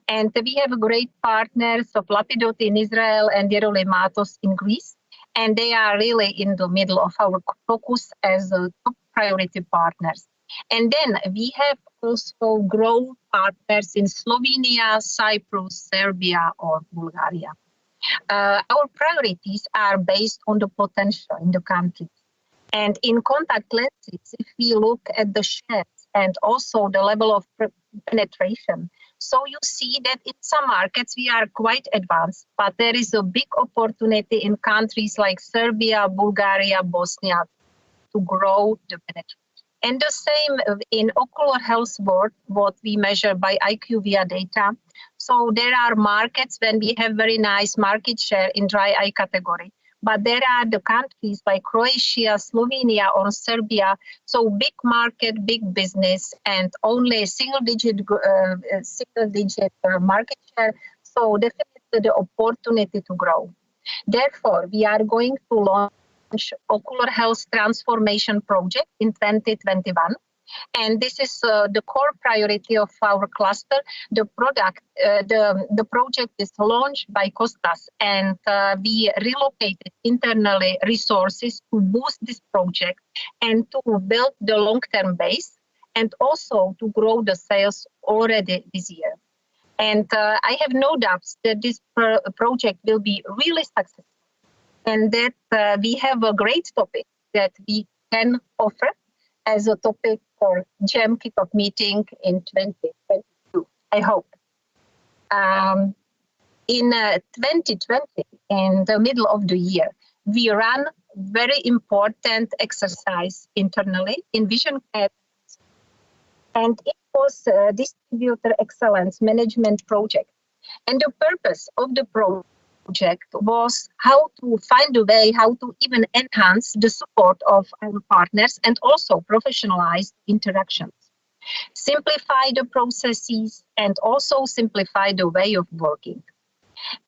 And we have great partners of Lapidot in Israel and Matos in Greece. And they are really in the middle of our focus as top priority partners. And then we have also growth partners in Slovenia, Cyprus, Serbia, or Bulgaria. Our priorities are based on the potential in the countries. And in contact lenses, if we look at the shares and also the level of penetration, so you see that in some markets we are quite advanced, but there is a big opportunity in countries like Serbia, Bulgaria, Bosnia to grow the penetration. And the same in ocular health board, what we measure by IQVIA data. So there are markets when we have very nice market share in dry eye category. But there are the countries like Croatia, Slovenia, or Serbia. So big market, big business, and only single-digit market share. So definitely the opportunity to grow. Therefore, we are going to launch Ocular Health Transformation Project in 2021. And this is the core priority of our cluster. The project is launched by Costas, and we relocated internally resources to boost this project and to build the long-term base, and also to grow the sales already this year. And I have no doubts that this project will be really successful, and that we have a great topic that we can offer as a topic for GEM kickoff meeting in 2022, I hope. In 2020, in the middle of the year, we ran very important exercise internally in vision care. And it was a distributor excellence management project. And the purpose of the project was how to find a way, how to even enhance the support of our partners and also professionalize interactions, simplify the processes, and also simplify the way of working.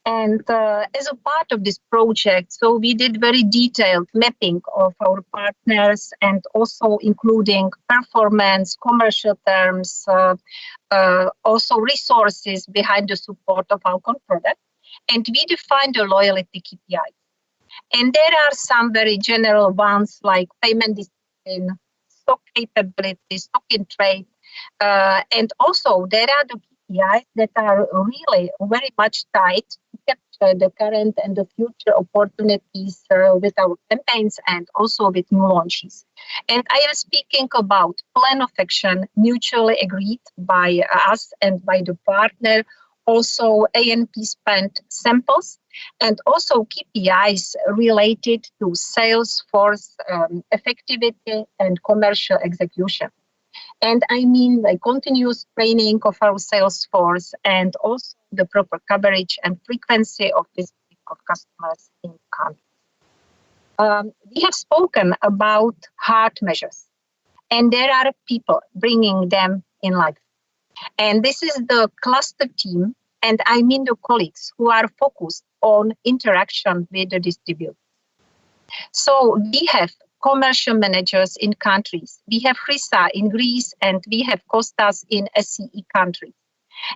And as a part of this project, so we did very detailed mapping of our partners and also including performance, commercial terms, also resources behind the support of ALCON product. And we defined the loyalty KPIs. And there are some very general ones like payment discipline, stock capability, stock in trade. And also there are the KPIs that are really very much tied to capture the current and the future opportunities with our campaigns and also with new launches. And I am speaking about plan of action mutually agreed by us and by the partner, also A&P spend samples, and also KPIs related to sales force effectivity and commercial execution. And I mean the continuous training of our sales force and also the proper coverage and frequency of visiting of customers in countries. We have spoken about hard measures, and there are people bringing them in life. And this is the cluster team, and I mean the colleagues who are focused on interaction with the distributors. So we have commercial managers in countries. We have Chrisa in Greece and we have Kostas in SCE countries.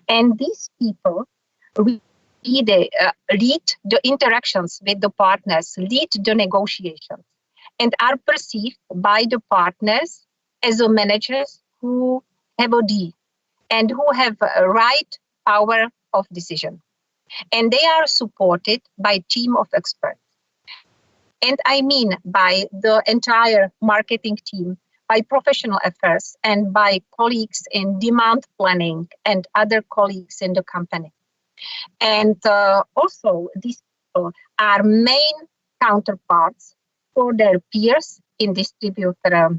And these people lead the interactions with the partners, lead the negotiations, and are perceived by the partners as the managers who have a deal and who have a right power of decision. And they are supported by a team of experts. And I mean by the entire marketing team, by professional affairs, and by colleagues in demand planning and other colleagues in the company. And also these people are main counterparts for their peers in distributor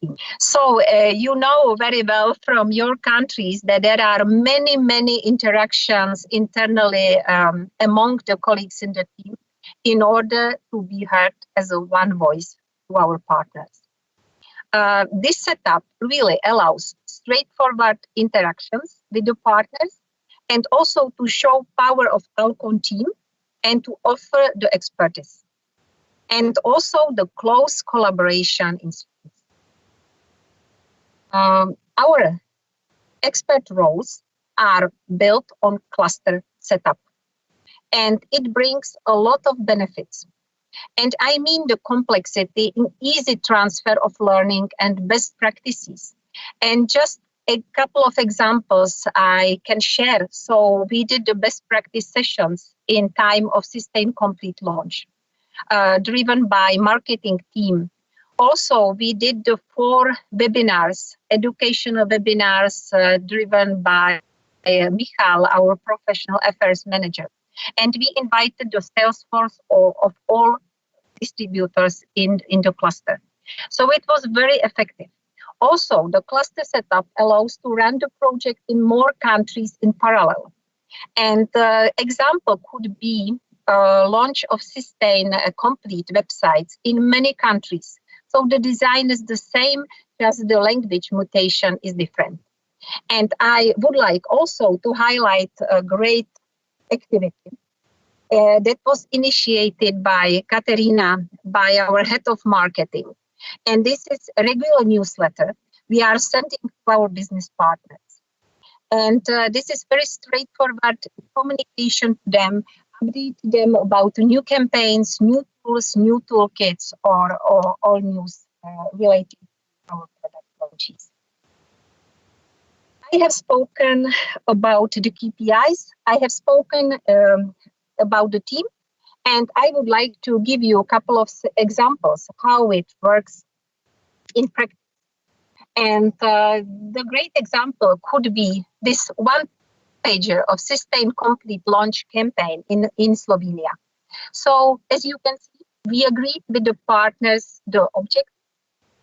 team. So you know very well from your countries that there are many interactions internally among the colleagues in the team in order to be heard as a one voice to our partners. This setup really allows straightforward interactions with the partners and also to show power of ALCON team and to offer the expertise. And also the close collaboration in our expert roles are built on cluster setup. And it brings a lot of benefits. And I mean the complexity in easy transfer of learning and best practices. And just a couple of examples I can share. So we did the best practice sessions in time of Sustain Complete launch, driven by marketing team. Also, we did the 4 webinars, educational webinars driven by Michal, our professional affairs manager. And we invited the sales force of all distributors in the cluster. So it was very effective. Also, the cluster setup allows to run the project in more countries in parallel. And example could be launch of Sustain Complete websites in many countries. So the design is the same, just the language mutation is different. And I would like also to highlight a great activity that was initiated by Katerina, by our head of marketing. And this is a regular newsletter we are sending to our business partners. And this is very straightforward communication to them, update them about new campaigns, new tools, new toolkits, or all news related to our product launches. I have spoken about the KPIs. I have spoken about the team, and I would like to give you a couple of examples how it works in practice. And the great example could be this one pager of Sustain Complete launch campaign in Slovenia. So as you can see, we agreed with the partners the object,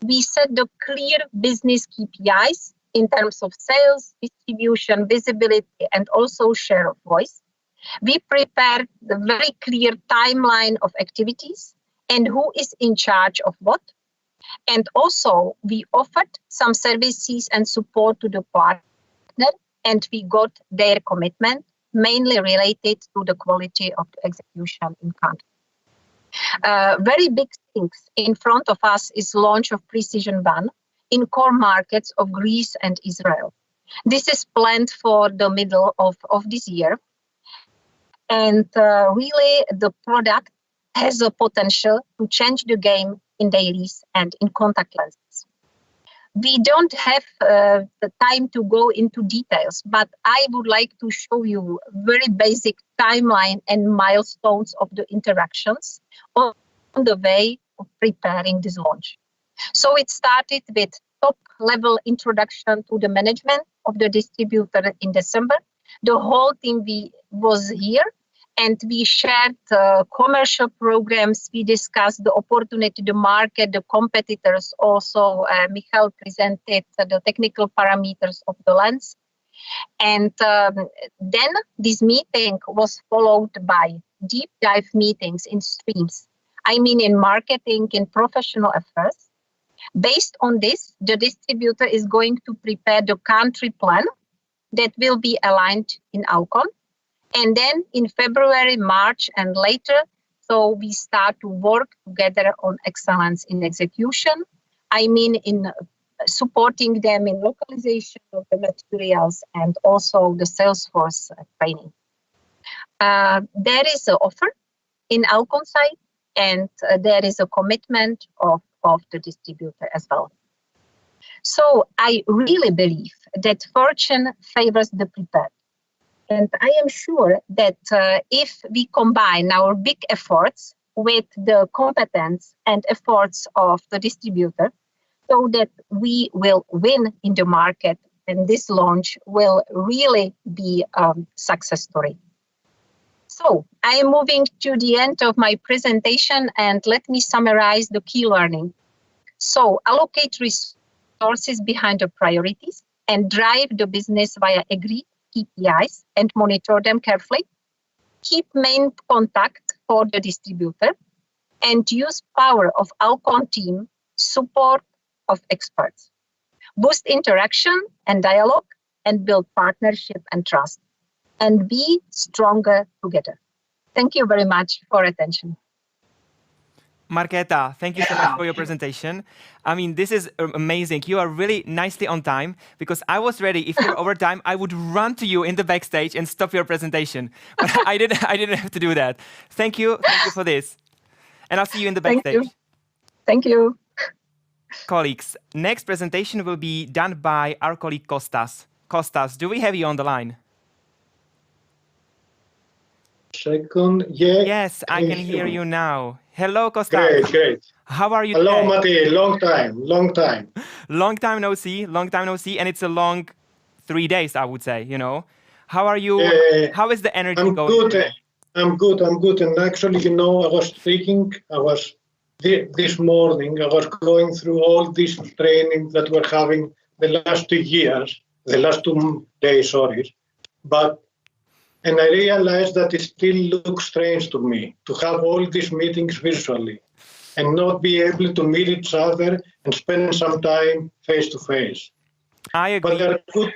we set the clear business KPIs in terms of sales, distribution, visibility, and also share of voice. We prepared the very clear timeline of activities and who is in charge of what. And also, we offered some services and support to the partner, and we got their commitment, mainly related to the quality of the execution in country. Very big things in front of us is launch of Precision One in core markets of Greece and Israel. This is planned for the middle of this year. And really, the product has a potential to change the game in dailies and in contact lenses. We don't have the time to go into details, but I would like to show you very basic timeline and milestones of the interactions on the way of preparing this launch. So it started with top-level introduction to the management of the distributor in December. The whole team was here, and we shared commercial programs. We discussed the opportunity, the market, the competitors. Also, Michal presented the technical parameters of the lens. And then this meeting was followed by deep dive meetings in streams. I mean, in marketing, in professional affairs. Based on this, the distributor is going to prepare the country plan that will be aligned in ALCON. And then in February, March, and later, so we start to work together on excellence in execution. I mean, in supporting them in localization of the materials and also the sales force training. There is an offer in ALCON side, and there is a commitment of the distributor as well. So I really believe that fortune favors the prepared. And I am sure that if we combine our big efforts with the competence and efforts of the distributor, so that we will win in the market, and this launch will really be a success story. So I am moving to the end of my presentation, and let me summarize the key learning. So allocate resources behind the priorities and drive the business via agreed KPIs and monitor them carefully. Keep main contact for the distributor and use power of ALCON team support of experts. Boost interaction and dialogue and build partnership and trust and be stronger together. Thank you very much for attention. Marketa, thank you so much for your presentation. I mean, this is amazing. You are really nicely on time because I was ready. If you're over time, I would run to you in the backstage and stop your presentation. But I didn't have to do that. Thank you for this. And I'll see you in the backstage. Thank you. Colleagues, next presentation will be done by our colleague Kostas. Kostas, do we have you on the line? Second, yeah. Yes, I can hear you now. Hello, Kostas. Great. How are you Hello, today? Matti. Long time. Long time no see, and it's a long 3 days, I would say, you know. How are you? How is the energy going? I'm good. And actually, you know, I was thinking, this morning, I was going through all this training that we're having the last 2 years, the last 2 days, sorry. And I realized that it still looks strange to me to have all these meetings virtually and not be able to meet each other and spend some time face to face. I agree. But they're good.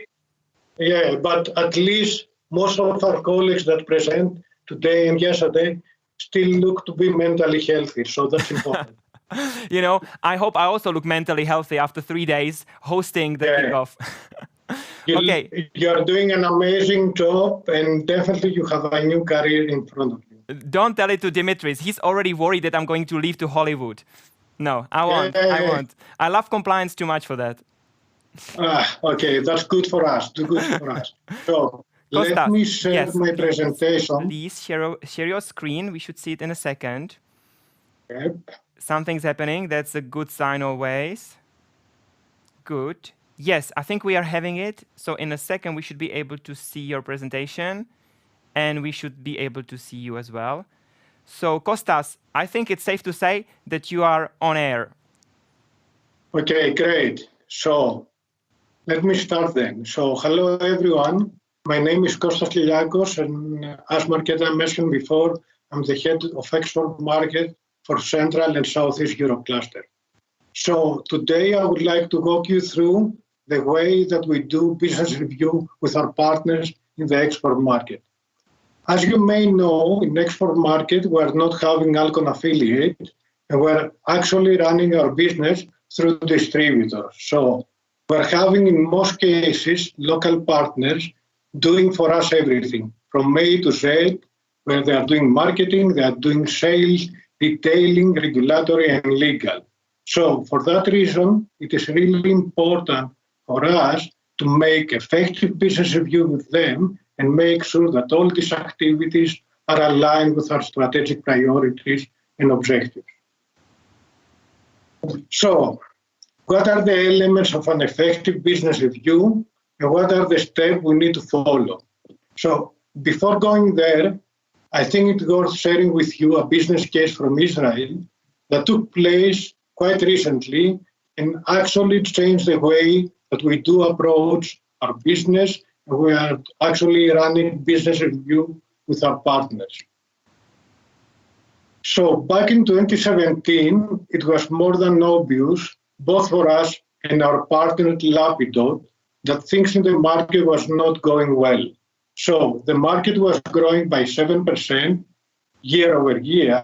Yeah, but at least most of our colleagues that present today and yesterday still look to be mentally healthy, so that's important. You know, I hope I also look mentally healthy after 3 days hosting the kickoff. Okay. You're doing an amazing job, and definitely you have a new career in front of you. Don't tell it to Dimitris. He's already worried that I'm going to leave to Hollywood. No, I won't. I love compliance too much for that. Okay, that's good for us. So Kostas, let me share my presentation. Please share your screen. We should see it in a second. Yep. Something's happening. That's a good sign always. Good. Yes, I think we are having it. So in a second, we should be able to see your presentation and we should be able to see you as well. So Kostas, I think it's safe to say that you are on air. Okay, great. So let me start then. So hello everyone. My name is Kostas Liliakos, and as Marketa mentioned before, I'm the head of export market for Central and Southeast Europe cluster. So today I would like to walk you through the way that we do business review with our partners in the export market. As you may know, in export market, we're not having ALCON affiliate, and we're actually running our business through distributors. So we're having, in most cases, local partners doing for us everything, from A to Z, where they are doing marketing, they are doing sales, detailing, regulatory, and legal. So for that reason, it is really important for us to make effective business review with them and make sure that all these activities are aligned with our strategic priorities and objectives. So, what are the elements of an effective business review and what are the steps we need to follow? So, before going there, I think it's worth sharing with you a business case from Israel that took place quite recently and actually changed the way that we do approach our business, and we are actually running business review with our partners. So back in 2017, it was more than obvious, both for us and our partner Lapidot, that things in the market was not going well. So the market was growing by 7% year over year,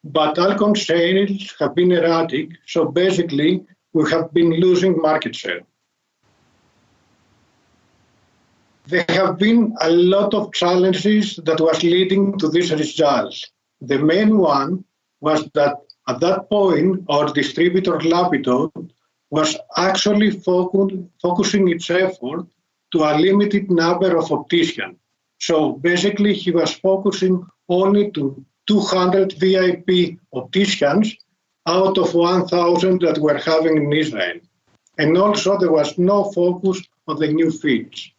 but ALCON sales have been erratic, so basically we have been losing market share. There have been a lot of challenges that was leading to these results. The main one was that at that point, our distributor Lapidot was actually focusing its effort to a limited number of opticians. So basically, he was focusing only to 200 VIP opticians out of 1,000 that we're having in Israel. And also, there was no focus on the new feeds.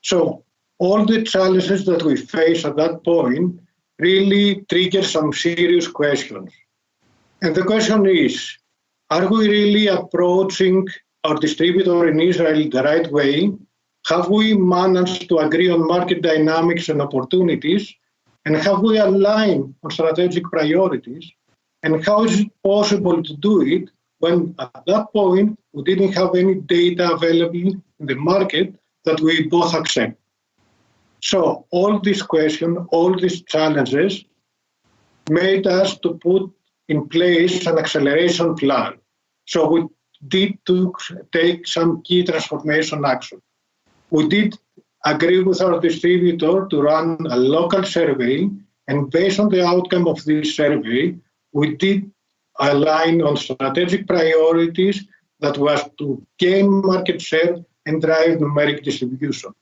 So all the challenges that we face at that point really trigger some serious questions. And the question is, are we really approaching our distributor in Israel the right way? Have we managed to agree on market dynamics and opportunities? And have we aligned on strategic priorities? And how is it possible to do it when at that point we didn't have any data available in the market that we both accept? So all these questions, all these challenges made us to put in place an acceleration plan. So we did to take some key transformation action. We did agree with our distributor to run a local survey, and based on the outcome of this survey, we did align on strategic priorities that was to gain market share and drive numeric distribution.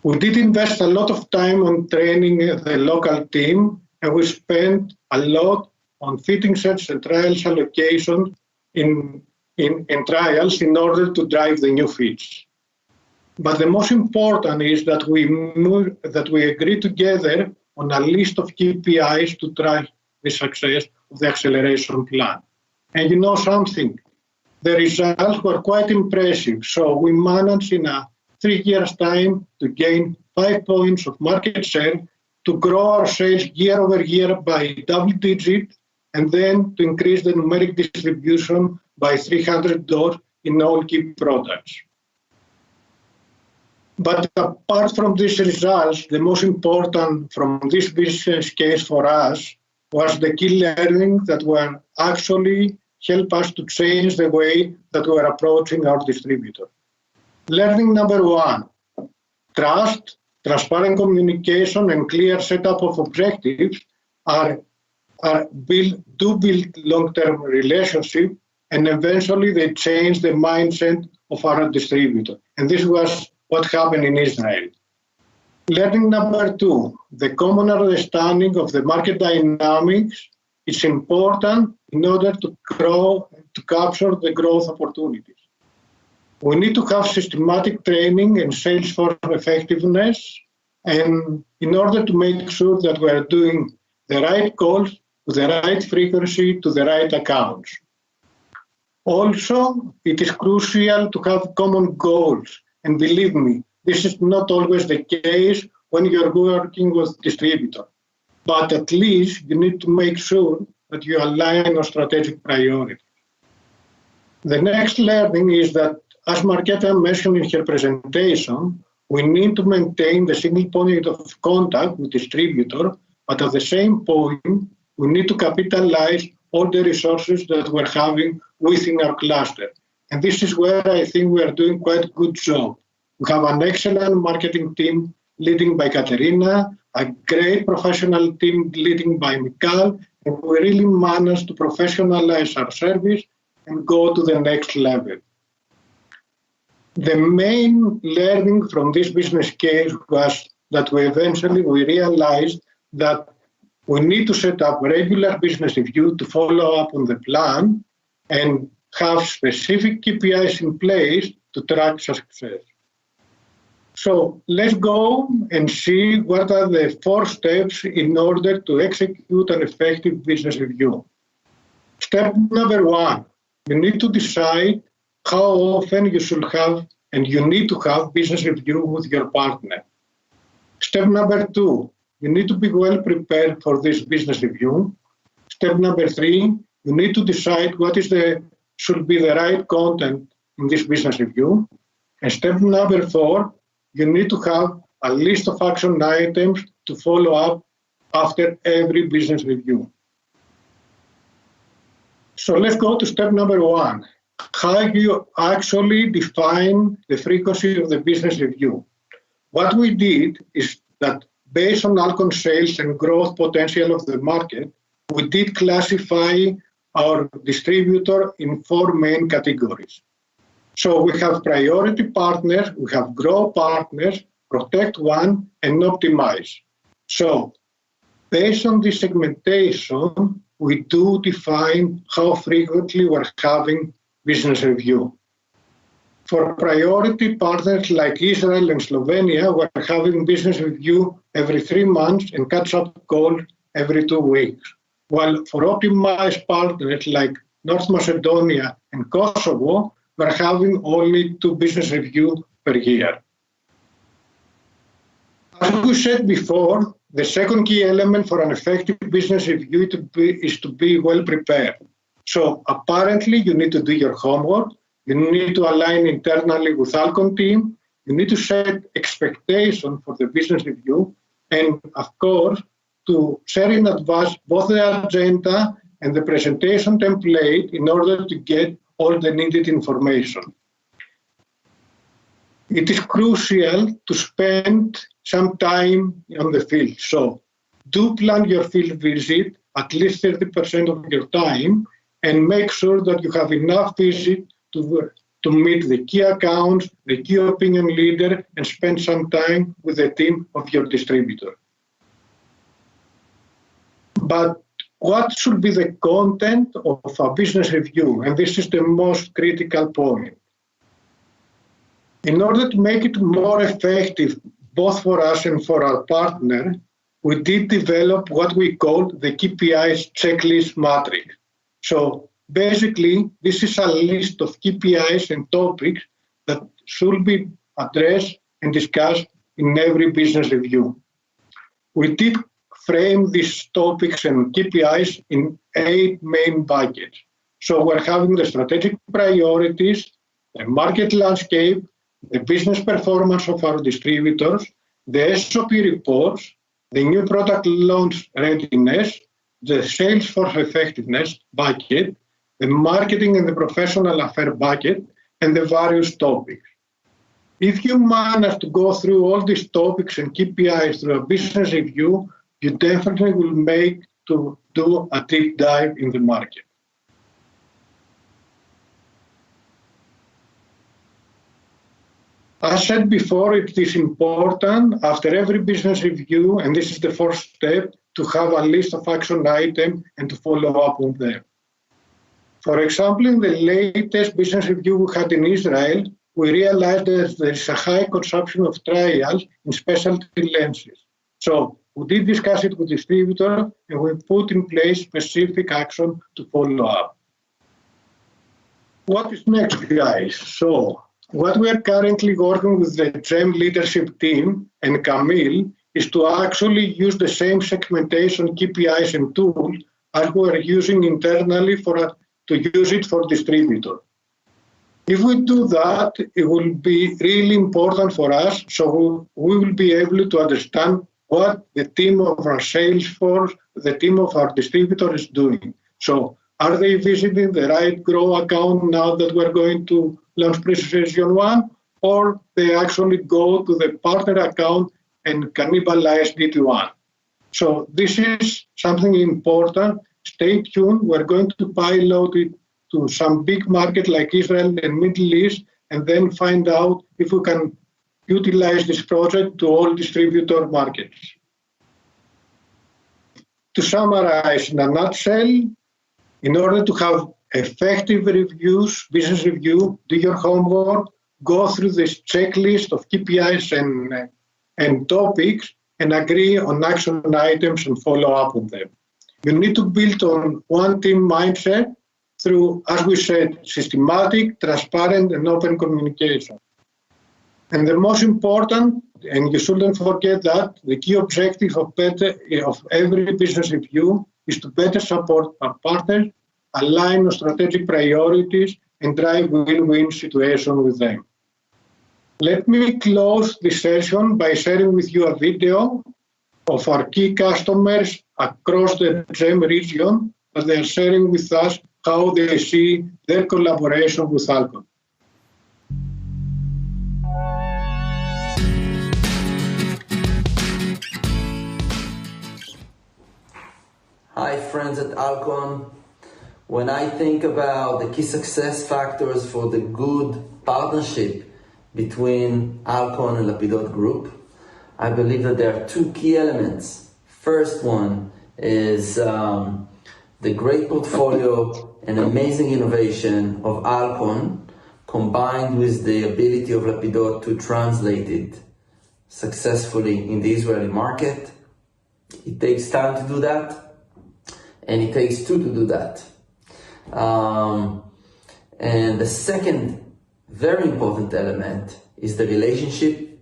We did invest a lot of time on training the local team, and we spent a lot on fitting sets and trials allocation in trials in order to drive the new feeds. But the most important is that we agree together on a list of KPIs to drive the success of the acceleration plan. And you know something, the results were quite impressive. So we managed in a 3 years' time to gain 5 points of market share, to grow our sales year over year by double digit, and then to increase the numeric distribution by 300 doors in all key products. But apart from these results, the most important from this business case for us was the key learning that will actually help us to change the way that we're approaching our distributor. Learning number one, trust, transparent communication, and clear setup of objectives do build long-term relationship, and eventually they change the mindset of our distributor. And this was what happened in Israel. Learning number two, the common understanding of the market dynamics is important in order to capture the growth opportunities. We need to have systematic training and sales force effectiveness, and in order to make sure that we are doing the right calls with the right frequency to the right accounts. Also, it is crucial to have common goals. And believe me, this is not always the case when you're working with distributor. But at least you need to make sure that you align on strategic priorities. The next learning is that, as Marketa mentioned in her presentation, we need to maintain the single point of contact with distributor, but at the same point, we need to capitalize all the resources that we're having within our cluster. And this is where I think we are doing quite a good job. We have an excellent marketing team leading by Katerina, a great professional team leading by Mikal, and we really managed to professionalize our service and go to the next level. The main learning from this business case was that we realized that we need to set up regular business review to follow up on the plan and have specific KPIs in place to track success. So let's go and see what are the 4 steps in order to execute an effective business review. Step number 1, you need to decide how often you should have and you need to have business review with your partner. Step number 2, you need to be well prepared for this business review. Step number 3, you need to decide what should be the right content in this business review. And step number 4, you need to have a list of action items to follow up after every business review. So let's go to step number 1. How you actually define the frequency of the business review. What we did is that based on ALCON sales and growth potential of the market, we did classify our distributor in 4 main categories. So we have priority partners, we have grow partners, protect one, and optimize. So based on this segmentation, we do define how frequently we're having business review. For priority partners like Israel and Slovenia, we're having business review every 3 months and catch-up call every 2 weeks. While for optimized partners like North Macedonia and Kosovo, we're having only 2 business reviews per year. As we said before, the second key element for an effective business review is to be well prepared. So apparently you need to do your homework, you need to align internally with ALCON team, you need to set expectations for the business review, and of course, to share in advance both the agenda and the presentation template in order to get all the needed information. It is crucial to spend some time on the field. So do plan your field visit at least 30% of your time and make sure that you have enough visit to meet the key accounts, the key opinion leader, and spend some time with the team of your distributor. But what should be the content of a business review? And this is the most critical point. In order to make it more effective, both for us and for our partner, we did develop what we call the KPIs checklist matrix. So basically, this is a list of KPIs and topics that should be addressed and discussed in every business review. We did frame these topics and KPIs in 8 main buckets. So we're having the strategic priorities, the market landscape, the business performance of our distributors, the SOP reports, the new product launch readiness, the sales force effectiveness bucket, the marketing and the professional affair bucket, and the various topics. If you manage to go through all these topics and KPIs through a business review, you definitely will make to do a deep dive in the market. As said before, it is important after every business review, and this is the 4th step, to have a list of action items and to follow up on them. For example, in the latest business review we had in Israel, we realized that there is a high consumption of trials in specialty lenses. So we did discuss it with distributor and we put in place specific action to follow up. what is next, guys? So what we are currently working with the GEM leadership team and Camille is to actually use the same segmentation KPIs and tools as we are using internally to use it for distributor. If we do that, it will be really important for us, so we will be able to understand what the team of our sales force, the team of our distributor is doing. So are they visiting the right grow account now that we're going to launch Precision 1, or they actually go to the partner account and cannibalize DT1? So this is something important. Stay tuned. We're going to pilot it to some big market like Israel and Middle East, and then find out if we can utilize this project to all distributor markets. To summarize in a nutshell, in order to have effective reviews, business review, do your homework, go through this checklist of KPIs and topics, and agree on action items and follow up on them. You need to build on one team mindset through, as we said, systematic, transparent, and open communication. And the most important, and you shouldn't forget that, the key objective of every business review is to better support our partners, align on strategic priorities, and drive win-win situation with them. Let me close this session by sharing with you a video of our key customers across the GEM region that they are sharing with us how they see their collaboration with ALCON. Hi friends at ALCON. When I think about the key success factors for the good partnership between ALCON and Lapidot Group, I believe that there are two key elements. First one is the great portfolio and amazing innovation of ALCON combined with the ability of Lapidot to translate it successfully in the Israeli market. It takes time to do that, and it takes two to do that. And the second very important element is the relationship,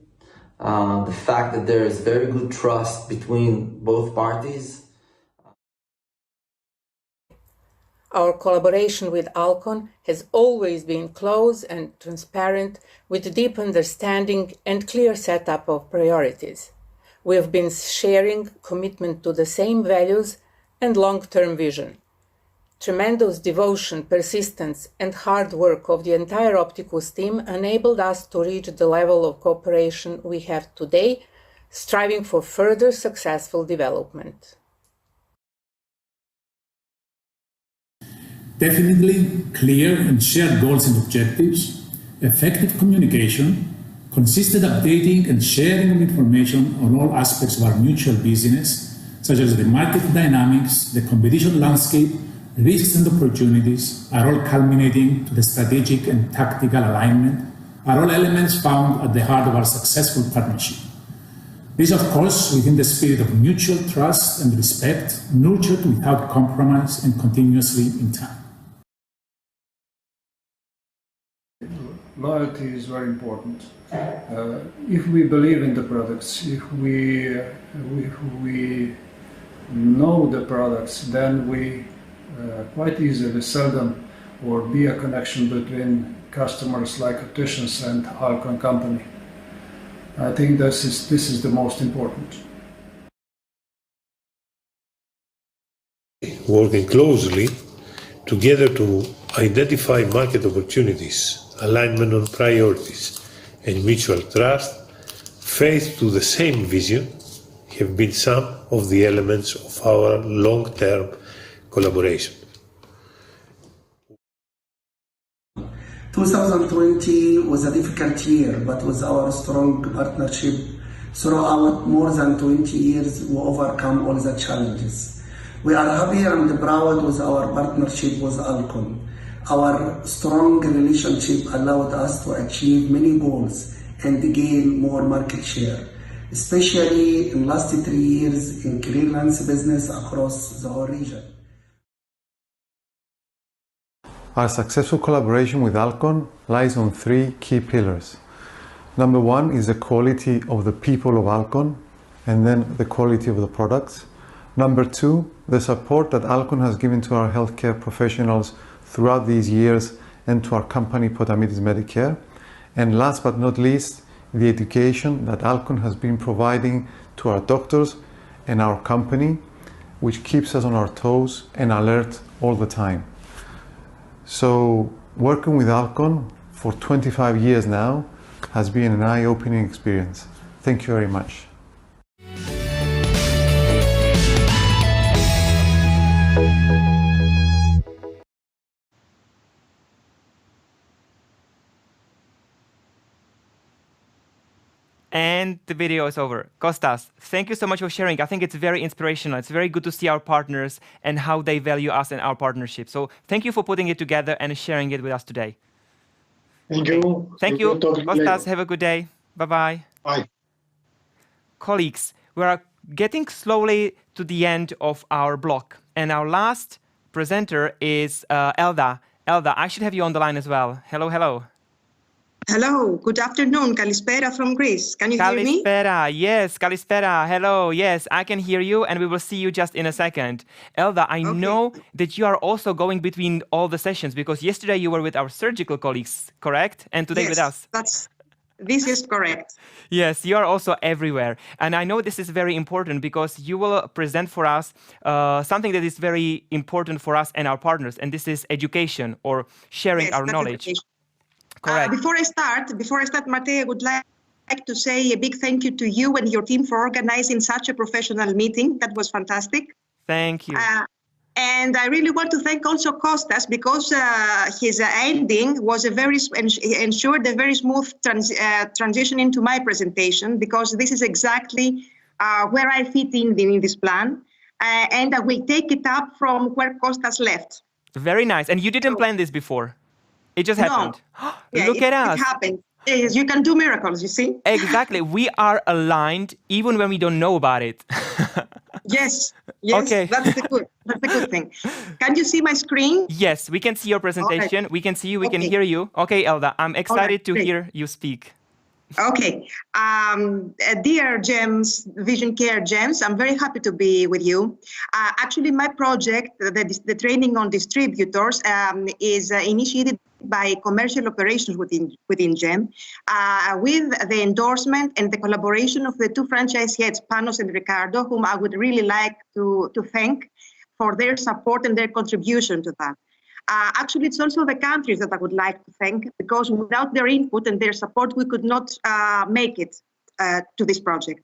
the fact that there is very good trust between both parties. Our collaboration with ALCON has always been close and transparent, with deep understanding and clear setup of priorities. We have been sharing commitment to the same values and long-term vision. Tremendous devotion, persistence, and hard work of the entire Opticus team enabled us to reach the level of cooperation we have today, striving for further successful development. Definitely clear and shared goals and objectives, effective communication, consistent updating and sharing of information on all aspects of our mutual business, such as the market dynamics, the competition landscape, risks and opportunities, are all culminating to the strategic and tactical alignment, are all elements found at the heart of our successful partnership. This, of course, within the spirit of mutual trust and respect, nurtured without compromise and continuously in time. Loyalty is very important. If we believe in the products, if we know the products, then we quite easily sell them or be a connection between customers like opticians and ALCON company. I think this is the most important. Working closely together to identify market opportunities, alignment on priorities, and mutual trust, faith to the same vision, have been some of the elements of our long-term collaboration. 2020 was a difficult year, but with our strong partnership throughout more than 20 years, we overcome all the challenges. We are happy and proud with our partnership with ALCON. Our strong relationship allowed us to achieve many goals and gain more market share, especially in the last 3 years in clearance business across the whole region. Our successful collaboration with ALCON lies on 3 key pillars. Number 1 is the quality of the people of ALCON, and then the quality of the products. Number 2, the support that ALCON has given to our healthcare professionals throughout these years and to our company Potamitis Medicare. And last but not least, the education that ALCON has been providing to our doctors and our company, which keeps us on our toes and alert all the time. So working with ALCON for 25 years now has been an eye-opening experience. Thank you very much. And the video is over. Kostas, thank you so much for sharing. I think it's very inspirational. It's very good to see our partners and how they value us and our partnership. So thank you for putting it together and sharing it with us today. Thank you. Thank you. Kostas, have a good day. Bye-bye. Bye. Colleagues, we are getting slowly to the end of our block. And our last presenter is Elda. Elda, I should have you on the line as well. Hello, hello. Hello, good afternoon. Kalispera from Greece. Can you hear me? Kalispera, yes, Kalispera. Hello, yes, I can hear you, and we will see you just in a second. Elda, I know that you are also going between all the sessions, because yesterday you were with our surgical colleagues, correct? And today with us. This is correct. Yes, you are also everywhere. And I know this is very important because you will present for us something that is very important for us and our partners, and this is education or sharing our knowledge. Correct. Before I start, Matei, I would like to say a big thank you to you and your team for organizing such a professional meeting. That was fantastic. Thank you. And I really want to thank also Kostas because his ending was ensured a very smooth transition into my presentation, because this is exactly where I fit in this plan. And I will take it up from where Kostas left. Very nice. And you didn't plan this before? It just happened. Yeah, Look at us. It happened. Yes, you can do miracles, you see? Exactly. We are aligned even when we don't know about it. Yes. Okay. That's the good thing. Can you see my screen? Yes, we can see your presentation. We can see you, we can hear you. Okay, Elda, I'm excited to hear you speak. Okay. Dear GEMS, Vision Care GEMS, I'm very happy to be with you. Actually, my project, the training on distributors, is initiated by commercial operations within GEM, with the endorsement and the collaboration of the 2 franchise heads, Panos and Ricardo, whom I would really like to thank for their support and their contribution to that. Actually, it's also the countries that I would like to thank, because without their input and their support, we could not make it to this project.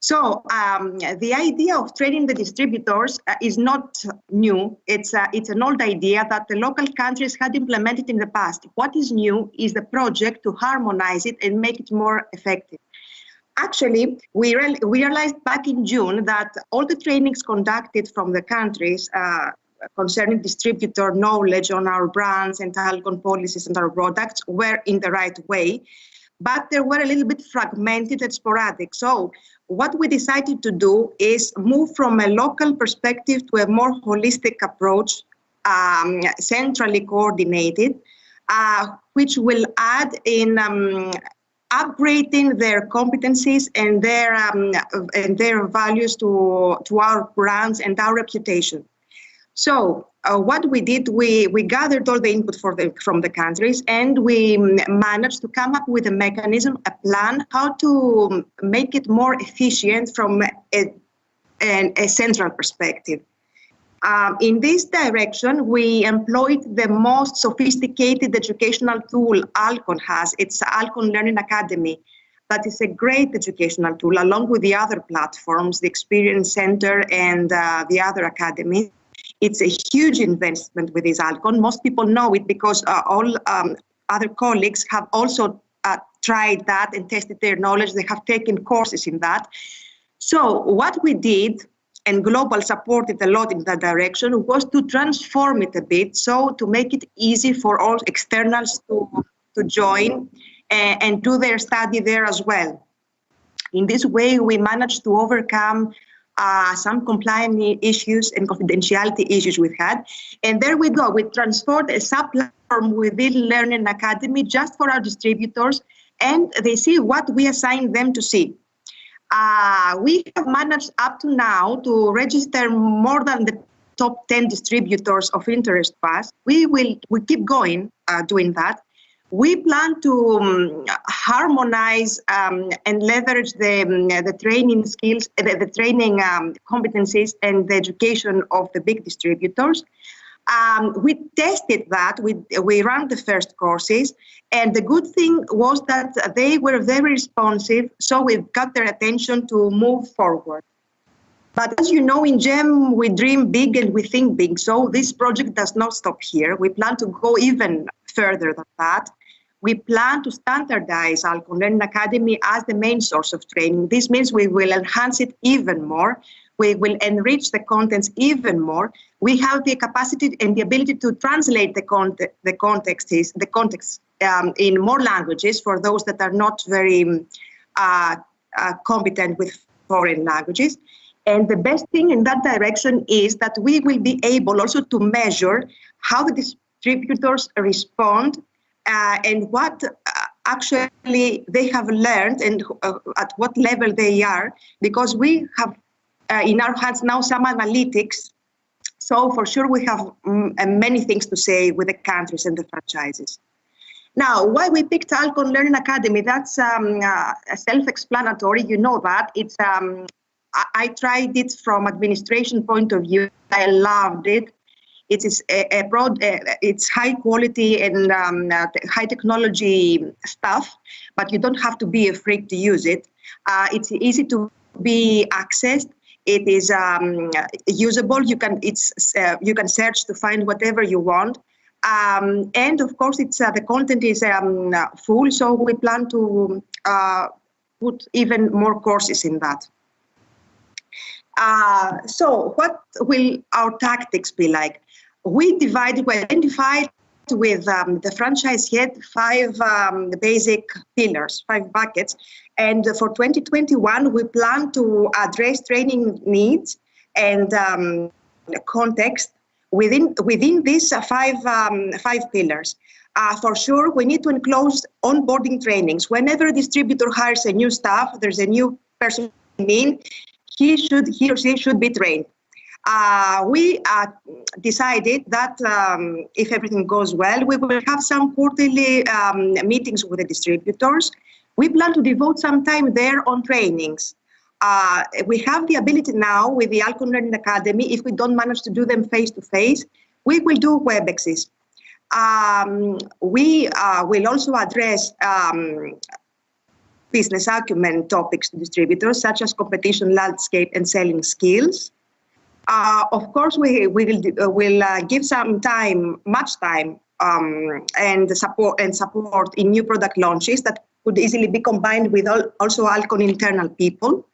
So the idea of training the distributors is not new. It's an old idea that the local countries had implemented in the past. What is new is the project to harmonize it and make it more effective. Actually, we realized back in June that all the trainings conducted from the countries concerning distributor knowledge on our brands and ALCON policies and our products were in the right way, but they were a little bit fragmented and sporadic. So what we decided to do is move from a local perspective to a more holistic approach, centrally coordinated, which will add in upgrading their competencies and their values to our brands and our reputation. So what we did, we gathered all the input from the countries, and we managed to come up with a mechanism, a plan, how to make it more efficient from a central perspective. In this direction, we employed the most sophisticated educational tool ALCON has. It's ALCON Learning Academy. That is a great educational tool, along with the other platforms, the Experience Center and the other academies. It's a huge investment with this ALCON. Most people know it because all other colleagues have also tried that and tested their knowledge. They have taken courses in that. So what we did, and Global supported a lot in that direction, was to transform it a bit, so to make it easy for all externals to join and do their study there as well. In this way, we managed to overcome some compliance issues and confidentiality issues we had. And there we go. We transformed a sub-platform within Learning Academy just for our distributors, and they see what we assigned them to see. We have managed up to now to register more than the top 10 distributors of interest to us. We keep going doing that. We plan to harmonize and leverage the training skills, the training competencies and the education of the big distributors. We tested that. We ran the first courses, and the good thing was that they were very responsive, so we got their attention to move forward. But as you know, in GEM, we dream big and we think big, so this project does not stop here. We plan to go even further than that. We plan to standardize ALCON Learning Academy as the main source of training. This means we will enhance it even more. We will enrich the contents even more. We have the capacity and the ability to translate the context in more languages for those that are not very competent with foreign languages. And the best thing in that direction is that we will be able also to measure how the distributors respond and what actually they have learned and at what level they are, because we have in our hands now some analytics. So for sure we have many things to say with the countries and the franchises. Now, why we picked ALCON Learning Academy, that's self-explanatory, you know that. It's I tried it from administration point of view. I loved it. It is it's high quality and high technology stuff, but you don't have to be a freak to use it. It's easy to be accessed. It is usable. You can search to find whatever you want, and of course, it's the content is full. So we plan to put even more courses in that. So what will our tactics be like? We identified with the franchise head 5 basic pillars, 5 buckets. And for 2021, we plan to address training needs and context within these 5 pillars. For sure, we need to enclose onboarding trainings. Whenever a distributor hires a new staff, there's a new person in, he or she should be trained. We decided that if everything goes well, we will have some quarterly meetings with the distributors. We plan to devote some time there on trainings. We have the ability now with the ALCON Learning Academy, if we don't manage to do them face-to-face, we will do WebExes. We will also address business acumen topics to distributors, such as competition landscape and selling skills. Of course, we will give some time, much time, and support in new product launches that could easily be combined with also ALCON internal people.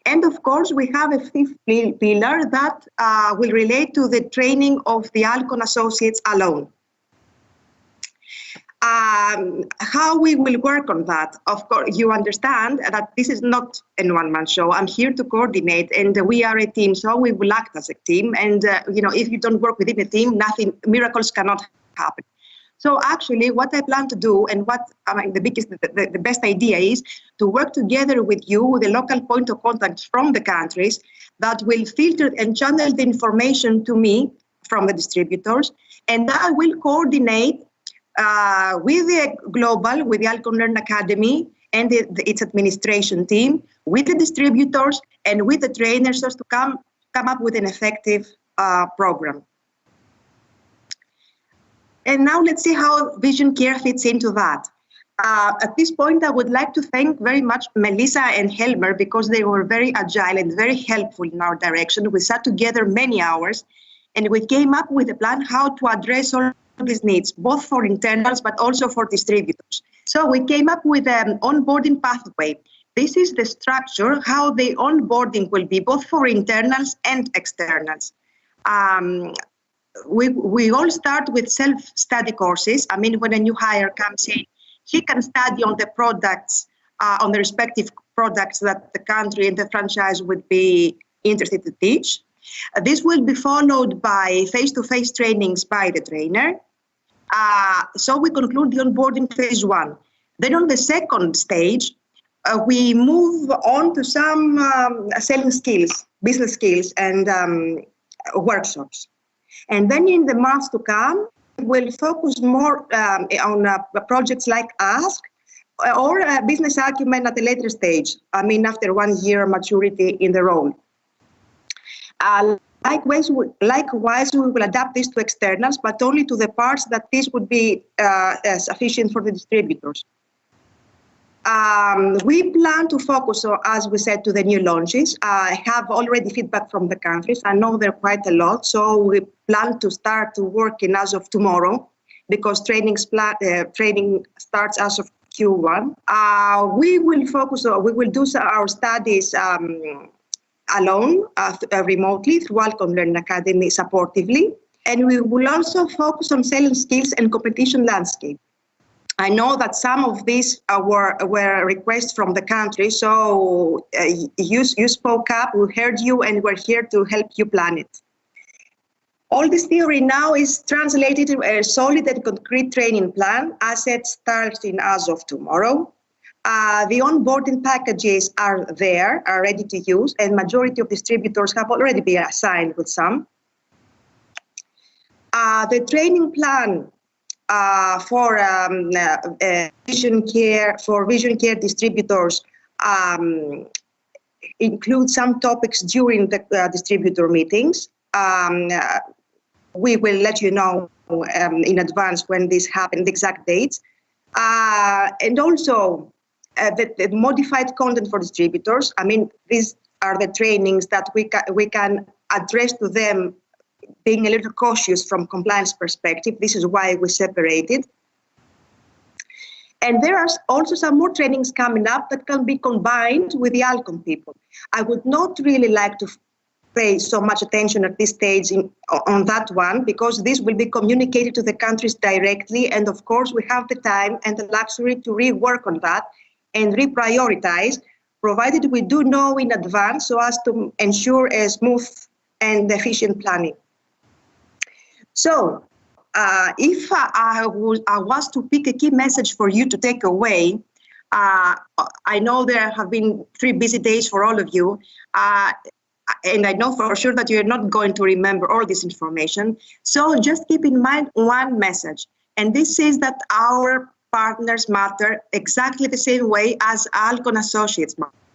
And of course, we have a 5th pillar that will relate to the training of the ALCON associates alone. How we will work on that? Of course, you understand that this is not a one-man show. I'm here to coordinate, and we are a team, so we will act as a team. And if you don't work within a team, miracles cannot happen. So actually, what I plan to do, and what the best idea is to work together with you, the local point of contact from the countries that will filter and channel the information to me from the distributors, and I will coordinate with the global, with the ALCON Learning Academy and its administration team, with the distributors and with the trainers, to come up with an effective program. And now let's see how Vision Care fits into that. At this point, I would like to thank very much Melissa and Helmer, because they were very agile and very helpful in our direction. We sat together many hours and we came up with a plan how to address all these needs, both for internals but also for distributors. So we came up with an onboarding pathway. This is the structure, how the onboarding will be both for internals and externals. We all start with self-study courses. I mean, when a new hire comes in, he can study on the products, on the respective products that the country and the franchise would be interested to teach. This will be followed by face-to-face trainings by the trainer. So we conclude the onboarding phase 1. Then on the second stage, we move on to some selling skills, business skills, and workshops. And then in the months to come, we'll focus more on projects like Ask or business acumen at a later stage, after 1 year maturity in the role. Likewise, we will adapt this to externals, but only to the parts that this would be sufficient for the distributors. We plan to focus, as we said, to the new launches. I have already feedback from the countries. I know there are quite a lot, so we plan to start working as of tomorrow, because training starts as of Q1. We will focus, we will do our studies alone, remotely, through ALCON Learning Academy supportively. And we will also focus on selling skills and competition landscape. I know that some of these were requests from the country, so you spoke up, we heard you, and we're here to help you plan it. All this theory now is translated to a solid and concrete training plan, as it starting as of tomorrow. The onboarding packages are there, are ready to use, and majority of distributors have already been assigned with some. The training plan for vision care distributors include some topics during the distributor meetings. We will let you know in advance when this happens, the exact dates. And also the modified content for distributors. These are the trainings that we can address to them, being a little cautious from compliance perspective. This is why we separated. And there are also some more trainings coming up that can be combined with the ALCON people. I would not really like to pay so much attention at this stage on that one, because this will be communicated to the countries directly. And of course, we have the time and the luxury to rework on that and reprioritize, provided we do know in advance, so as to ensure a smooth and efficient planning. So if I was to pick a key message for you to take away, I know there have been 3 busy days for all of you, and I know for sure that you're not going to remember all this information. So just keep in mind one message, and this is that our partners matter exactly the same way as ALCON associates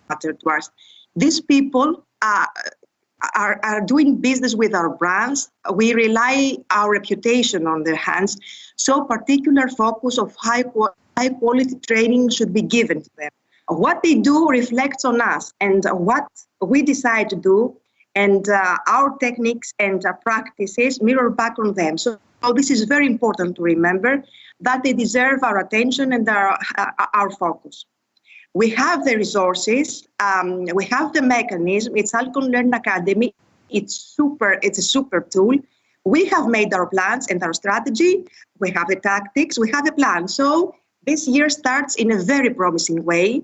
matter to us. These people are doing business with our brands. We rely our reputation on their hands. So particular focus of high quality training should be given to them. What they do reflects on us and what we decide to do, and our techniques and practices mirror back on them. So this is very important to remember, that they deserve our attention and our focus. We have the resources, we have the mechanism. It's ALCON Learn Academy. It's a super tool. We have made our plans and our strategy. We have the tactics, we have a plan. So this year starts in a very promising way,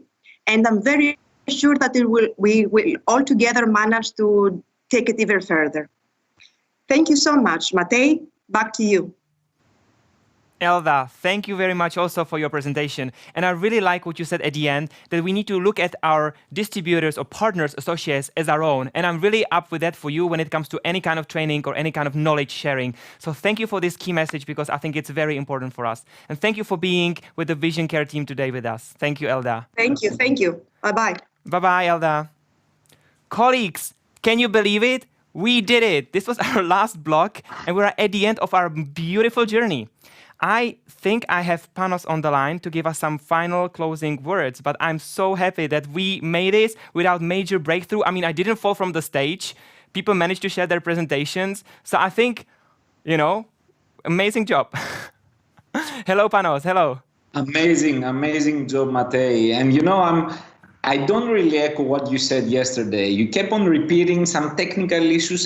and I'm very sure that we will all together manage to take it even further. Thank you so much. Matej, back to you. Elda, thank you very much also for your presentation. And I really like what you said at the end, that we need to look at our distributors or partners, associates as our own. And I'm really up with that for you when it comes to any kind of training or any kind of knowledge sharing. So thank you for this key message, because I think it's very important for us. And thank you for being with the Vision Care team today with us. Thank you, Elda. Thank you. Thank you. Bye-bye. Bye-bye, Elda. Colleagues, can you believe it? We did it. This was our last block, and we're at the end of our beautiful journey. I think I have Panos on the line to give us some final closing words, but I'm so happy that we made it without major breakthrough. I mean, I didn't fall from the stage. People managed to share their presentations. So I think, amazing job. Hello, Panos. Hello. Amazing job, Matej. And I don't really echo what you said yesterday. You kept on repeating some technical issues.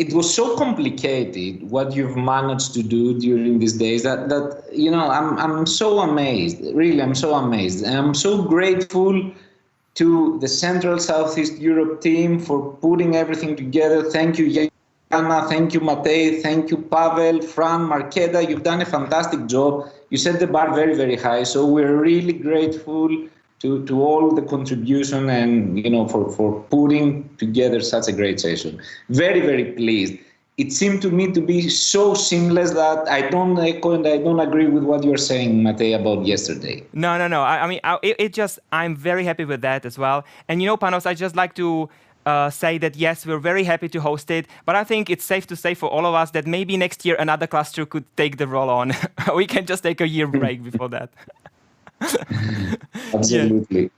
It was so complicated what you've managed to do during these days that I'm so amazed. Really, I'm so amazed. And I'm so grateful to the Central Southeast Europe team for putting everything together. Thank you, Jana. Thank you, Matej. Thank you, Pavel, Fran, Marketa. You've done a fantastic job. You set the bar very, very high. So we're really grateful to all the contribution and for putting together such a great session. Very, very pleased. It seemed to me to be so seamless that I don't echo and I don't agree with what you're saying, Matej, about yesterday. No. I'm very happy with that as well. And Panos, I just like to say that yes, we're very happy to host it, but I think it's safe to say for all of us that maybe next year another cluster could take the role on. We can just take a year break before that. Absolutely.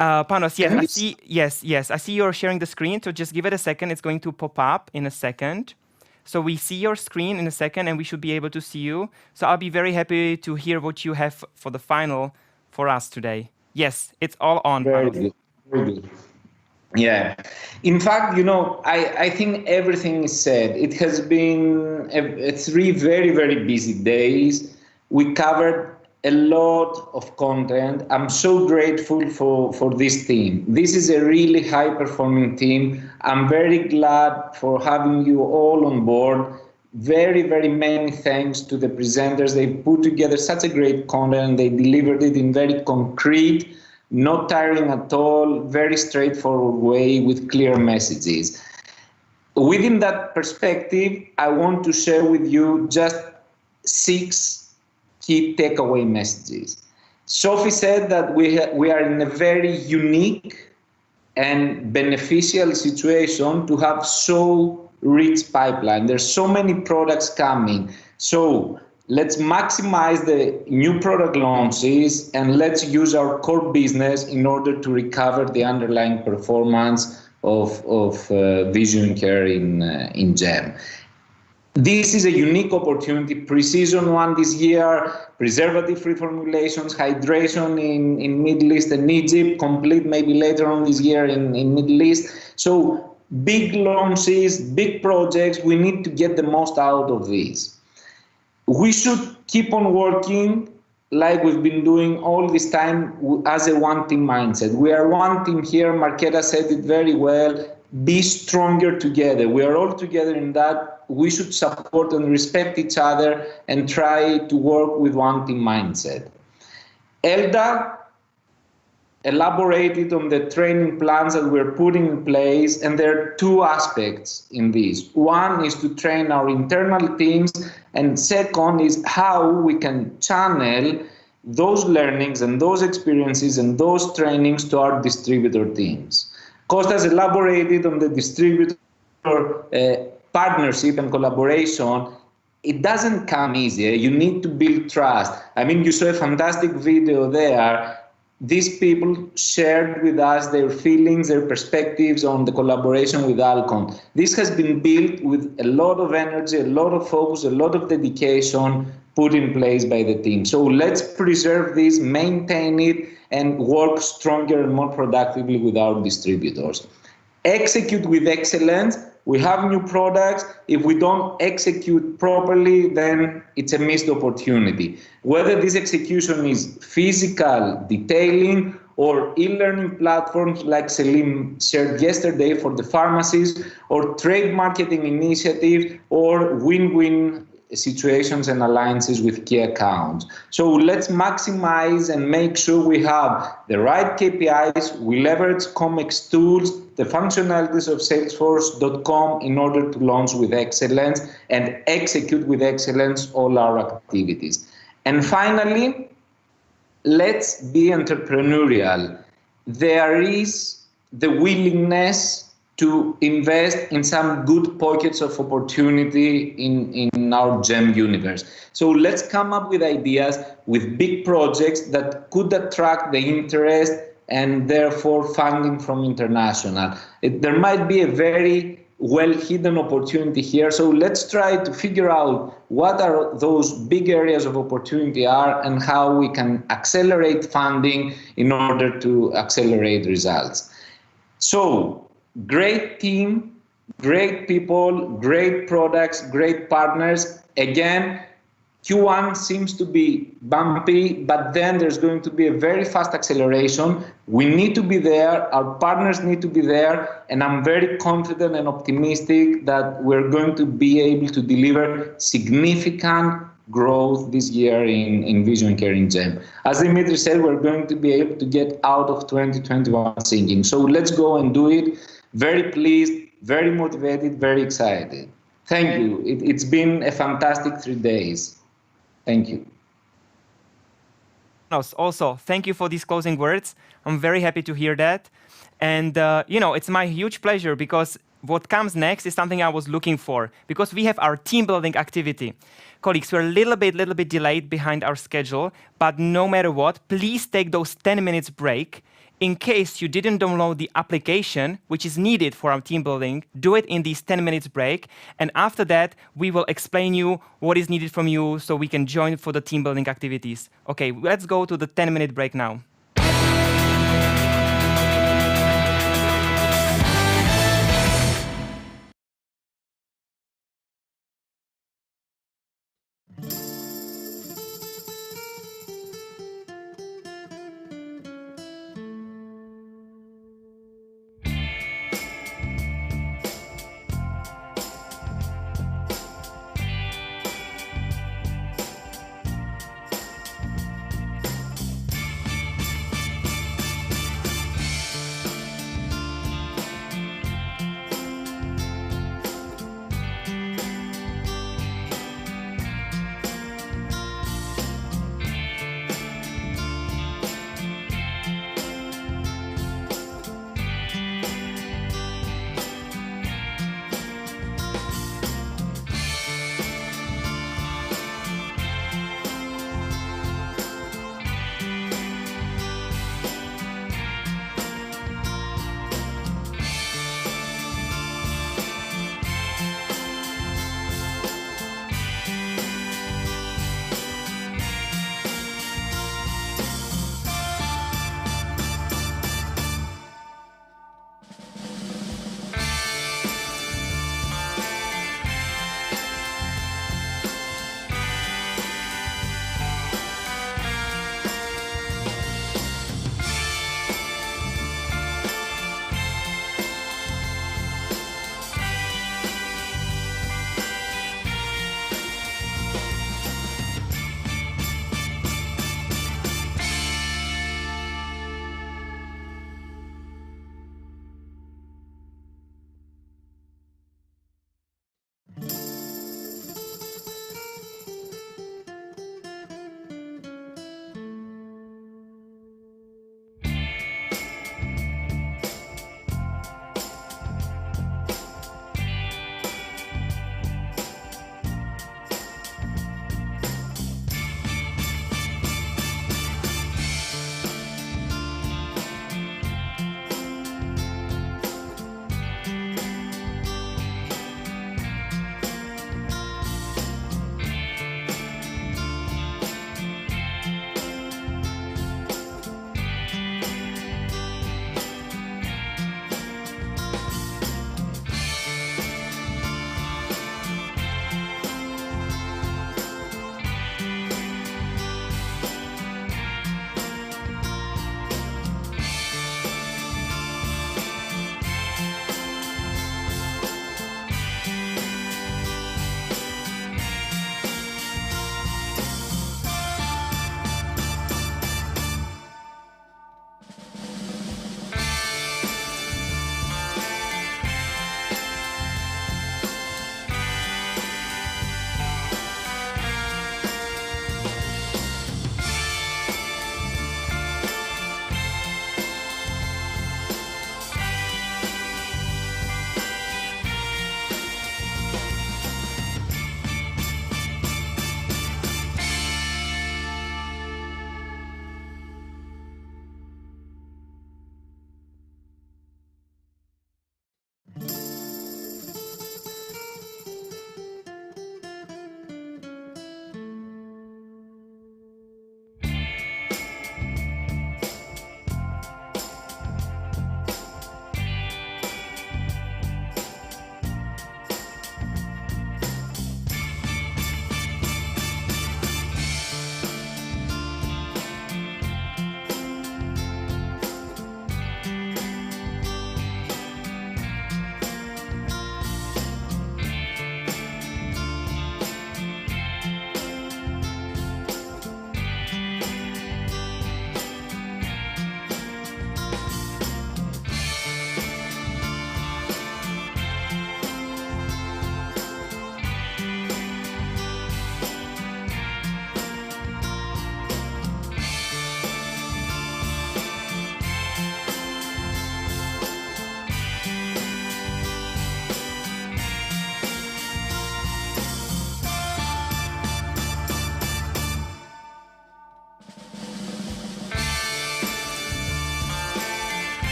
Panos, yes, I see you're sharing the screen, so just give it a second. It's going to pop up in a second. So we see your screen in a second and we should be able to see you. So I'll be very happy to hear what you have for the final for us today. Yes, it's all on. Very good. Yeah. In fact, I think everything is said. It has been 3 very, very busy days. We covered a lot of content. I'm so grateful for this team. This is a really high-performing team. I'm very glad for having you all on board. Very, very many thanks to the presenters. They put together such a great content. They delivered it in very concrete, not tiring at all, very straightforward way with clear messages. Within that perspective, I want to share with you just 6 key takeaway messages. Sophie said that we are in a very unique and beneficial situation to have so rich pipeline. There's so many products coming. So let's maximize the new product launches and let's use our core business in order to recover the underlying performance of vision care in GEM. This is a unique opportunity, pre-season 1 this year, preservative-free formulations, hydration in Middle East and Egypt, complete maybe later on this year in Middle East. So big launches, big projects, we need to get the most out of these. We should keep on working like we've been doing all this time as a one-team mindset. We are one team here, Marketa said it very well, be stronger together. We are all together in that. We should support and respect each other and try to work with one team mindset. Elda elaborated on the training plans that we're putting in place, and there are 2 aspects in this. One is to train our internal teams, and second is how we can channel those learnings and those experiences and those trainings to our distributor teams. Kostas elaborated on the distributor partnership and collaboration. It doesn't come easy. You need to build trust. I mean, you saw a fantastic video there. These people shared with us their feelings, their perspectives on the collaboration with ALCON. This has been built with a lot of energy, a lot of focus, a lot of dedication put in place by the team. So let's preserve this, maintain it, and work stronger and more productively with our distributors. Execute with excellence. We have new products. If we don't execute properly, then it's a missed opportunity. Whether this execution is physical detailing or e-learning platforms like Selim shared yesterday for the pharmacies, or trade marketing initiatives, or win-win situations and alliances with key accounts. So let's maximize and make sure we have the right KPIs. We leverage COMEX tools, the functionalities of Salesforce.com in order to launch with excellence and execute with excellence all our activities. And finally, let's be entrepreneurial. There is the willingness to invest in some good pockets of opportunity in our GEM universe. So let's come up with ideas, with big projects that could attract the interest and therefore funding from international. There might be a very well-hidden opportunity here. So let's try to figure out what are those big areas of opportunity are and how we can accelerate funding in order to accelerate results. So, great team, great people, great products, great partners. Again, Q1 seems to be bumpy, but then there's going to be a very fast acceleration. We need to be there, our partners need to be there, and I'm very confident and optimistic that we're going to be able to deliver significant growth this year in Vision Care in GEM. As Dimitri said, we're going to be able to get out of 2021 sinking. So let's go and do it. Very pleased, very motivated, very excited. Thank you. It's been a fantastic 3 days. Thank you. Also, thank you for these closing words. I'm very happy to hear that. And, it's my huge pleasure because what comes next is something I was looking for, because we have our team building activity. Colleagues, we're a little bit delayed behind our schedule, but no matter what, please take those 10 minutes break. In case you didn't download the application, which is needed for our team building, do it in these 10 minutes break. And after that, we will explain you what is needed from you so we can join for the team building activities. Okay, let's go to the 10-minute break now.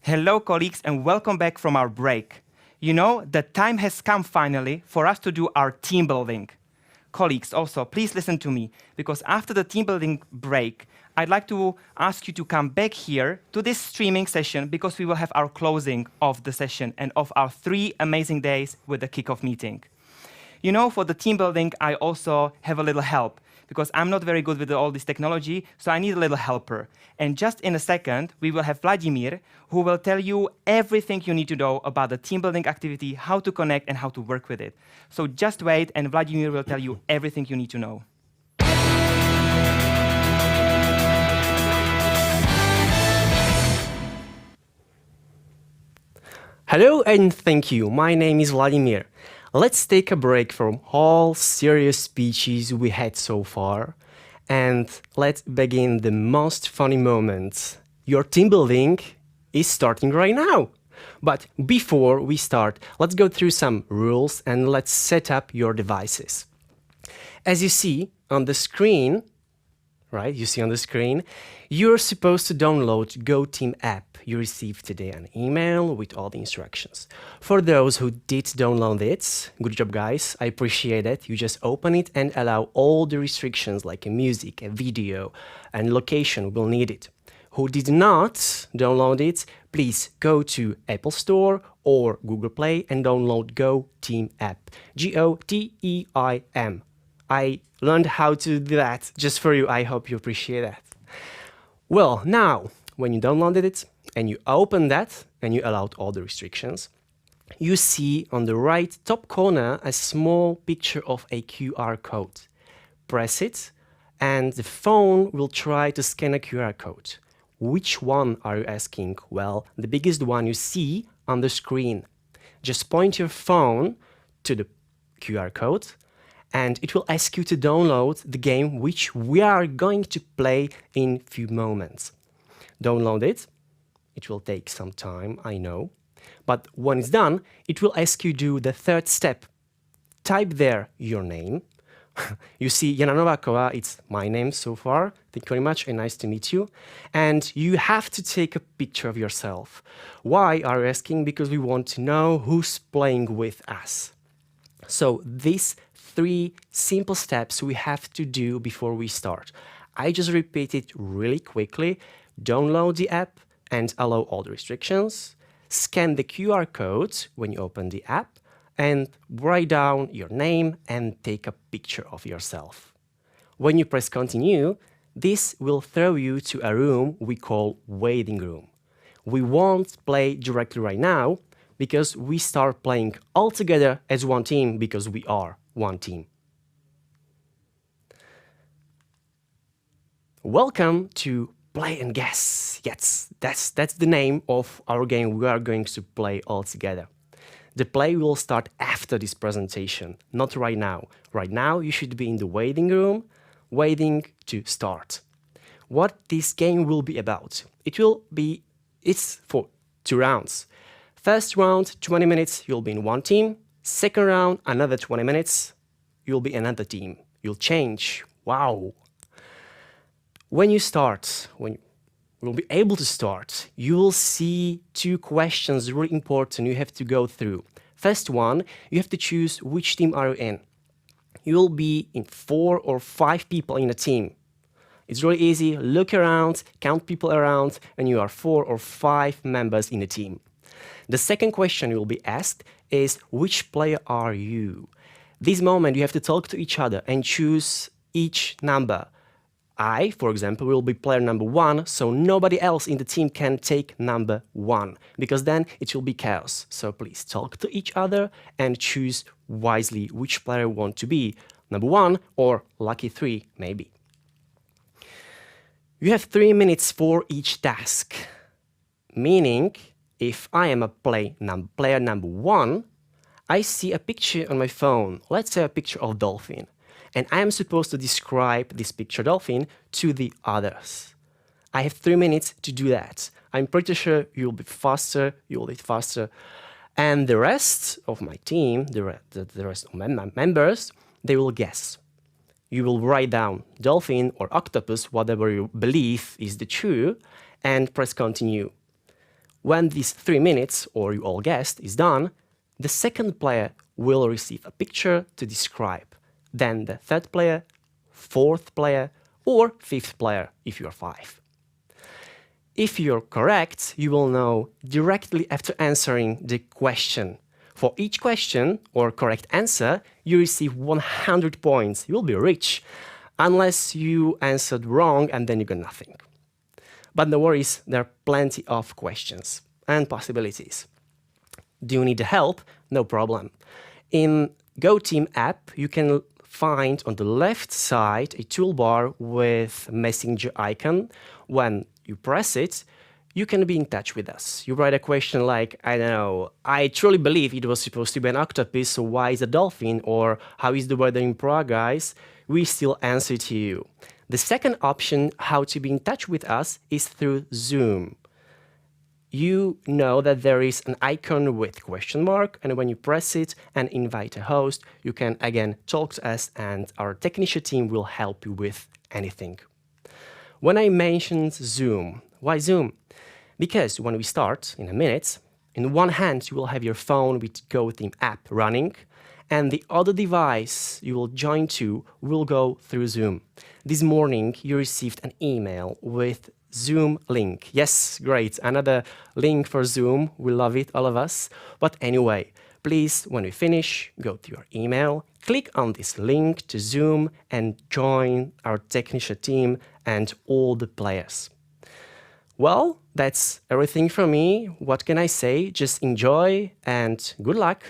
Hello, colleagues, and welcome back from our break. You know, the time has come finally for us to do our team building. Colleagues, also, please listen to me, because after the team building break, I'd like to ask you to come back here to this streaming session because we will have our closing of the session and of our 3 amazing days with the kickoff meeting. You know, for the team building, I also have a little help because I'm not very good with all this technology, so I need a little helper. And just in a second, we will have Vladimir, who will tell you everything you need to know about the team building activity, how to connect, and how to work with it. So just wait, and Vladimir will tell you everything you need to know. Hello and thank you. My name is Vladimir. Let's take a break from all serious speeches we had so far and let's begin the most funny moments. Your team building is starting right now. But before we start, let's go through some rules and let's set up your devices. As you see on the screen, you're supposed to download GoTeam app. You received today an email with all the instructions. For those who did download it, good job guys, I appreciate it. You just open it and allow all the restrictions like a music, a video, and location will need it. Who did not download it, please go to Apple Store or Google Play and download GoTeam app. GoTeam. I learned how to do that just for you. I hope you appreciate that. Well, now, when you downloaded it and you open that and you allowed all the restrictions, you see on the right top corner a small picture of a QR code. Press it and the phone will try to scan a QR code. Which one are you asking? Well, the biggest one you see on the screen. Just point your phone to the QR code and it will ask you to download the game which we are going to play in a few moments. Download it. It will take some time, I know. But when it's done, it will ask you to do the third step. Type there your name. You see Jana Novakova, it's my name so far. Thank you very much and nice to meet you. And you have to take a picture of yourself. Why are you asking? Because we want to know who's playing with us. So these 3 simple steps we have to do before we start. I just repeat it really quickly. Download the app and allow all the restrictions. Scan the QR code when you open the app and write down your name and take a picture of yourself. When you press continue, this will throw you to a room we call waiting room. We won't play directly right now because we start playing all together as one team because we are one team. Welcome to Play and Guess. Yes, that's the name of our game we are going to play all together. The play will start after this presentation, not right now. Right now you should be in the waiting room, waiting to start. What this game will be about? It's for 2 rounds. First round, 20 minutes, you'll be in one team. Second round, another 20 minutes, you'll be another team. You'll change. Wow. When you start, when you will be able to start, you will see 2 questions really important you have to go through. First one, you have to choose which team are you in. You will be in 4 or 5 people in a team. It's really easy. Look around, count people around, and you are 4 or 5 members in a team. The second question you will be asked is, which player are you? This moment you have to talk to each other and choose each number. I, for example, will be player number 1, so nobody else in the team can take number 1, because then it will be chaos. So please talk to each other and choose wisely which player you want to be, number 1 or lucky 3, maybe. You have 3 minutes for each task, meaning if I am a player number 1, I see a picture on my phone, let's say a picture of dolphin. And I am supposed to describe this picture dolphin to the others. I have 3 minutes to do that. I'm pretty sure you'll be faster, and the rest of my team, the rest of my members, they will guess. You will write down dolphin or octopus, whatever you believe is the true, and press continue. When these 3 minutes, or you all guessed, is done, the second player will receive a picture to describe. Then the third player, fourth player, or fifth player if you're 5. If you're correct, you will know directly after answering the question. For each question or correct answer, you receive 100 points. You will be rich, unless you answered wrong and then you got nothing. But no worries, there are plenty of questions and possibilities. Do you need help? No problem. In GoTeam app, you can find on the left side a toolbar with messenger icon. When you press it, you can be in touch with us. You write a question like, I don't know, I truly believe it was supposed to be an octopus, so why is a dolphin? Or how is the weather in Prague, guys? We still answer to you. The second option, how to be in touch with us, is through Zoom. You know that there is an icon with question mark, and when you press it and invite a host, you can again talk to us and our technician team will help you with anything. When I mentioned Zoom, why Zoom? Because when we start in a minute, in one hand you will have your phone with GoTeam app running, and the other device you will join to will go through Zoom. This morning you received an email with Zoom link. Yes, great, another link for Zoom. We love it, all of us. But anyway, please, when we finish, go to your email, click on this link to Zoom and join our technician team and all the players. Well, that's everything from me. What can I say? Just enjoy and good luck.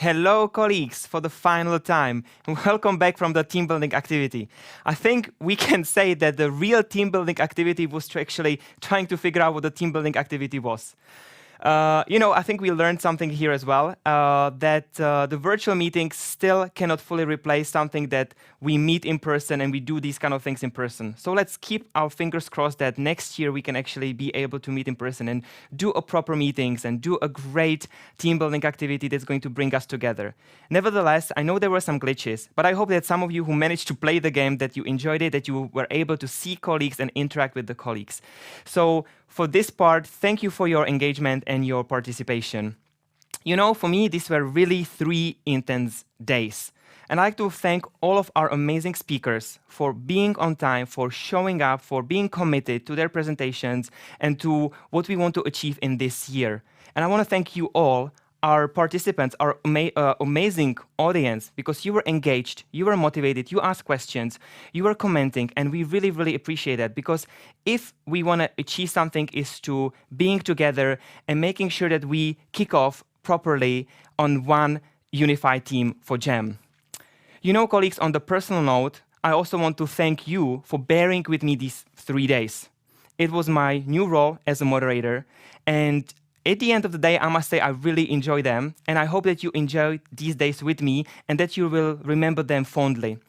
Hello, colleagues, for the final time. Welcome back from the team building activity. I think we can say that the real team building activity was actually trying to figure out what the team building activity was. I think we learned something here as well, that the virtual meetings still cannot fully replace something that we meet in person and we do these kind of things in person. So let's keep our fingers crossed that next year we can actually be able to meet in person and do a proper meetings and do a great team building activity that's going to bring us together. Nevertheless, I know there were some glitches, but I hope that some of you who managed to play the game, that you enjoyed it, that you were able to see colleagues and interact with the colleagues. So for this part, thank you for your engagement and your participation. For me, these were really 3 intense days. And I'd like to thank all of our amazing speakers for being on time, for showing up, for being committed to their presentations and to what we want to achieve in this year. And I want to thank you all, our participants, our amazing audience, because you were engaged, you were motivated, you asked questions, you were commenting, and we really, really appreciate that, because if we want to achieve something is to being together and making sure that we kick off properly on one unified team for GEM. Colleagues, on the personal note, I also want to thank you for bearing with me these 3 days. It was my new role as a moderator, and at the end of the day, I must say I really enjoy them, and I hope that you enjoy these days with me and that you will remember them fondly.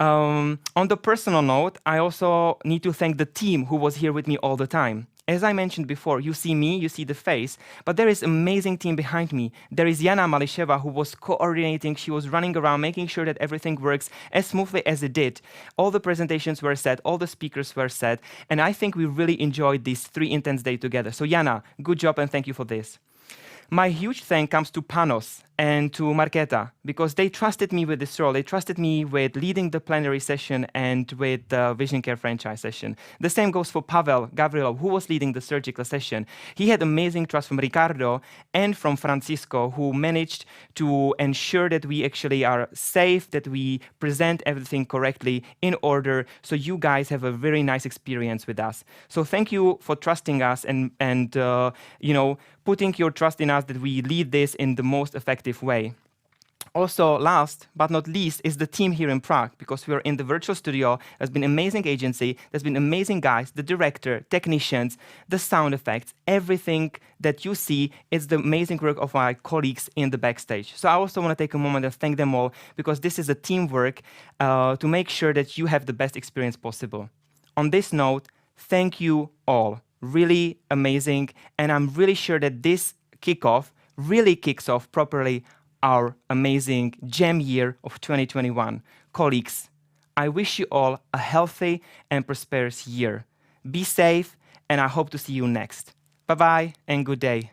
On the personal note, I also need to thank the team who was here with me all the time. As I mentioned before, you see me, you see the face, but there is an amazing team behind me. There is Jana Malisheva, who was coordinating, she was running around, making sure that everything works as smoothly as it did. All the presentations were set, all the speakers were set, and I think we really enjoyed these 3 intense days together. So Jana, good job and thank you for this. My huge thank comes to Panos and to Marketa, because they trusted me with this role. They trusted me with leading the plenary session and with the Vision Care franchise session. The same goes for Pavel Gavrilov, who was leading the surgical session. He had amazing trust from Ricardo and from Francisco, who managed to ensure that we actually are safe, that we present everything correctly in order, so you guys have a very nice experience with us. So thank you for trusting us and putting your trust in us that we lead this in the most effective way. Also, last but not least is the team here in Prague, because we are in the virtual studio. There's been an amazing agency, there's been amazing guys, the director, technicians, the sound effects, everything that you see is the amazing work of my colleagues in the backstage. So I also want to take a moment and thank them all, because this is a teamwork to make sure that you have the best experience possible. On this note, thank you all. Really amazing, and I'm really sure that this kickoff really kicks off properly our amazing GEM year of 2021. Colleagues, I wish you all a healthy and prosperous year. Be safe, and I hope to see you next. Bye-bye and good day.